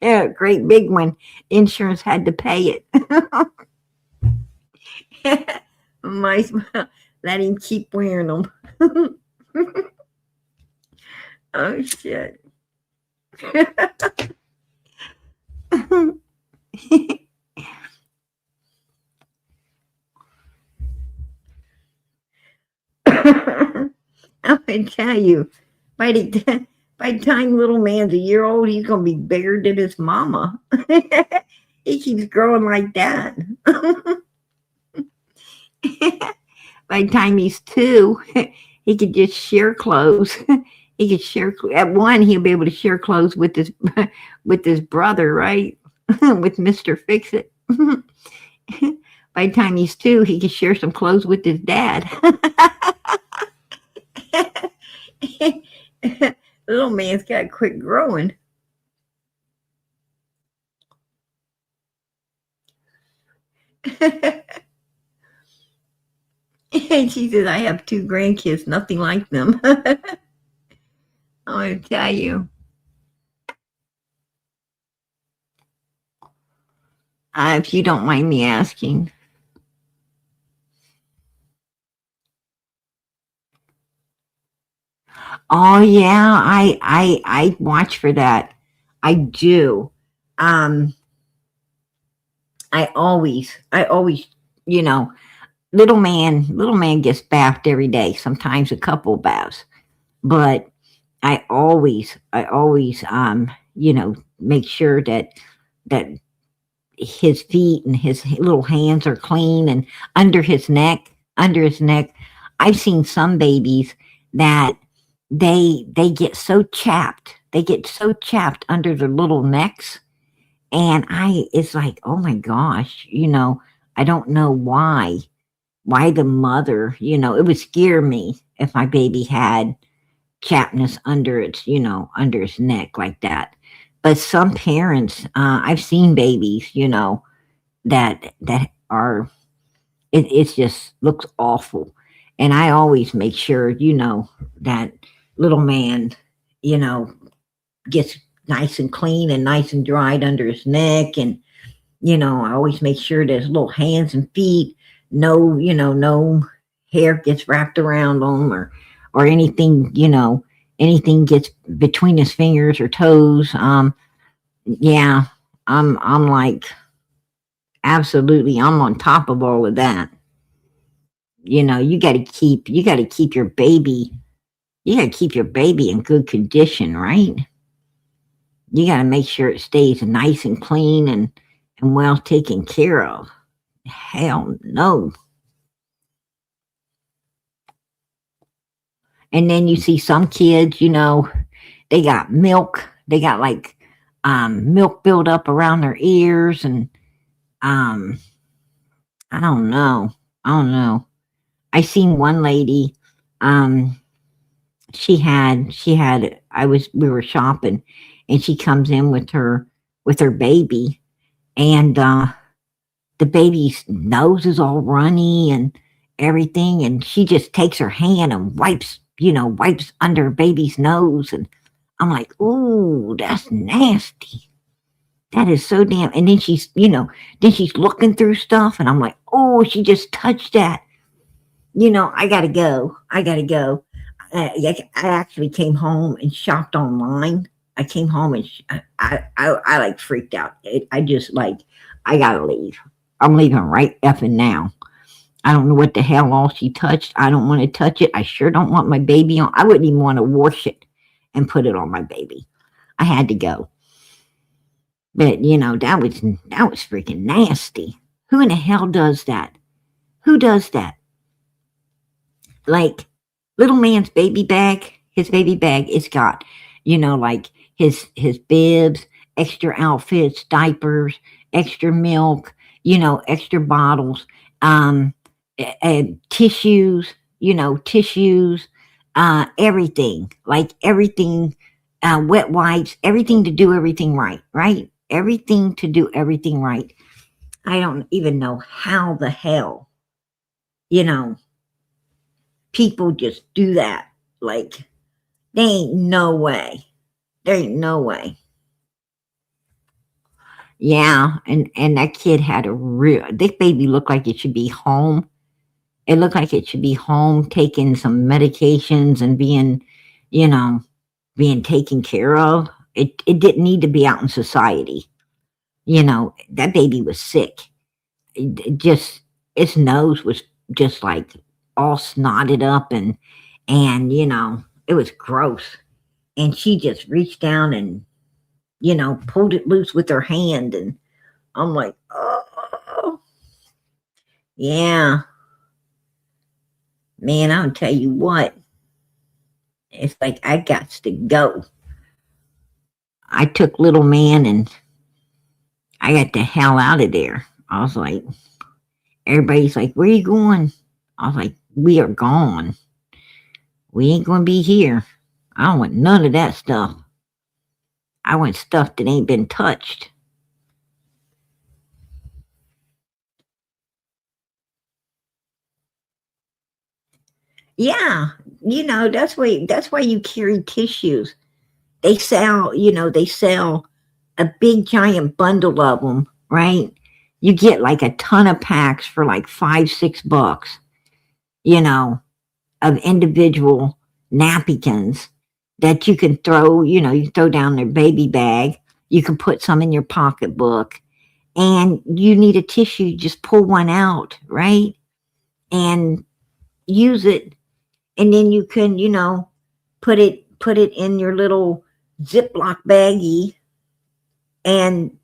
Yeah, great big one. Insurance had to pay it. Let him keep wearing them. Oh shit. I'm gonna tell you, by the time little man's a year old, he's gonna be bigger than his mama. He keeps growing like that. By the time he's 2, he could just share clothes. He could share at 1. He'll be able to share clothes with his brother, right? With Mr. Fix It. By the time he's 2, he can share some clothes with his dad. Little man's got to quit growing. And she says, I have 2 grandkids, nothing like them. I want to tell you. If you don't mind me asking. Oh yeah, I watch for that. I do. I always, little man gets bathed every day, sometimes a couple baths. But I always make sure that his feet and his little hands are clean, and under his neck. I've seen some babies that they get so chapped. They get so chapped under their little necks. And it's like, oh my gosh, I don't know why the mother, it would scare me if my baby had chappedness under its, under its neck like that. But some parents, I've seen babies, that are, it just looks awful. And I always make sure, that little man, you know, gets nice and clean and nice and dried under his neck. And, I always make sure that his little hands and feet, no hair gets wrapped around them or anything, anything gets between his fingers or toes. Yeah, I'm like, absolutely, I'm on top of all of that. You got to keep your baby, in good condition, right? You got to make sure it stays nice and clean and well taken care of. Hell no. And then you see some kids, they got milk. They got like milk built up around their ears, and um, I don't know. I don't know. I seen one lady. Um, she had. We were shopping, and she comes in with her baby, and the baby's nose is all runny and everything, and she just takes her hand and wipes under baby's nose, and I'm like, ooh, that's nasty. That is so damn. And then she's looking through stuff, and I'm like, oh, she just touched that. I gotta go. I actually came home and shopped online. I came home and I like freaked out. I just like, I gotta leave. I'm leaving right effing now. I don't know what the hell all she touched. I don't want to touch it. I sure don't want my baby on. I wouldn't even want to wash it and put it on my baby. I had to go. But that was freaking nasty. Who in the hell does that? Who does that? Like, little man's baby bag, his baby bag, it's got, like his bibs, extra outfits, diapers, extra milk, extra bottles, tissues, everything, like everything, wet wipes, everything to do everything right, right? Everything to do everything right. I don't even know how the hell, people just do that. Like, there ain't no way. There ain't no way. Yeah, and that kid had this baby looked like it should be home. It looked like it should be home taking some medications and being taken care of. It didn't need to be out in society. That baby was sick. Its nose was just like all snotted up, and it was gross. And she just reached down and pulled it loose with her hand, and I'm like, oh, yeah, man, I'll tell you what, it's like I got to go. I took little man and I got the hell out of there. I was like, everybody's like, where you going? I was like, we are gone. We ain't going to be here. I don't want none of that stuff. I want stuff that ain't been touched. Yeah, that's why you carry tissues. They sell a big giant bundle of them, right? You get like a ton of packs for like $5-6, of individual napkins that you can throw, you throw down their baby bag. You can put some in your pocketbook, and you need a tissue, just pull one out, right? And use it. And then you can, put it in your little Ziploc baggie and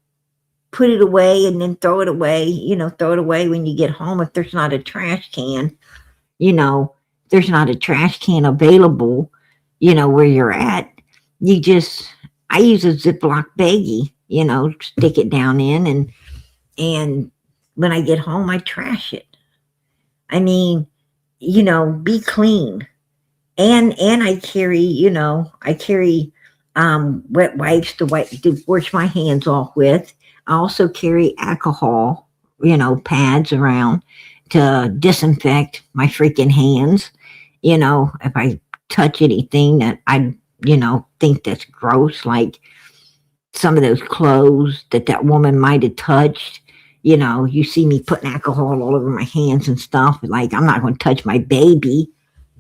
put it away, and then throw it away when you get home. If there's not a trash can, there's not a trash can available, where you're at. I use a Ziploc baggie, stick it down in, and when I get home, I trash it. I mean, be clean. And I carry, I carry wet wipes to wash my hands off with. I also carry alcohol, pads around to disinfect my freaking hands. If I touch anything that I, think that's gross, like some of those clothes that woman might have touched. You see me putting alcohol all over my hands and stuff. Like, I'm not going to touch my baby,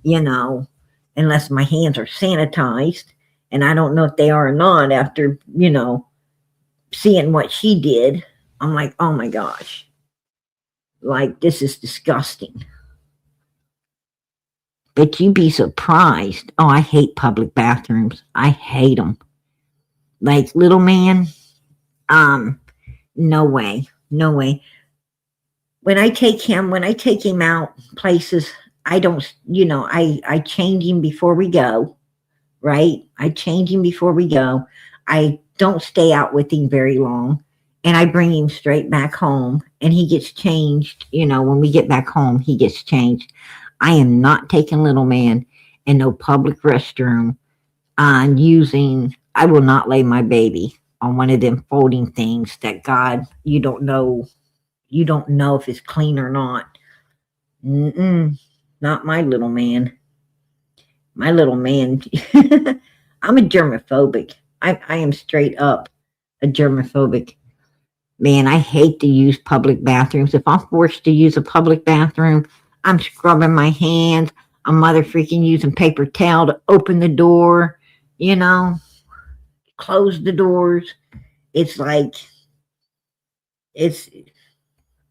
you know, unless my hands are sanitized. And I don't know if they are or not after, seeing what she did. I'm like, oh my gosh. Like, this is disgusting. But you'd be surprised. Oh, I hate public bathrooms. I hate them. Like, little man, no way. No way. When I take him out places, I don't, I change him before we go, right? I change him before we go. I don't stay out with him very long. And I bring him straight back home and he gets changed. When we get back home, he gets changed. I am not taking little man in no public restroom I will not lay my baby on one of them folding things that God, you don't know if it's clean or not. Not my little man. My little man, I'm a germophobic. I am straight up a germophobic. Man, I hate to use public bathrooms. If I'm forced to use a public bathroom, I'm scrubbing my hands. I'm mother freaking using paper towel to open the door, close the doors. It's like, it's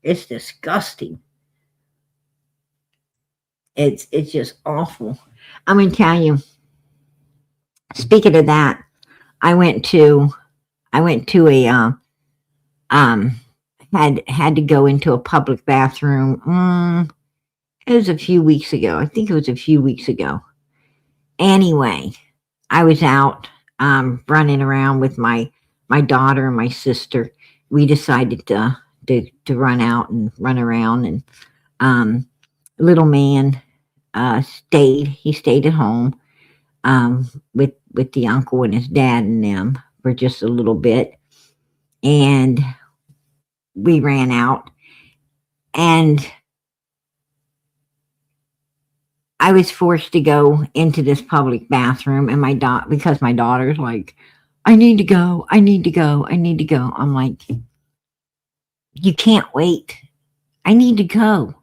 disgusting. It's just awful. I'm gonna tell you. Speaking of that, I went to a had to go into a public bathroom. It was a few weeks ago. I think it was a few weeks ago. Anyway, I was out running around with my daughter and my sister. We decided to run out and run around, and little man he stayed at home with the uncle and his dad and them for just a little bit, and we ran out, and I was forced to go into this public bathroom, and because my daughter's like, I need to go. I'm like, you can't wait. I need to go.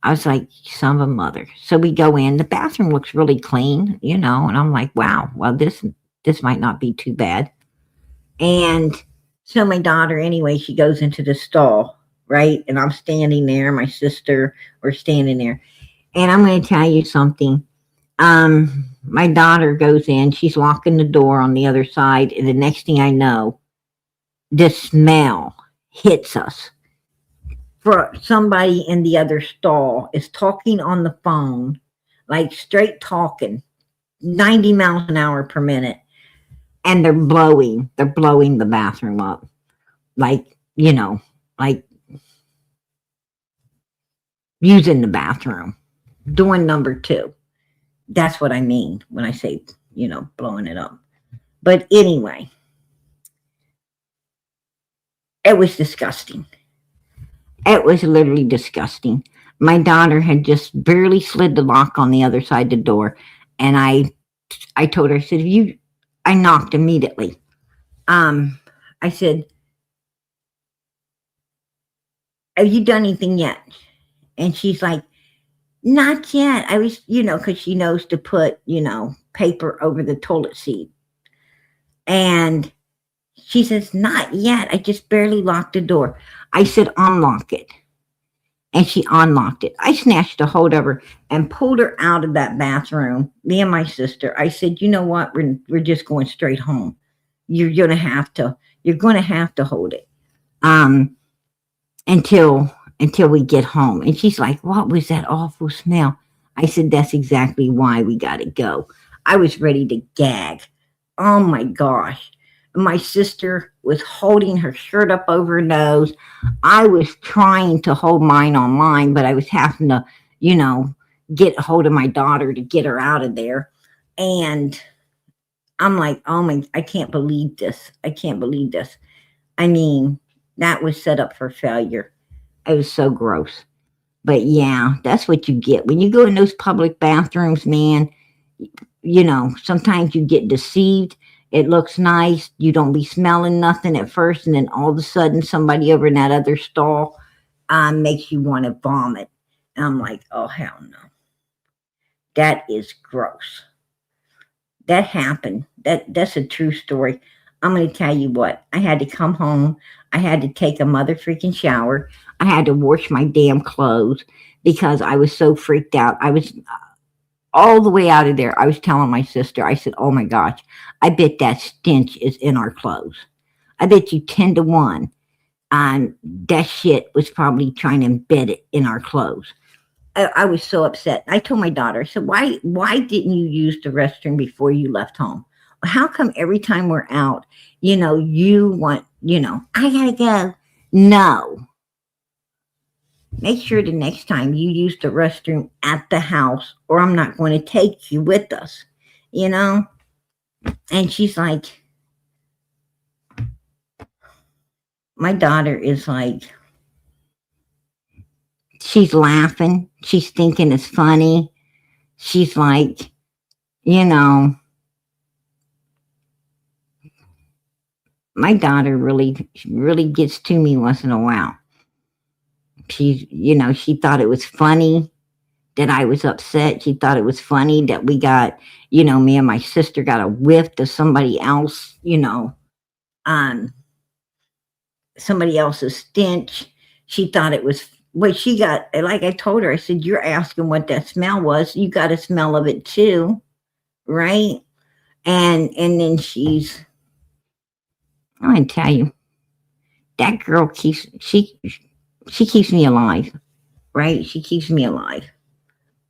I was like, son of a mother. So we go in. The bathroom looks really clean, and I'm like, wow, well, this might not be too bad. And so my daughter, anyway, she goes into the stall, right? And I'm standing there. My sister, we're standing there. And I'm going to tell you something. My daughter goes in. She's locking the door on the other side. And the next thing I know, the smell hits us. For somebody in the other stall is talking on the phone, like straight talking, 90 miles an hour per minute, and they're blowing the bathroom up, like using the bathroom, doing number 2. That's what I mean when I say, blowing it up. But anyway, it was disgusting. It was literally disgusting. My daughter had just barely slid the lock on the other side of the door. And I told her, I said, I knocked immediately. I said, have you done anything yet? And she's like, not yet. I was, because she knows to put, paper over the toilet seat. And she says, not yet. I just barely locked the door. I said, unlock it. And she unlocked it. I snatched a hold of her and pulled her out of that bathroom, me and my sister. I said, you know what? We're just going straight home. You're going to have to hold it until we get home. And she's like, what was that awful smell? I said, that's exactly why we got to go. I was ready to gag. Oh my gosh. My sister was holding her shirt up over her nose. I was trying to hold mine on mine, but I was having to, get a hold of my daughter to get her out of there. And I'm like, oh my, I can't believe this. I can't believe this. I mean, that was set up for failure. It was so gross. But yeah, that's what you get when you go in those public bathrooms, man. Sometimes you get deceived. It looks nice. You don't be smelling nothing at first, and then all of a sudden, somebody over in that other stall makes you want to vomit. And I'm like, oh hell no, that is gross. That happened. That's a true story. I'm going to tell you what. I had to come home. I had to take a mother freaking shower. I had to wash my damn clothes because I was so freaked out. I was all the way out of there. I was telling my sister, I said, oh my gosh, I bet that stench is in our clothes. I bet you 10 to 1. That shit was probably trying to embed it in our clothes. I was so upset. I told my daughter, I said, why didn't you use the restroom before you left home? How come every time we're out, you want, I gotta go. No. Make sure the next time you use the restroom at the house, or I'm not going to take you with us, And she's like, my daughter is like, she's laughing. She's thinking it's funny. She's like, my daughter really, really gets to me once in a while. She thought it was funny that I was upset. She thought it was funny that we got, me and my sister got a whiff of somebody else, somebody else's stench. She thought it was what she got. Like I told her, I said, you're asking what that smell was. You got a smell of it too, right? And then I'm gonna tell you, that girl keeps me alive, right? She keeps me alive.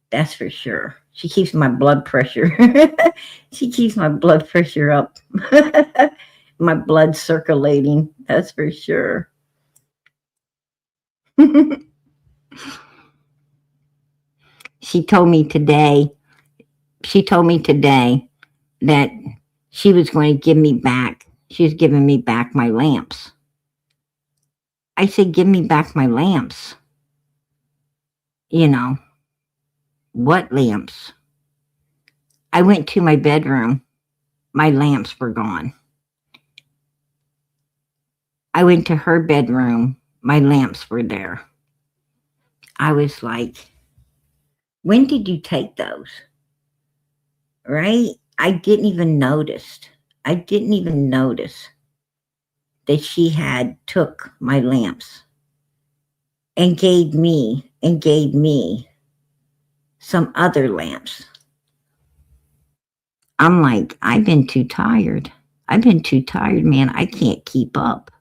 That's for sure. She keeps my blood pressure. She keeps my blood pressure up. My blood circulating. That's for sure. She told me today that she was going to give me back. She was giving me back my lamps. I said, give me back my lamps. What lamps? I went to my bedroom. My lamps were gone. I went to her bedroom. My lamps were there. I was like, when did you take those? Right? I didn't even notice that she had took my lamps and gave me some other lamps. I'm like, I've been too tired, man. I can't keep up.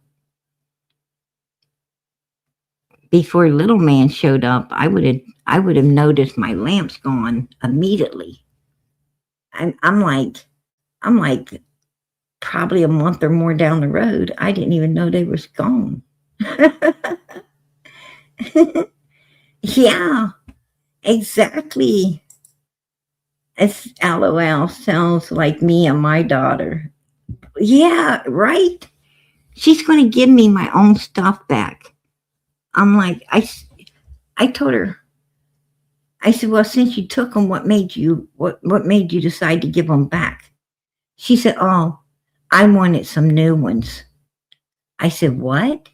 Before little man showed up, I would have noticed my lamps gone immediately. I'm like probably a month or more down the road. I didn't even know they was gone. Yeah, exactly. It's LOL. Sounds like me and my daughter. Yeah, right. She's going to give me my own stuff back. I'm like, I told her, I said, well, since you took them, what made you decide to give them back? She said, oh, I wanted some new ones. I said, what?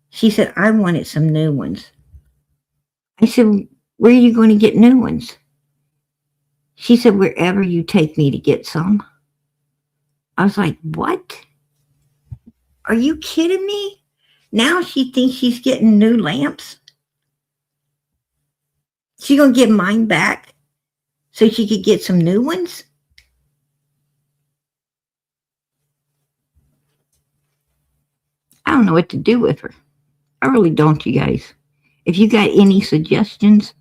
She said, I wanted some new ones. I said, where are you going to get new ones? She said, wherever you take me to get some. I was like, what? Are you kidding me? Now she thinks she's getting new lamps. She gonna get mine back so she could get some new ones? I don't know what to do with her. I really don't, you guys. If you got any suggestions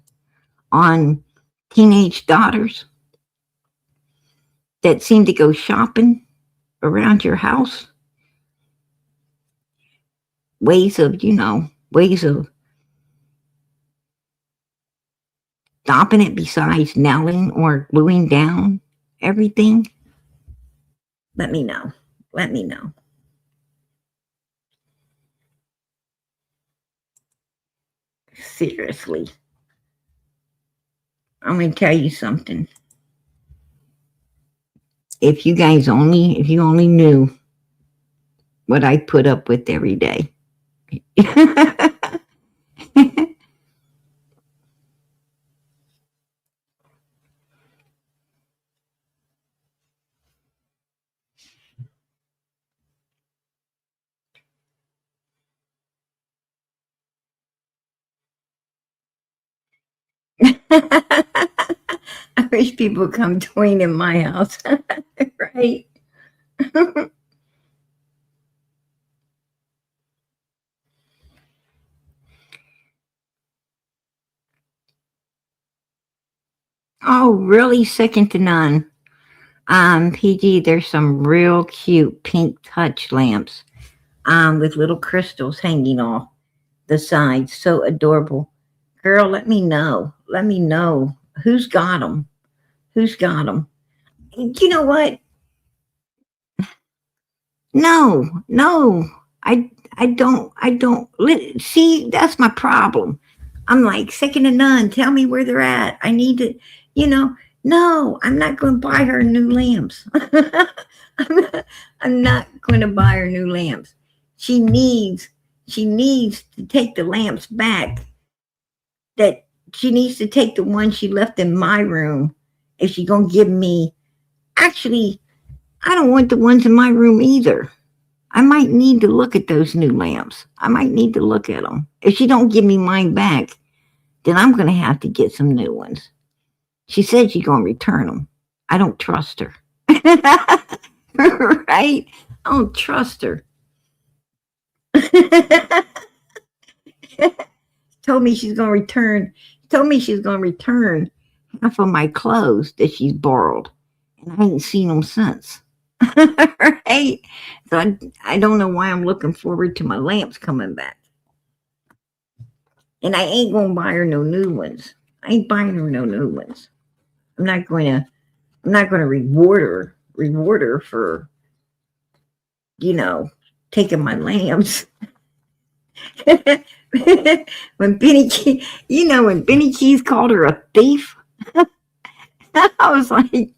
on teenage daughters that seem to go shopping around your house, ways of stopping it besides nailing or gluing down everything? Let me know. Let me know. Seriously. I'm going to tell you something. If you only knew what I put up with every day. I wish people come join in my house. Right? Oh, really? Second to none. PG, there's some real cute pink touch lamps with little crystals hanging off the sides. So adorable. Girl, let me know. Let me know. Who's got them? Who's got them? You know what? No. I don't. See, that's my problem. I'm like, second to none. Tell me where they're at. I need to, you know, no, I'm not going to buy her new lamps. I'm not going to buy her new lamps. She needs to take the lamps back. That she needs to take the one she left in my room if she's going to give me. Actually, I don't want the ones in my room either. I might need to look at those new lamps. I might need to look at them. If she don't give me mine back, then I'm going to have to get some new ones. She said she's going to return them. I don't trust her. Right? I don't trust her. Told me she's going to return half of my clothes that she's borrowed. And I ain't seen them since. Right? So I don't know why I'm looking forward to my lamps coming back. And I ain't going to buy her no new ones. I ain't buying her no new ones. I'm not going to reward her for, taking my lamps. When Benny Keys called her a thief, I was like,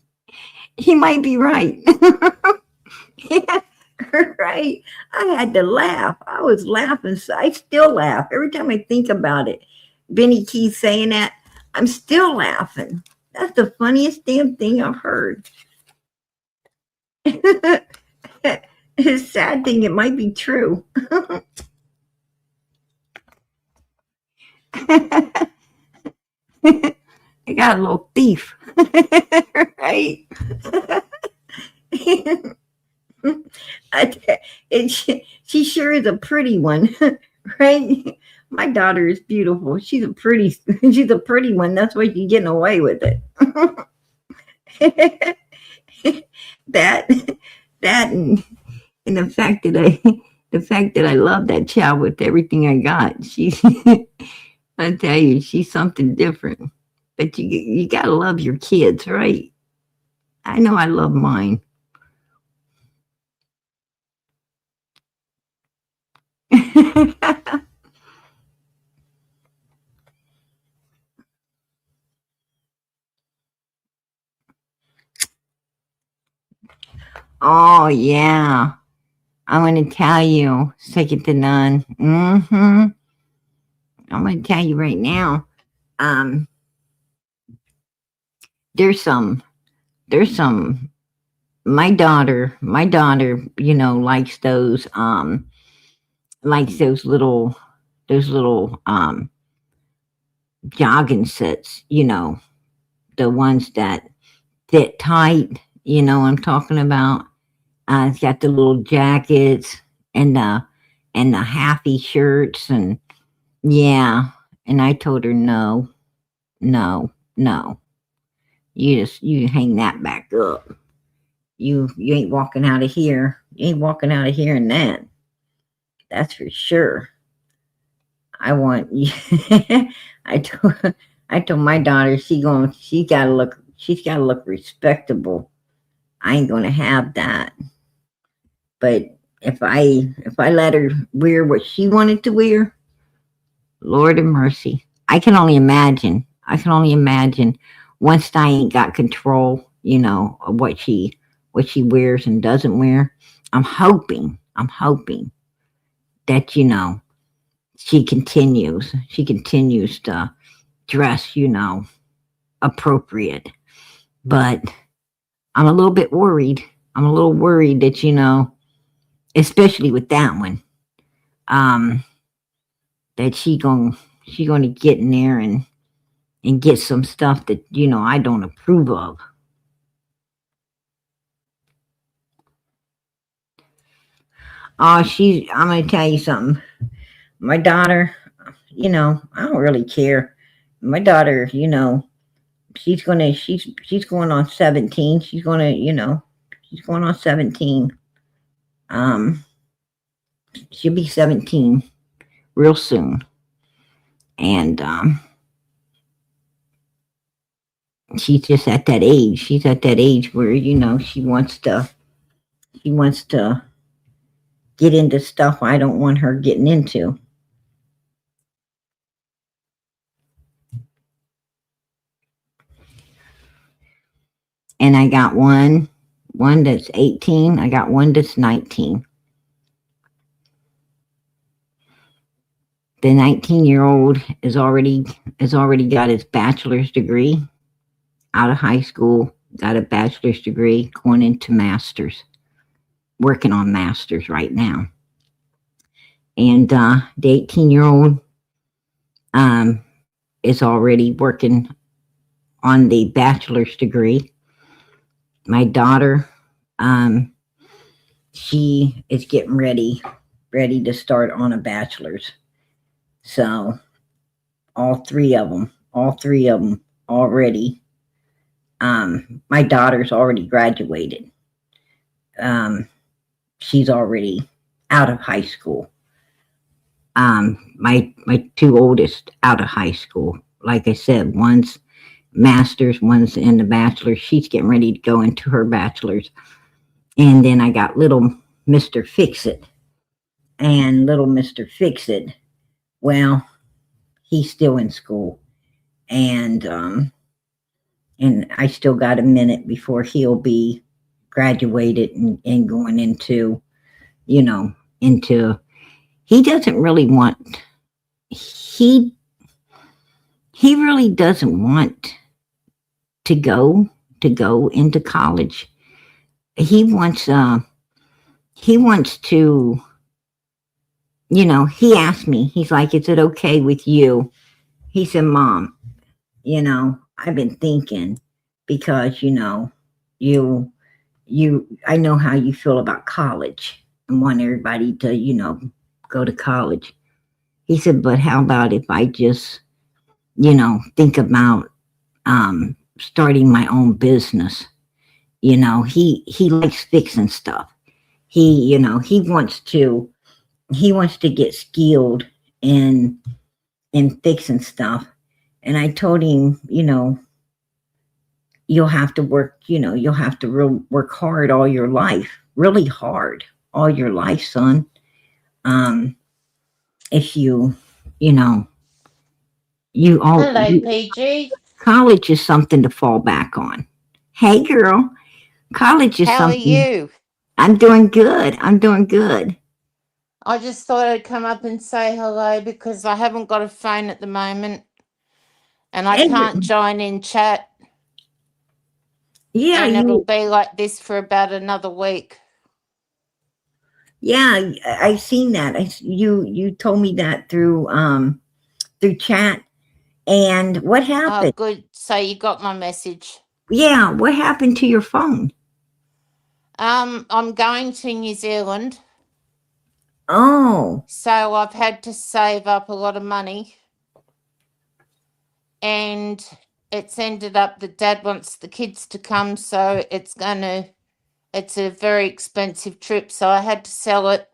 he might be right. Yeah, right. I had to laugh. I was laughing. So I still laugh every time I think about it. Benny Keith saying that, I'm still laughing. That's the funniest damn thing I've heard. It's a sad thing. It might be true. I got a little thief. Right? She sure is a pretty one, right? My daughter is beautiful. She's a pretty one. That's why she's getting away with it. that and the fact that I love that child with everything I got. I tell you, she's something different. But you gotta love your kids, right? I know I love mine. Oh yeah, I'm gonna tell you, second to none. I'm gonna tell you right now. There's some. My daughter, likes those little jogging sets. The ones that fit tight. You know what I'm talking about. It's got the little jackets and the halfy shirts and yeah. And I told her no. You hang that back up. You ain't walking out of here. You ain't walking out of here in that. That's for sure. I want you. I told my daughter she's gotta look respectable. I ain't gonna have that. But if I let her wear what she wanted to wear, Lord of mercy. I can only imagine. I can only imagine once I ain't got control, of what she wears and doesn't wear. I'm hoping that, she continues to dress, appropriate. But I'm a little bit worried. I'm a little worried that, especially with that one, um, that she gonna get in there and get some stuff that, I don't approve of. I'm gonna tell you something. My daughter, I don't really care. My daughter, she's going on 17. She's going on 17. Um, she'll be 17 real soon. And she's just at that age. She's at that age where, she wants to get into stuff I don't want her getting into. And I got one that's 18. I got one that's 19. The 19-year-old is already got his bachelor's degree out of high school, got a bachelor's degree, going into master's, working on master's right now. And the 18-year-old is already working on the bachelor's degree. My daughter, she is getting ready to start on a bachelor's. So all three of them already. My daughter's already graduated. She's already out of high school. My two oldest out of high school. Like I said, one's master's, one's in the bachelor's. She's getting ready to go into her bachelor's. And then I got little Mr. Fix-It. And little Mr. Fix-It, well, he's still in school. And I still got a minute before he'll be graduated and going into, he doesn't really want, he really doesn't want to go into college. He wants to, he asked me, he's like, is it okay with you? He said, Mom, I've been thinking because, I know how you feel about college and want everybody to, go to college. He said, but how about if I just, think about starting my own business? He likes fixing stuff. He wants to get skilled in fixing stuff. And I told him, you'll have to work, work hard all your life, really hard all your life, son. If Hello, PG. college is something to fall back on. Hey, girl, college is How are something. you? I'm doing good. I just thought I'd come up and say hello because I haven't got a phone at the moment and I Hey, can't join in chat. yeah, And it'll be like this for about another week. yeah, I seen that. You told me that through chat. And what Oh, happened? good. So you got my message. Yeah, what happened to your phone? I'm going to New Zealand, Oh, so I've had to save up a lot of money. And it's ended up that Dad wants the kids to come, so it's a very expensive trip. So I had to sell it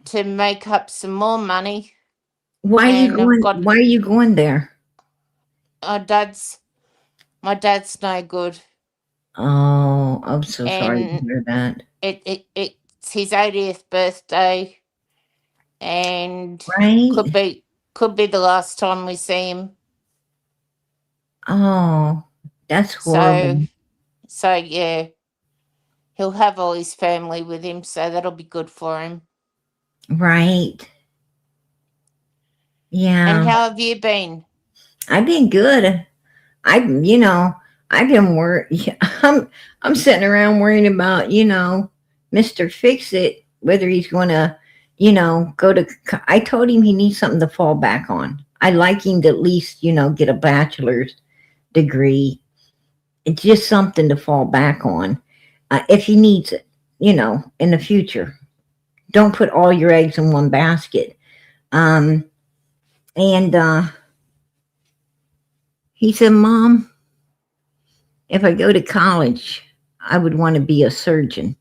to make up some more money. why are you And I've going? got Why are you going there? my dad's no good, Oh, I'm so sorry to and hear that. it's his 80th birthday, and Right? could be the last time we see him. Oh, that's So horrible. yeah, he'll have all his family with him, so that'll be good for him. Right. And Yeah. how have you been? I've been good. I've been I'm sitting around worrying about, Mr. Fix It, whether he's going to, I told him he needs something to fall back on. I like him to at least, get a bachelor's degree. It's just something to fall back on. If he needs it, in the future. Don't put all your eggs in one basket. And he said, Mom, if I go to college, I would want to be a surgeon.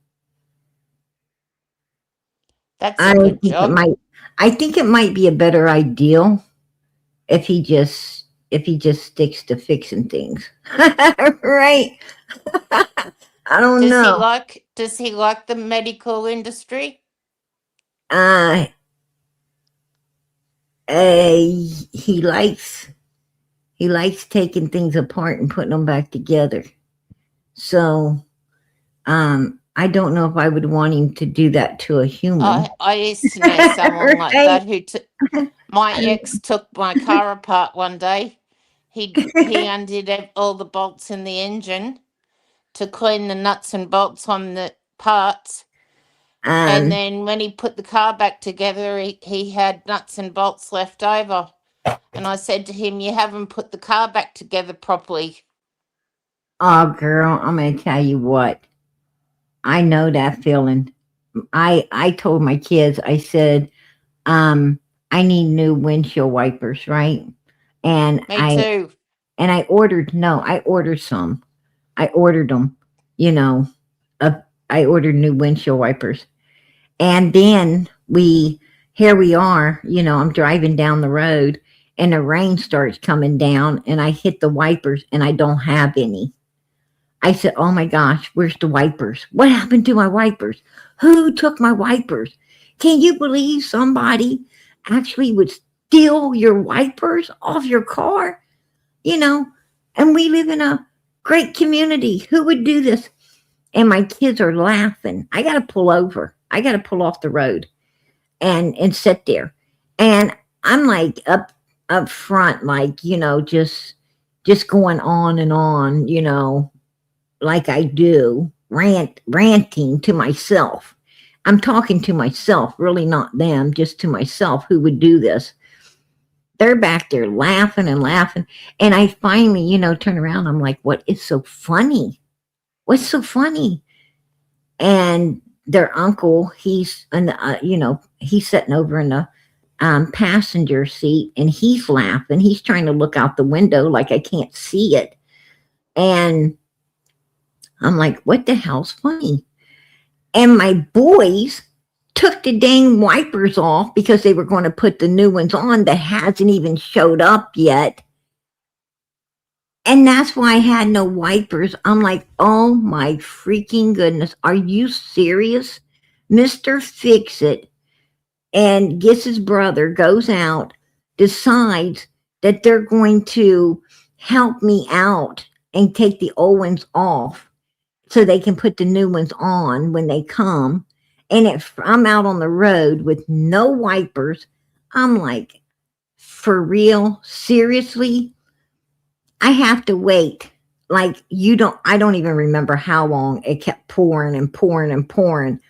That's I a good think it job. might I think it might be a better ideal if he just sticks to fixing things. Right? I don't know. Does he like the medical industry? Uh, he likes taking things apart and putting them back together. So, I don't know if I would want him to do that to a human. I used to know someone like Right? that who took my ex took my car apart one day. He undid all the bolts in the engine to clean the nuts and bolts on the parts. And Um, then when he put the car back together, he had nuts and bolts left over. And I said to him, "You haven't put the car back together properly." oh, girl, I'm gonna tell you what. I know that feeling. I told my kids, I said, I need new windshield wipers, right? And Me I too. and I ordered no, I ordered some. I ordered them, you know. Uh, I ordered new windshield wipers, and then here we are. I'm driving down the road, and the rain starts coming down, and I hit the wipers, and I don't have any. I said, "Oh my gosh, where's the wipers? What happened to my wipers? Who took my wipers? Can you believe somebody actually would steal your wipers off your car? You know, and we live in a great community. Who would do this?" And my kids are laughing. I got to pull over. I got to pull off the road and sit there. And I'm like up front, like, just going on, like I do, ranting to myself. I'm talking to myself, really not them, just to myself. Who would do this? They're back there laughing and laughing. And I finally, turn around. I'm like, what is so funny? What's so funny? And their uncle, he's he's sitting over in the passenger seat, and he's laughing. He's trying to look out the window like I can't see it. And I'm like, what the hell's funny? And my boys took the dang wipers off because they were going to put the new ones on that hasn't even showed up yet. And that's why I had no wipers. I'm like, oh my freaking goodness. Are you serious? Mr. Fix It and gets his brother, goes out, decides that they're going to help me out and take the old ones off so they can put the new ones on when they come. And if I'm out on the road with no wipers, I'm like, for real? Seriously? I have to wait. Like, I don't even remember how long it kept pouring and pouring and pouring.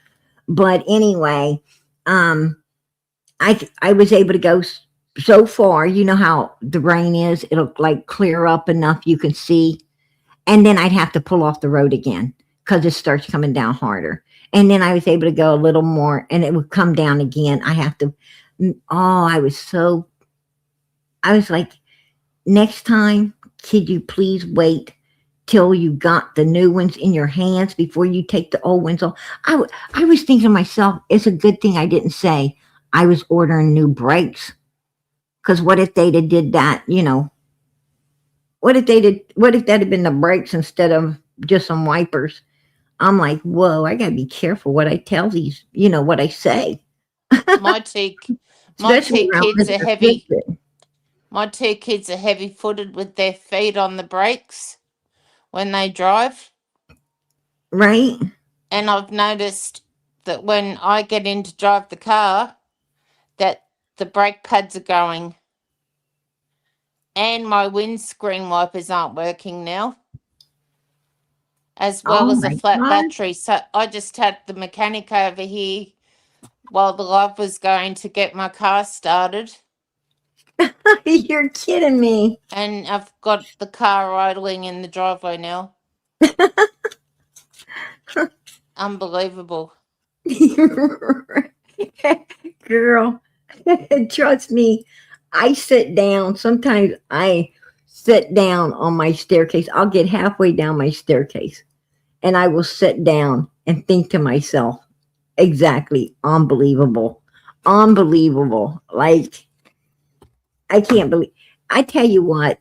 But anyway, I was able to go so far. You know how the rain is, it'll like clear up enough you can see. And then I'd have to pull off the road again because it starts coming down harder. And then I was able to go a little more and it would come down again. I was like, next time, could you please wait till you got the new ones in your hands before you take the old ones off? I was thinking to myself, it's a good thing I didn't say I was ordering new brakes. Because what if they'd have did that, What if they did? What if that had been the brakes instead of just some wipers? I'm like, whoa, I gotta be careful what I tell these, what I say, My two, my especially two around kids are Mr. heavy. Fidget, My two kids are heavy-footed with their feet on the brakes when they drive, right? and I've noticed that when I get in to drive the car, that the brake pads are going, and my windscreen wipers aren't working now, as well Oh as a my flat God. battery. So I just had the mechanic over here while the love was going to get my car started, You're kidding me. and I've got the car idling in the driveway now. Unbelievable. Girl, trust me, I sit down. Sometimes I sit down on my staircase. I'll get halfway down my staircase and I will sit down and think to myself, exactly, unbelievable. Unbelievable. Like, I can't believe. I tell you what,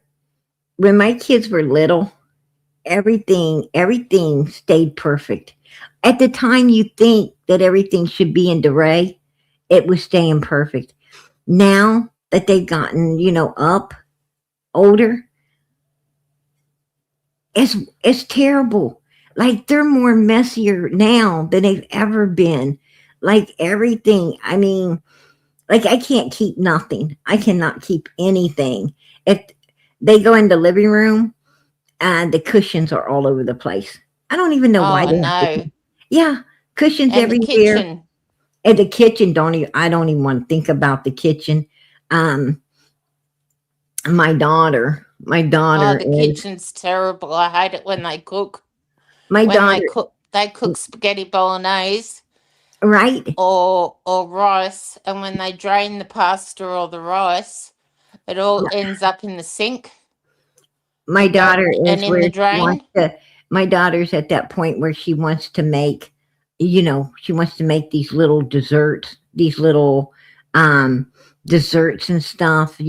when my kids were little, everything stayed perfect. At the time you think that everything should be in disarray, it was staying perfect. Now that they've gotten, up, older, it's terrible. Like they're more messier now than they've ever been. Like everything. I mean, like I can't keep nothing. I cannot keep anything. If they go in the living room and the cushions are all over the place. I don't even know why Oh they have no. yeah, cushions And the everywhere. kitchen. And the kitchen, I don't even want to think about the kitchen. Um, my Oh, daughter the is kitchen's terrible. I hate it when they cook. my When daughter, they cook spaghetti bolognese right? or rice, and when they drain the pasta or the rice, it all ends up in the sink My and go daughter and is in the where she wants drain. to. My daughter's at that point where she wants to make, she wants to make these little desserts, these little um desserts and stuff.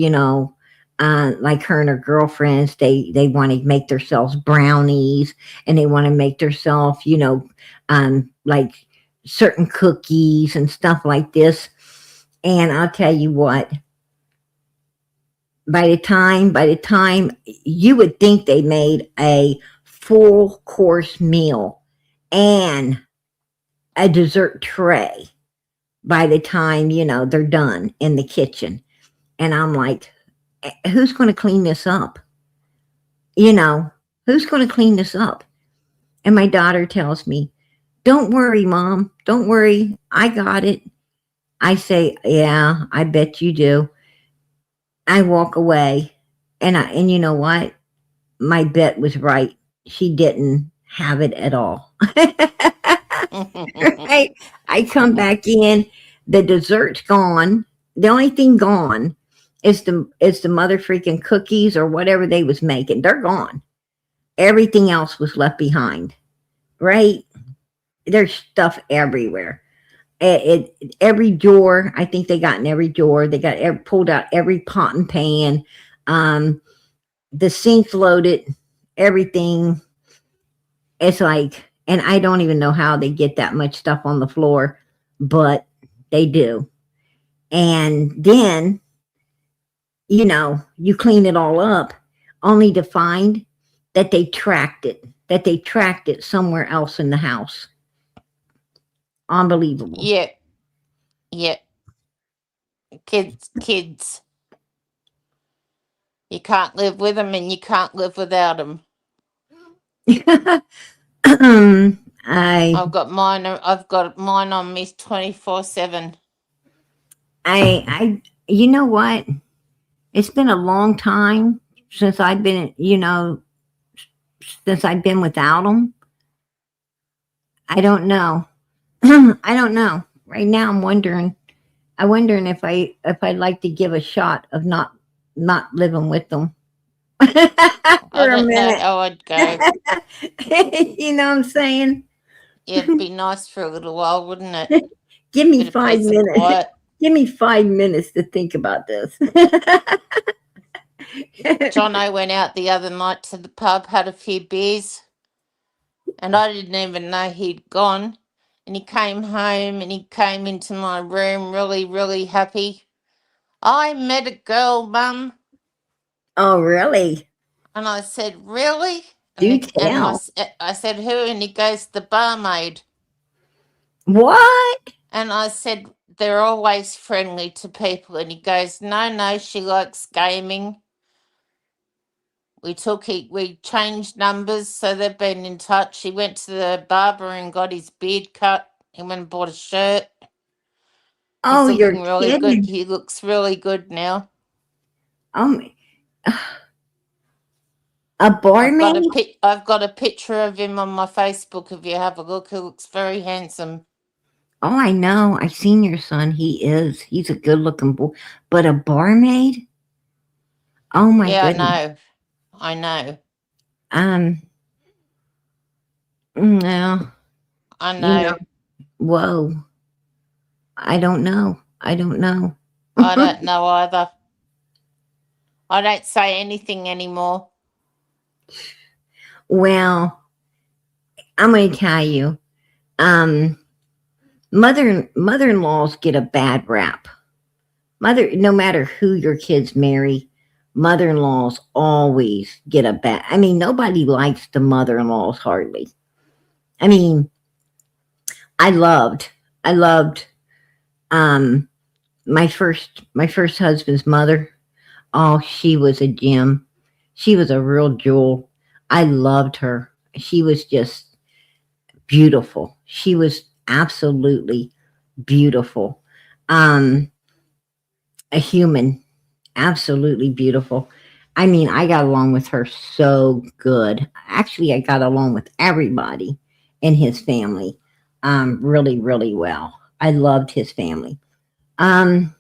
Like her and her girlfriends, they want to make themselves brownies, and they want to make themselves, like certain cookies and stuff like this. And I'll tell you what, by the time you would think they made a full course meal and a dessert tray by the time they're done in the kitchen. And I'm like, who's going to clean this up? you know who's going to clean this up? And my daughter tells me, don't worry, mom, don't worry, I got it. I say, yeah, I bet you do. I walk away, and you know what, my bet was right. She didn't have it at all. Right? I come back in, the dessert's gone. The only thing gone is the mother freaking cookies or whatever they was making. They're gone. Everything else was left behind. Right? There's stuff everywhere. Every drawer. I think they got in every drawer. They got pulled out every pot and pan. Um, the sink's loaded. Everything. It's like, and I don't even know how they get that much stuff on the floor, but they do. And then, you clean it all up only to find that they tracked it somewhere else in the house. Unbelievable. Yeah, yeah. Kids. You can't live with them and you can't live without them. I I've got mine on me 24/7. you know what? It's been a long time since I've been, since I've been without them. I don't know. I don't know. Right now, I'm wondering. I'm wondering if I'd like to give a shot of not living with them I for a don't know minute. how I'd go. You know what I'm saying? Yeah, it'd be nice for a little while, wouldn't it? Give me Bit of 5 peace and minutes. quiet. Give me 5 minutes to think about this. John, I went out the other night to the pub, had a few beers, and I didn't even know he'd gone. And he came home and he came into my room really, really happy. I met a girl, Mum. Oh, really? And I said, really? Do And tell. I said, who? And he goes, the barmaid. What? And I said, they're always friendly to people. And he goes, no, she likes gaming. We changed numbers, so they've been in touch. He went to the barber and got his beard cut. He went and bought a shirt. He's Oh, you're looking really good. kidding. He looks really good now. Oh, a barmaid? I've got a picture of him on my Facebook. If you have a look, he looks very handsome. Oh, I know. I've seen your son. He's a good looking boy. But a barmaid? Oh my Yeah, goodness. I know. Um, no, I you know, know. whoa. I don't know. I don't know. I don't know either. I don't say anything anymore. Well, I'm going to tell you, mother-in-laws get a bad rap. No matter who your kids marry, mother-in-laws always get a bad. I mean, nobody likes the mother-in-laws hardly. I mean, I loved, um, my first husband's mother. Oh, she was a gem. She was a real jewel. I loved her. She was just beautiful. She was absolutely beautiful. A human, absolutely beautiful. I mean, I got along with her so good. Actually, I got along with everybody in his family really, really well. I loved his family. Um,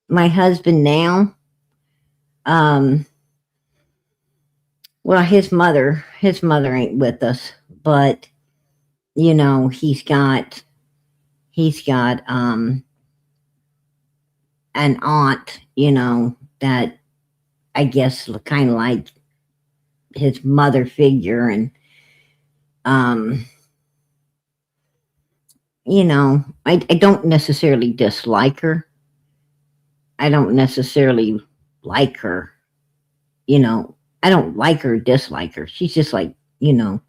my husband now, um, well, his mother ain't with us, but you know, he's got an aunt, you know, that I guess kind of like his mother figure, and um, you know, I don't necessarily dislike her. I don't necessarily like her, you know. I don't like her, dislike her. She's just like, you know,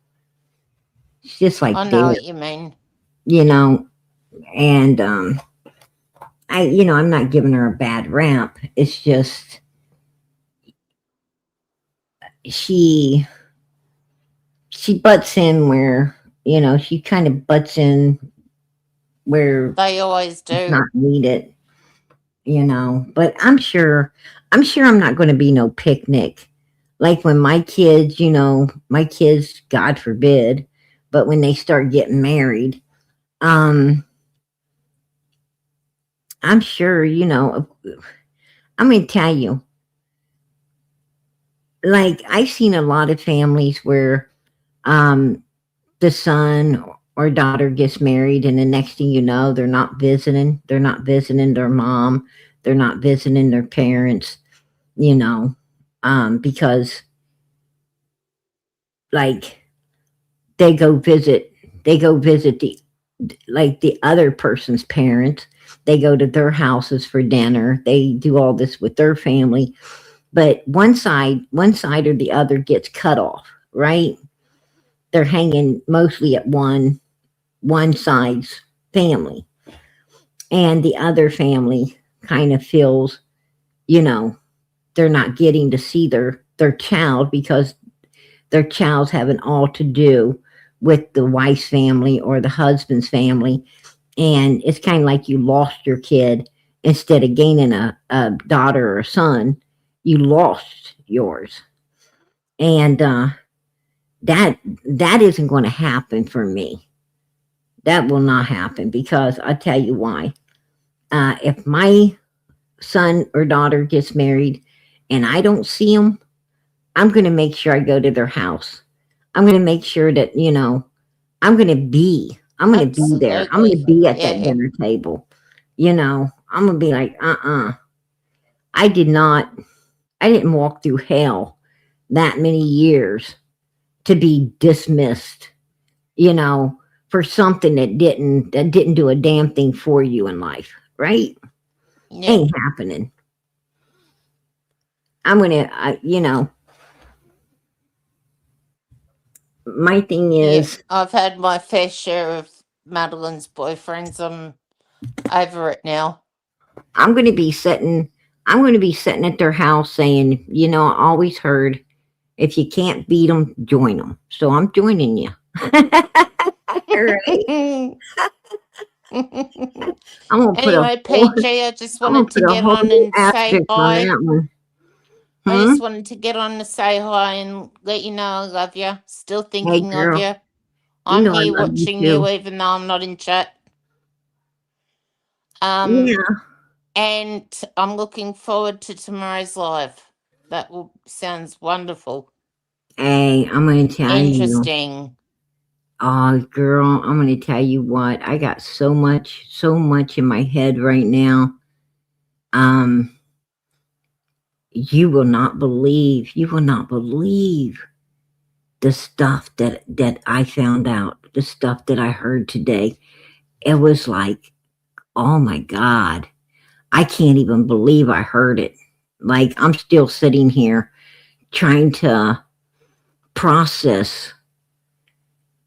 she's just like I there, know what you mean. you know, and I'm not giving her a bad rap. It's just she she butts in where, you know, she kind of butts in where They always it's do. not needed, you know. But I'm sure I'm not going to be no picnic. Like when my kids, you know, my kids, God forbid, but when they start getting married, um, I'm sure, you know, I'm going to tell you, like I've seen a lot of families where um the son or daughter gets married, and the next thing you know, they're not visiting their mom, they're not visiting their parents, you know, because like they go visit they go visit the other person's parents, they go to their houses for dinner, they do all this with their family, but one side or the other gets cut off, right? They're hanging mostly at one side's family, and the other family kind of feels, you know, they're not getting to see their child because their child's having all to do with the wife's family or the husband's family, and it's kind of like you lost your kid instead of gaining a daughter or a son. You lost yours, and that isn't going to happen for me. That will not happen because I'll tell you why. If my son or daughter gets married and I don't see them, I'm going to make sure I go to their house. I'm going to make sure that, you know, I'm going to be there. I'm going to Absolutely. be at that Yeah. dinner table. You know, I'm going to be like, I did not, I didn't walk through hell that many years to be dismissed, you know, for something that didn't do a damn thing for you in life, right? Yep. Ain't happening. I'm gonna, my thing Yep. is, I've had my fair share of Madeline's boyfriends. I'm over it now. I'm gonna be sitting, I'm gonna be sitting at their house saying, I always heard, if you can't beat them, join them. So I'm joining you. Right? I'm gonna put a Anyway, whole, PG, I just I'm gonna wanted to put a get whole on new and say asterisk on hi. that one. I Hmm? just wanted to get on to say hi and let you know I love you. Still Hey, thinking of girl, you. you I'm know I here love you watching too. you, even though I'm not in chat. Um, Yeah. and I'm looking forward to tomorrow's live. That will sounds wonderful, Hey, I'm gonna tell you. interesting. Oh, girl, I'm gonna tell you what. I got so much in my head right now. Um, you will not believe the stuff that I found out, the stuff that I heard today. It was like, oh my God, I can't even believe I heard it. Like, I'm still sitting here trying to process,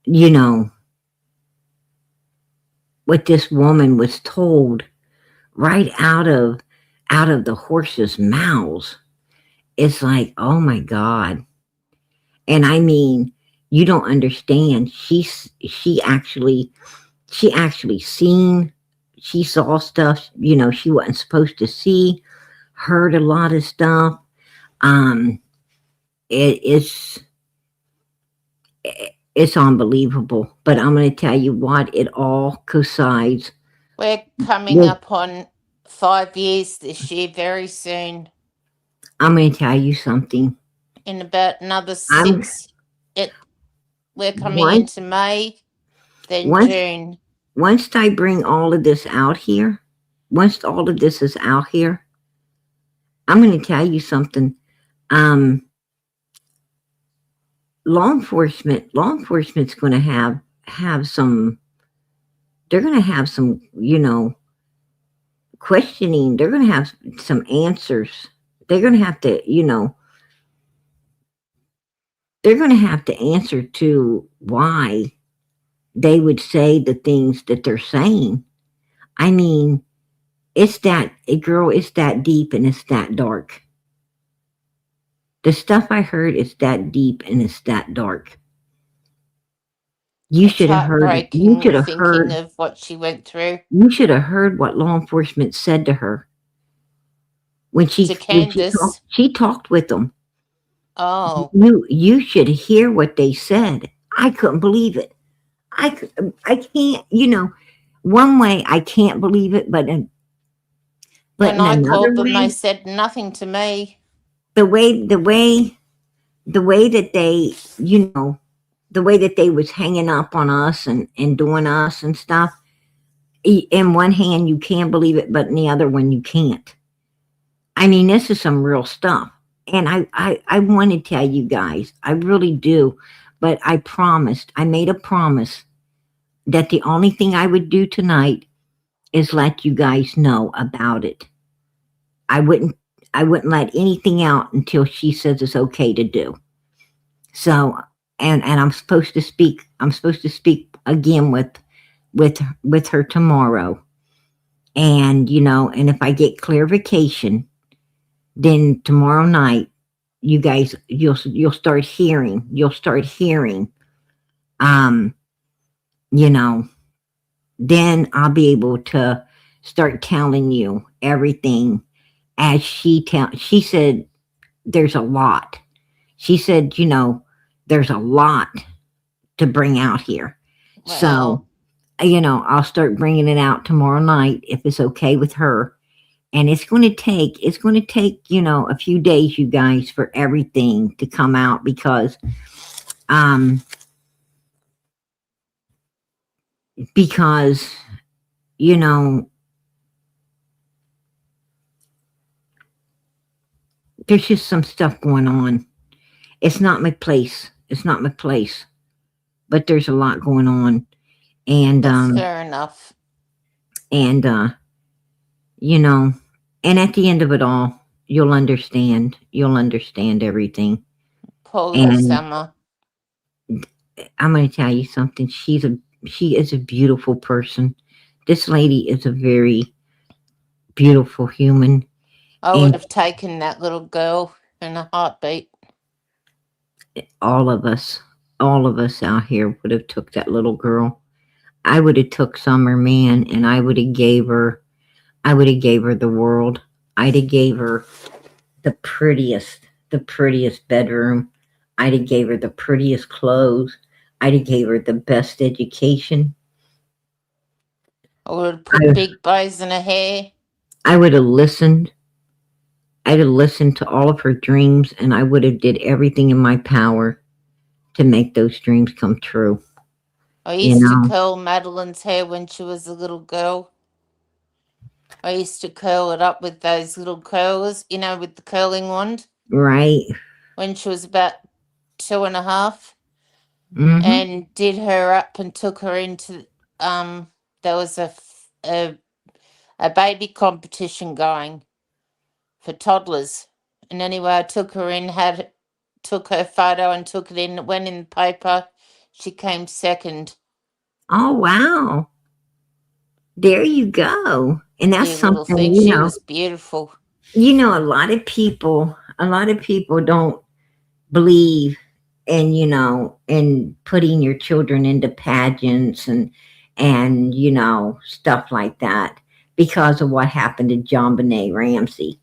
you know, what this woman was told right out of the horses' mouths. It's like, oh my God. And I mean, you don't understand. She actually seen, she saw stuff, she wasn't supposed to see, heard a lot of stuff. Um, it's unbelievable. But I'm going to tell you what, it all coincides We're coming with. up on 5 years this year, very soon. I'm going to tell you something. In about another I'm 6, it we're coming once into May, then once June. once I bring all of this out here. Once all of this is out here, I'm going to tell you something. Um, law enforcement's going to have some. They're going to have some, questioning. They're going to have some answers. They're going to have to, they're going to have to answer to why they would say the things that they're saying. I mean, girl, it's that deep and it's that dark. The stuff I heard is that deep and it's that dark. You It's should have heard. You heartbreaking should have thinking heard. of what she went through. You should have heard what law enforcement said to her when To she talked. Candace. She talked with them. Oh, You should hear what they said. I couldn't believe it. I can't. One way I can't believe it, but when in I another called them, they way, said nothing to me. the way that they, the way that they was hanging up on us and doing us and stuff. In one hand, you can believe it, but in the other one, you can't. I mean, this is some real stuff. And I want to tell you guys, I really do. But I made a promise that the only thing I would do tonight is let you guys know about it. I wouldn't, I wouldn't let anything out until she says it's okay to do. So, and I'm supposed to speak again with her tomorrow. And, and if I get clarification, then tomorrow night you guys you'll start hearing um you know then I'll be able to start telling you everything as she said. There's a lot. She said, there's a lot to bring out here. So, Well, I'll start bringing it out tomorrow night if it's okay with her. And it's going to take a few days, you guys, for everything to come out um because you know there's just some stuff going on. It's not my place. It's not my place. But there's a lot going on. And That's fair enough. and you know, and at the end of it all, you'll understand. You'll understand everything. Poor little And Summer. I'm going to tell you something. She is a beautiful person. This lady is a very beautiful human. I would And have taken that little girl in a heartbeat. all of us out here would have took that little girl. I would have took Summer, man, and I would have gave her the world. I'd have gave her the prettiest bedroom. I'd have gave her the prettiest clothes. I'd have gave her the best education. I would have put big bows in her hair. I would have listened. I'd have listened to all of her dreams, and I would have did everything in my power to make those dreams come true. I You used to know, curl Madeline's hair when she was a little girl. I used to curl it up with those little curlers, with the curling wand, right? when she was about 2.5, Mm-hmm. and did her up and took her into, there was a baby competition going for toddlers. And anyway, I took her in, took her photo and took it in. It went in the paper. She came second. Oh wow! There you go. And that's You little thing. something, She was beautiful. a a lot of people don't believe in, in putting your children into pageants and, stuff like that because of what happened to John Benet Ramsey.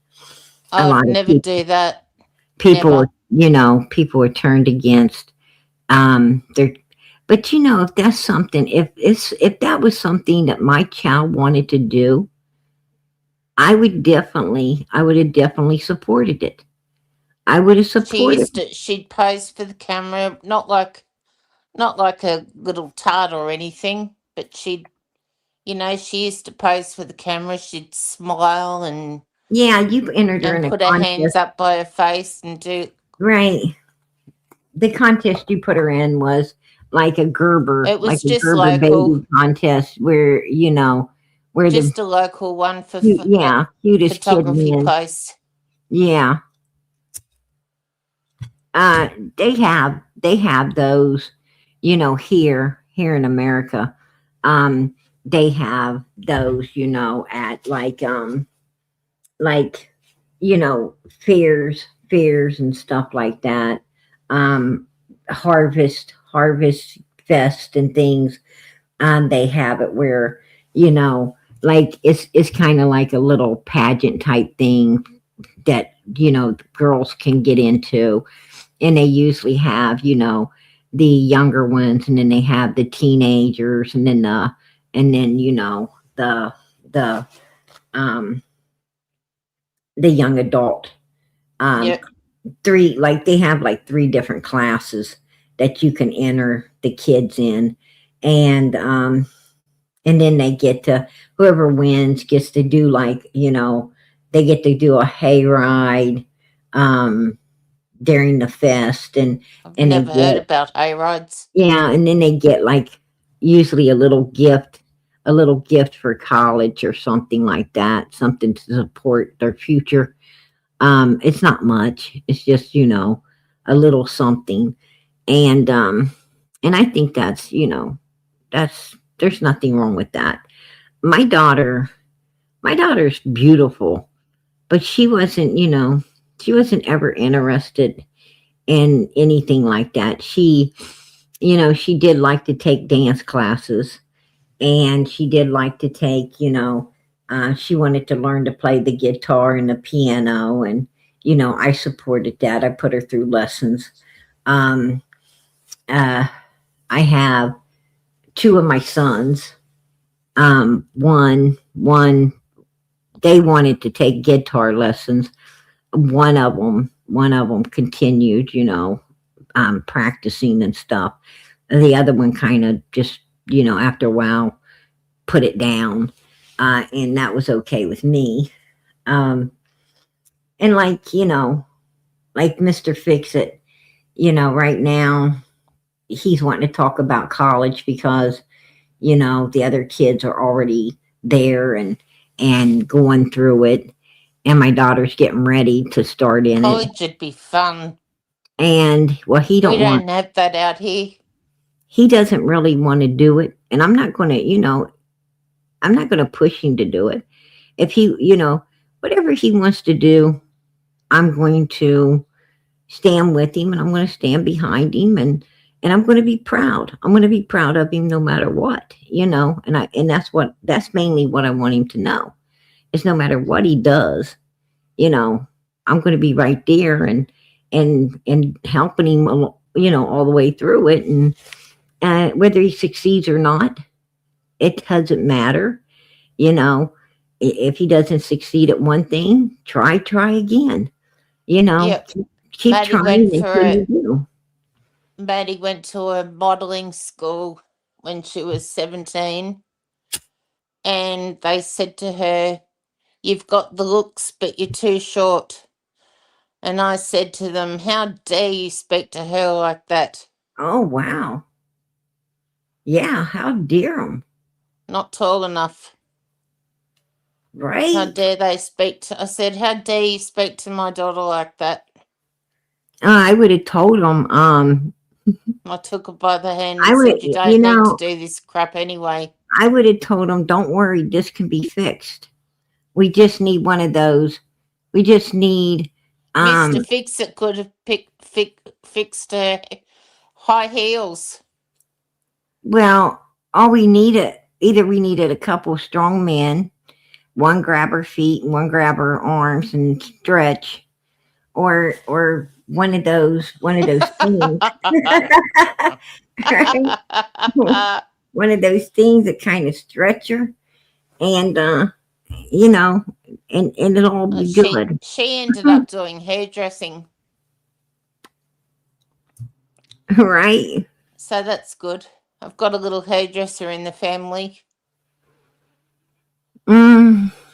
A I lot would of never do that. people, Never. people are turned against, their, but if that's something, if that was something that my child wanted to do, I would have definitely supported it. I would have supported. She'd pose for the camera, not like a little tart or anything, but she used to pose for the camera. She'd smile and Yeah, you entered her in a put her hands contest, up by her face and do. right? The contest you put her in was It like was a just Gerber local, baby contest where where the just a local one for cutest kid photography wins. posts. Yeah, uh, they have those, here in America. They have those, at like fairs and stuff like that. um harvest fest and things. They have it where like it's kind of like a little pageant type thing that girls can get into, and they usually have the younger ones, and then they have the teenagers, and then the the um the young adult. um Yep. they have like three different classes that you can enter the kids in. And then they get to, whoever wins gets to do, like, they get to do a hayride during the fest. I've And they never heard get, about hay rides. yeah, and then they get like usually a little gift for college or something like that, something to support their future. It's not much. It's just, a little something. And I think there's nothing wrong with that. My daughter's beautiful, but she wasn't ever interested in anything like that. She did like to take dance classes, and she did like to take, she wanted to learn to play the guitar and the piano, and I supported that. I put her through lessons. Um, I have two of my sons. One, they wanted to take guitar lessons. One of them continued, practicing and stuff. The other one kind of just, after a while, put it down, and that was okay with me. And like, like Mr. Fix It, right now he's wanting to talk about college because, the other kids are already there and going through it. And my daughter's getting ready to start in it. College would be fun. And well, We don't have that out here. he doesn't really want to do it. And I'm not going to, I'm not going to push him to do it. If he, whatever he wants to do, I'm going to stand with him and I'm going to stand behind him and I'm going to be proud. I'm going to be proud of him no matter what, and that's mainly what I want him to know. Is no matter what he does, I'm going to be right there and helping him, all the way through it. And whether he succeeds or not, it doesn't matter. If he doesn't succeed at one thing, try again. Yep. Keep Maddie trying went until you do. Maddie went to a modelling school when she was 17, and they said to her, "You've got the looks, but you're too short." And I said to them, "How dare you speak to her like that? Oh, wow. Yeah, how dare him, Not tall enough. How right? dare they speak to..." I said, "How dare you speak to my daughter like that?" I would have told him, I took her by the hand I and would, said, "You don't need to do this crap anyway." I would have told him, don't worry, this can be fixed. We just need one of those. We just need, Mr. Fix-It could have fixed her high heels. well, all we needed, either we needed a couple strong men, one grab her feet and one grab her arms and stretch, or one of those things. Right? One of those things that kind of stretch her and you know and it'll all be good. She ended up doing hairdressing, Right? so that's good. I've got a little hairdresser in the family.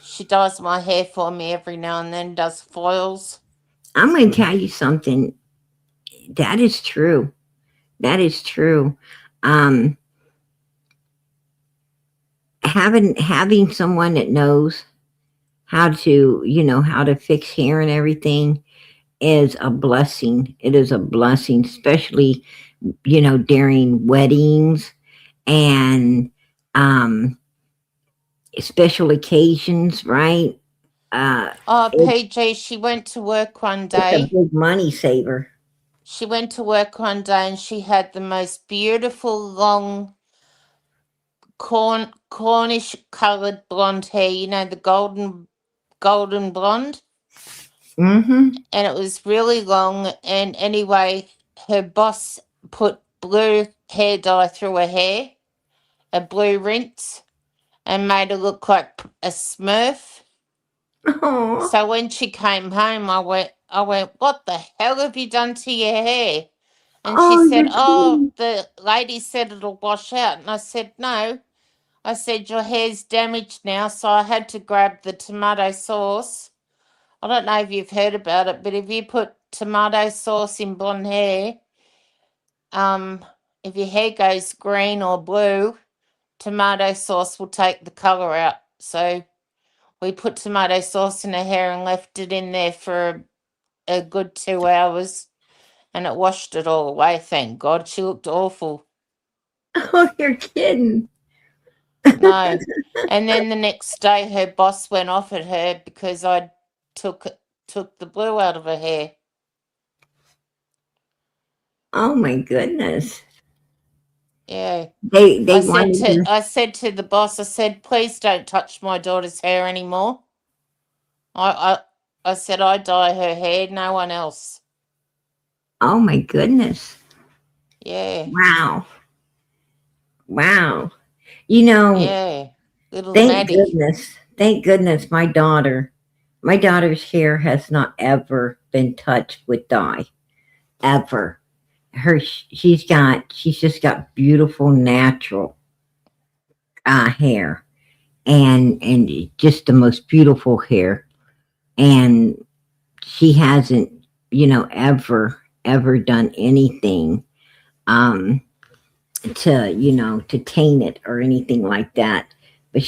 She dyes my hair for me every now and then, does foils. I'm going to tell you something. That is true. That is true. Having someone that knows how to fix hair and everything is a blessing. It is a blessing, especially during weddings and special occasions, right? PG, she went to work one It's a day. big money saver. She went to work one day and she had the most beautiful long Cornish coloured blonde hair, the golden blonde. Mm-hmm. And it was really long. And anyway, her boss put blue hair dye through her hair, a blue rinse, and made her look like a Smurf. Oh, So when she came home, I went, "What the hell have you done to your hair?" And she said, you're "Oh, kidding. the lady said it'll wash out." And I said, "No." I said, "Your hair's damaged now." So I had to grab the tomato sauce. I don't know if you've heard about it, but if you put tomato sauce in blonde hair, if your hair goes green or blue, tomato sauce will take the colour out. So we put tomato sauce in her hair and left it in there for a good 2 hours, and it washed it all away. Thank God. She looked awful. Oh, you're kidding. No. And then the next day, her boss went off at her because I took the blue out of her hair. Oh my goodness. Yeah. They I said to the boss, I said, "Please don't touch my daughter's hair anymore." I said, "I dye her hair, no one else." Oh my goodness. Yeah. Wow. Wow. Yeah. Little Maddie. Thank goodness my daughter's hair has not ever been touched with dye. Ever. She's just got beautiful natural hair and just the most beautiful hair. And she hasn't, ever done anything um to taint it or anything like that. But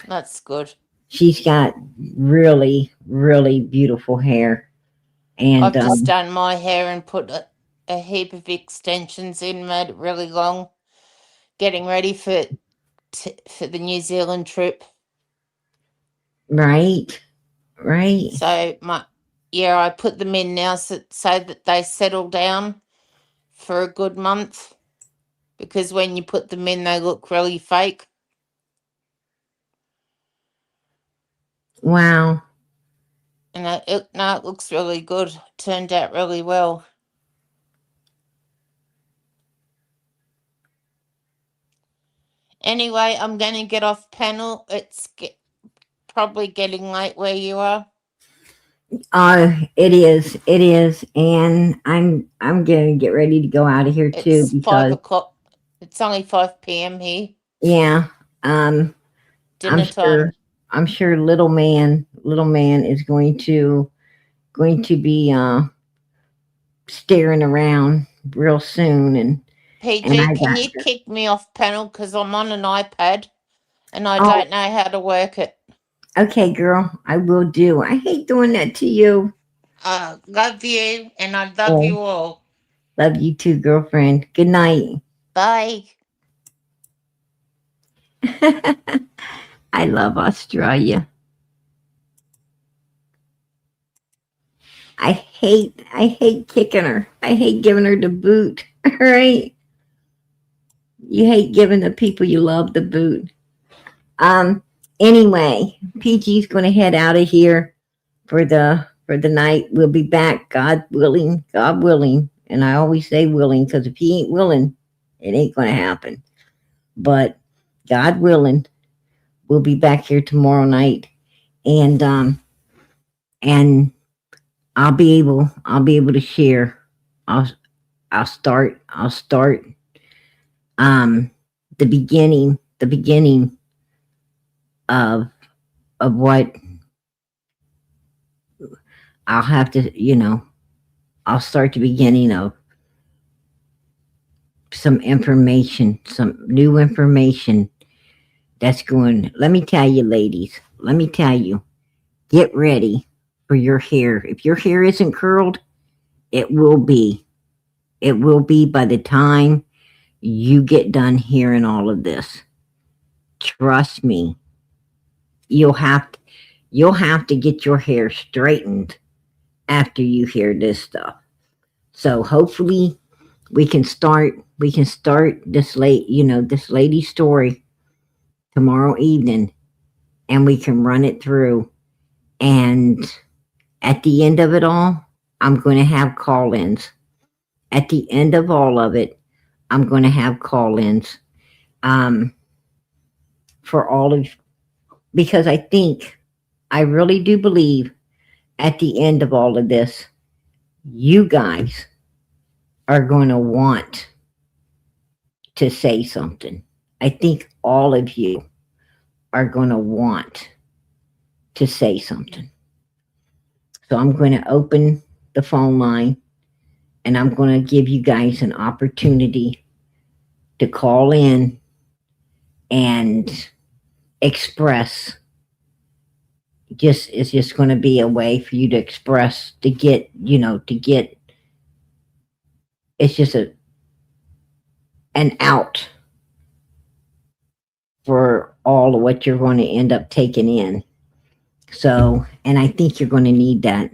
That's good. she's got really, really beautiful hair. And I've just done my hair and put a heap of extensions in, made it really long, getting ready for the New Zealand trip. right, right. So I put them in now so that they settle down for a good month, because when you put them in, they look really fake. Wow. And it looks really good. Turned out really well. Anyway, I'm going to get off panel. It's probably getting late where you are. It is, and I'm gonna get ready to go out of here too It's 5 because o'clock. It's only 5 p.m. here. yeah, I'm Dinner time. I'm sure little man is going to be staring around real soon, and I PG, can got you kick me off panel because I'm on an iPad and I oh don't know how to work it. okay, girl, I will do. I hate doing that to you. Love you, and I love Oh, you all. love you too, girlfriend. Good night. Bye. I love Australia. I hate kicking her. I hate giving her the boot. All right. You hate giving the people you love the boot. Anyway, PG's gonna head out of here for the night. We'll be back, God willing, God willing. And I always say willing because if he ain't willing, it ain't gonna happen. But God willing, we'll be back here tomorrow night. And I'll be able to share. I'll I'll start the beginning of what I'll have to, I'll start the beginning of some information, some new information that's going. Let me tell you, ladies, let me tell you, get ready for your hair. If your hair isn't curled, it will be. It will be by the time you get done hearing all of this. Trust me. You'll have to, you'll have to get your hair straightened after you hear this stuff. So hopefully we can start this lady's story tomorrow evening, and we can run it through. And at the end of it all, I'm going to have call-ins. At the end of all of it, I'm going to have call-ins um, for all of, because I really do believe at the end of all of this, you guys are going to want to say something. I think all of you are going to want to say something. So I'm going to open the phone line, and I'm going to give you guys an opportunity to call in and express. It's just going to be a way for you to express, to get, it's just an out for all of what you're going to end up taking in. So, and I think you're going to need that.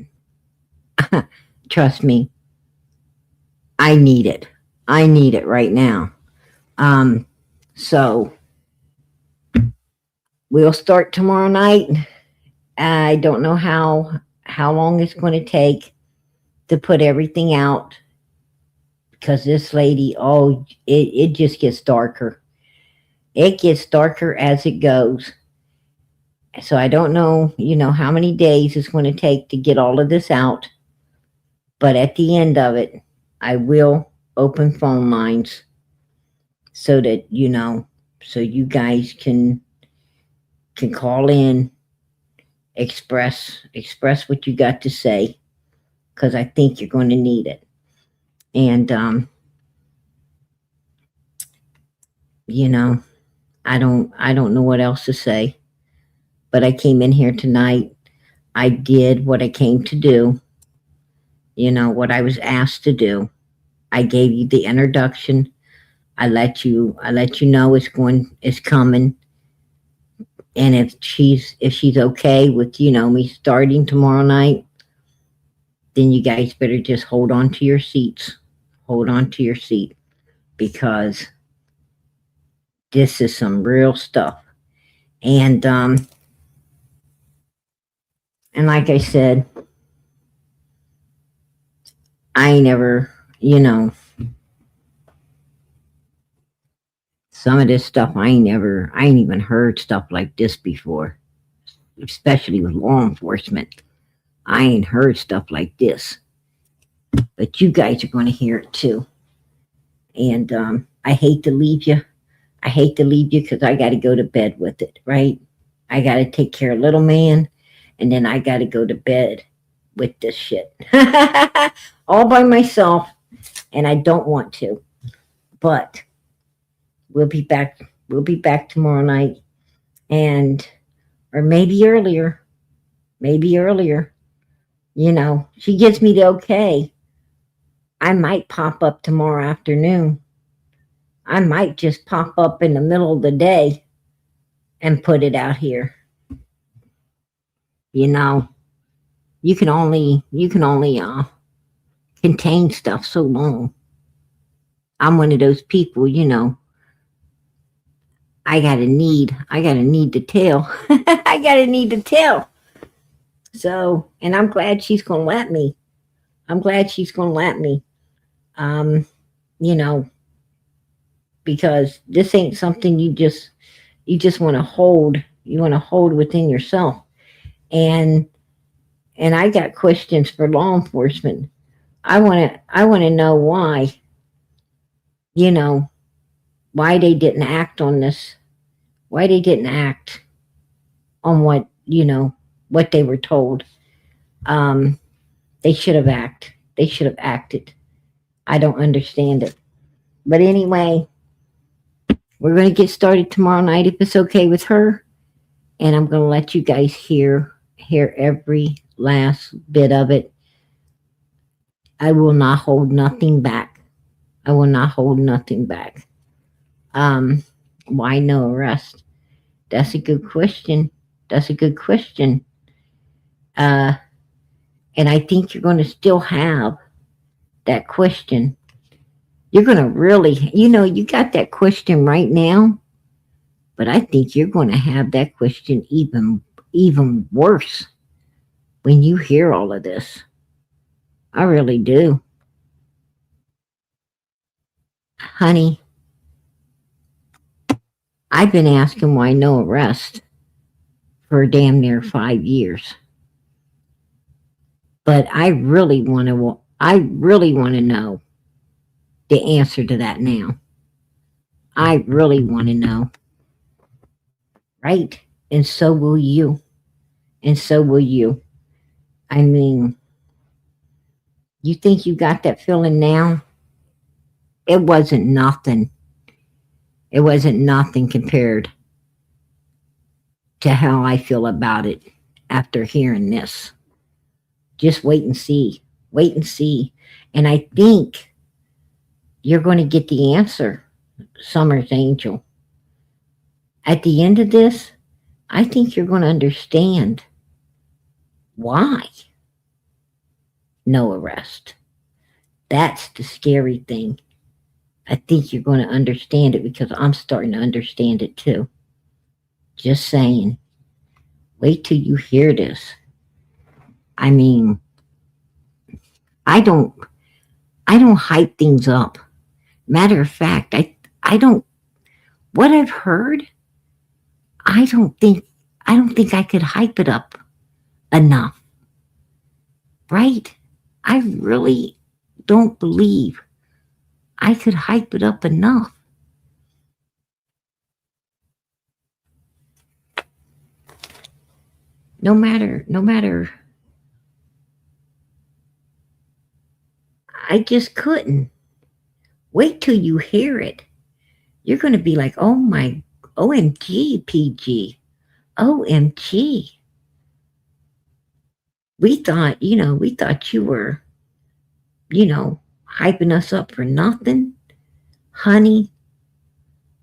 Trust me. I need it. I need it right now. So we'll start tomorrow night. I don't know how long it's going to take to put everything out, because this lady, it just gets darker. It gets darker as it goes. So I don't know, how many days it's going to take to get all of this out. But at the end of it, I will open phone lines so that, so you guys can call in, express what you got to say. because I think you're going to need it. And, you know, I don't know what else to say, but I came in here tonight. I did what I came to do, what I was asked to do. I gave you the introduction. I let you know it's coming. And if she's okay with, me starting tomorrow night, then you guys better just hold on to your seats. Hold on to your seat, because this is some real stuff. And like I said, I ain't never, some of this stuff I ain't even heard stuff like this before, especially with law enforcement. I ain't heard stuff like this, but you guys are going to hear it too. And I hate to leave you. I hate to leave you because I got to go to bed with it, right? I got to take care of little man, and then I got to go to bed with this shit all by myself, and I don't want to. But we'll be back. We'll be back tomorrow night, or maybe earlier. Maybe earlier. She gives me the okay. I might pop up tomorrow afternoon. I might just pop up in the middle of the day and put it out here. You can only contain stuff so long. I'm one of those people, I gotta need to tell. I gotta need to tell. So, and I'm glad she's gonna let me. Because this ain't something you just want to hold. You want to hold within yourself. And I got questions for law enforcement. I want to know why, why they didn't act on this, why they didn't act on what they were told. They should have acted. I don't understand it. But anyway, we're going to get started tomorrow night if it's okay with her. And I'm going to let you guys hear every last bit of it. I will not hold nothing back. Why no arrest? That's a good question. And I think you're going to still have that question. You're going to really, you got that question right now, but I think you're going to have that question even worse when you hear all of this. I really do. Honey, I've been asking why no arrest for damn near 5 years. But I really want to know the answer to that now. I really want to know. Right? And so will you. I mean, you think you got that feeling now? It wasn't nothing. It wasn't nothing compared to how I feel about it after hearing this. Just wait and see. And I think you're going to get the answer, Summer's Angel. At the end of this, I think you're going to understand why no arrest. That's the scary thing. I think you're going to understand it because I'm starting to understand it too. Just saying. Wait till you hear this. I mean, I don't hype things up. Matter of fact, I don't, what I've heard, I don't think I could hype it up enough. Right? I really don't believe I could hype it up enough. No matter I just couldn't. Wait till you hear it. You're going to be like, oh my, OMG, PG. OMG. We thought you were, hyping us up for nothing. Honey,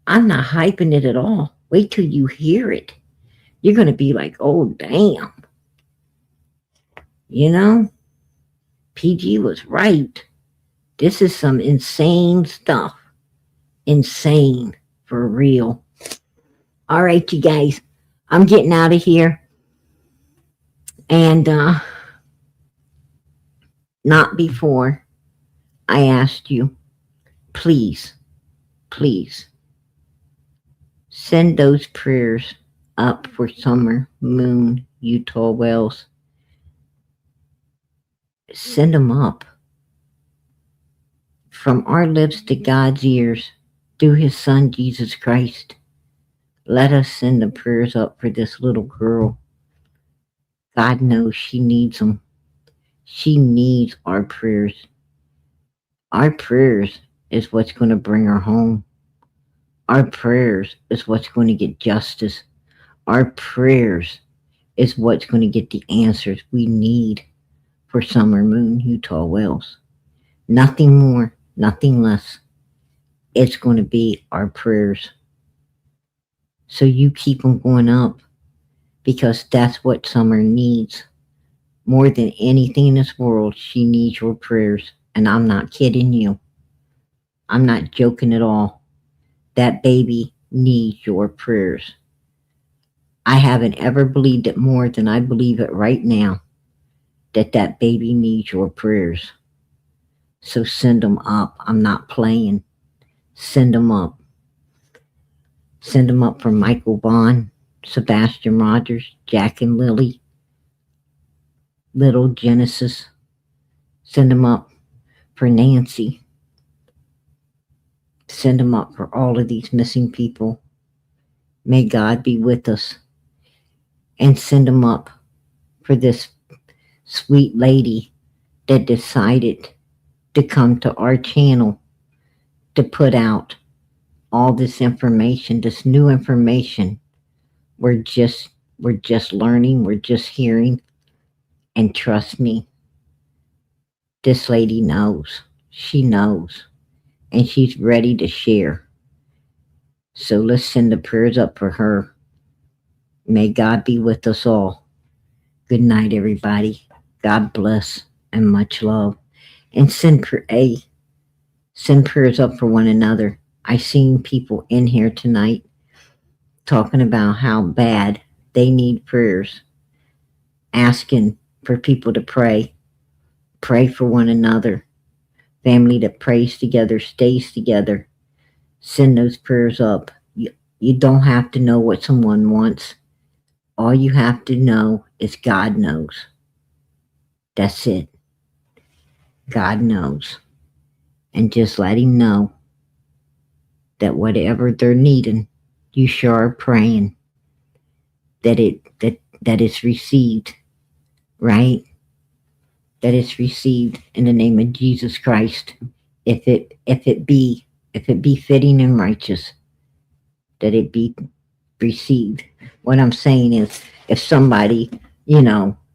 I'm not hyping it at all. Wait till you hear it. You're going to be like, oh, damn. PG was right. This is some insane stuff. Insane. For real. All right, you guys. I'm getting out of here. And not before I asked you, please, please, send those prayers up for Summer Moon, Utah Wells. Send them up. From our lips to God's ears, through his son, Jesus Christ. Let us send the prayers up for this little girl. God knows she needs them. She needs our prayers. Our prayers is what's going to bring her home. Our prayers is what's going to get justice. Our prayers is what's going to get the answers we need for Summer Moon, Utah Wells. Nothing more, nothing less. It's going to be our prayers. So you keep them going up, because that's what Summer needs. More than anything in this world, she needs your prayers. And I'm not kidding you. I'm not joking at all. That baby needs your prayers. I haven't ever believed it more than I believe it right now, that baby needs your prayers. So send them up. I'm not playing. Send them up. Send them up for Michael Vaughn, Sebastian Rogers, Jack and Lily, Little Genesis. Send them up for Nancy. Send them up for all of these missing people. May God be with us. And send them up for this sweet lady that decided to come to our channel to put out all this information, this new information. We're just learning, we're just hearing. And trust me, this lady knows. She knows. And she's ready to share. So let's send the prayers up for her. May God be with us all. Good night, everybody. God bless and much love. And send prayers up for one another. I seen people in here tonight talking about how bad they need prayers, asking for people to pray for one another. Family that prays together stays together. Send those prayers up. You don't have to know what someone wants. All you have to know is God knows. That's it. God knows. And just let him know that whatever they're needing, you sure are praying that it's received, right? That it's received in the name of Jesus Christ. If it be fitting and righteous, that it be received. What I'm saying is, if somebody,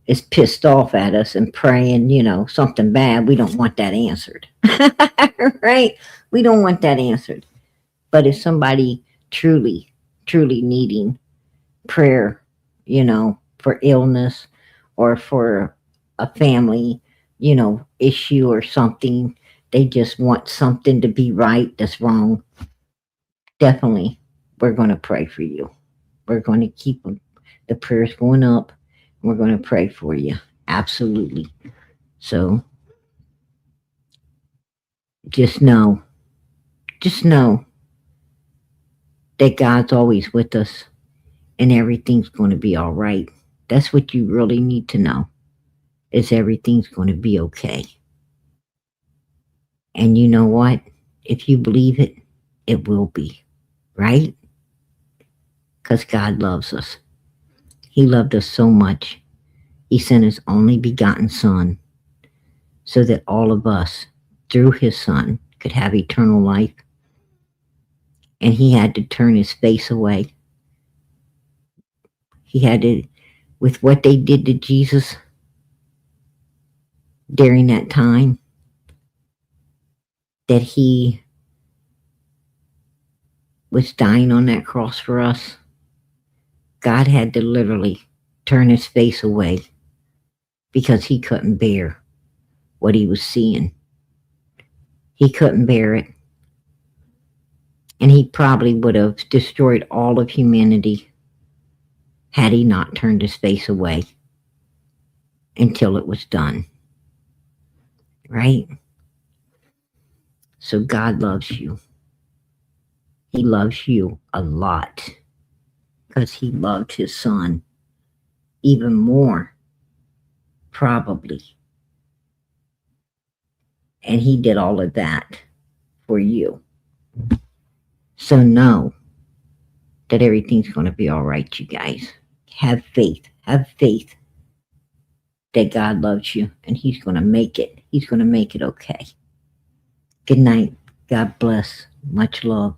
is pissed off at us and praying, something bad, we don't want that answered. Right? We don't want that answered. But if somebody truly needing prayer, for illness or for a family, issue or something, they just want something to be right that's wrong, definitely we're going to pray for you. We're going to keep the prayers going up, and we're going to pray for you. Absolutely. So just know that God's always with us and everything's going to be all right. That's what you really need to know, is everything's going to be okay. And you know what? If you believe it, it will be, right? Because God loves us. He loved us so much. He sent his only begotten Son so that all of us through his son could have eternal life, and he had to turn his face away. He had to, with what they did to Jesus during that time, that he was dying on that cross for us. God had to literally turn his face away because he couldn't bear what he was seeing. He couldn't bear it. And he probably would have destroyed all of humanity had he not turned his face away until it was done. Right? So God loves you. He loves you a lot because he loved his son even more, probably. And he did all of that for you. So know that everything's going to be all right, you guys. Have faith. Have faith that God loves you and he's going to make it. He's going to make it okay. Good night. God bless. Much love.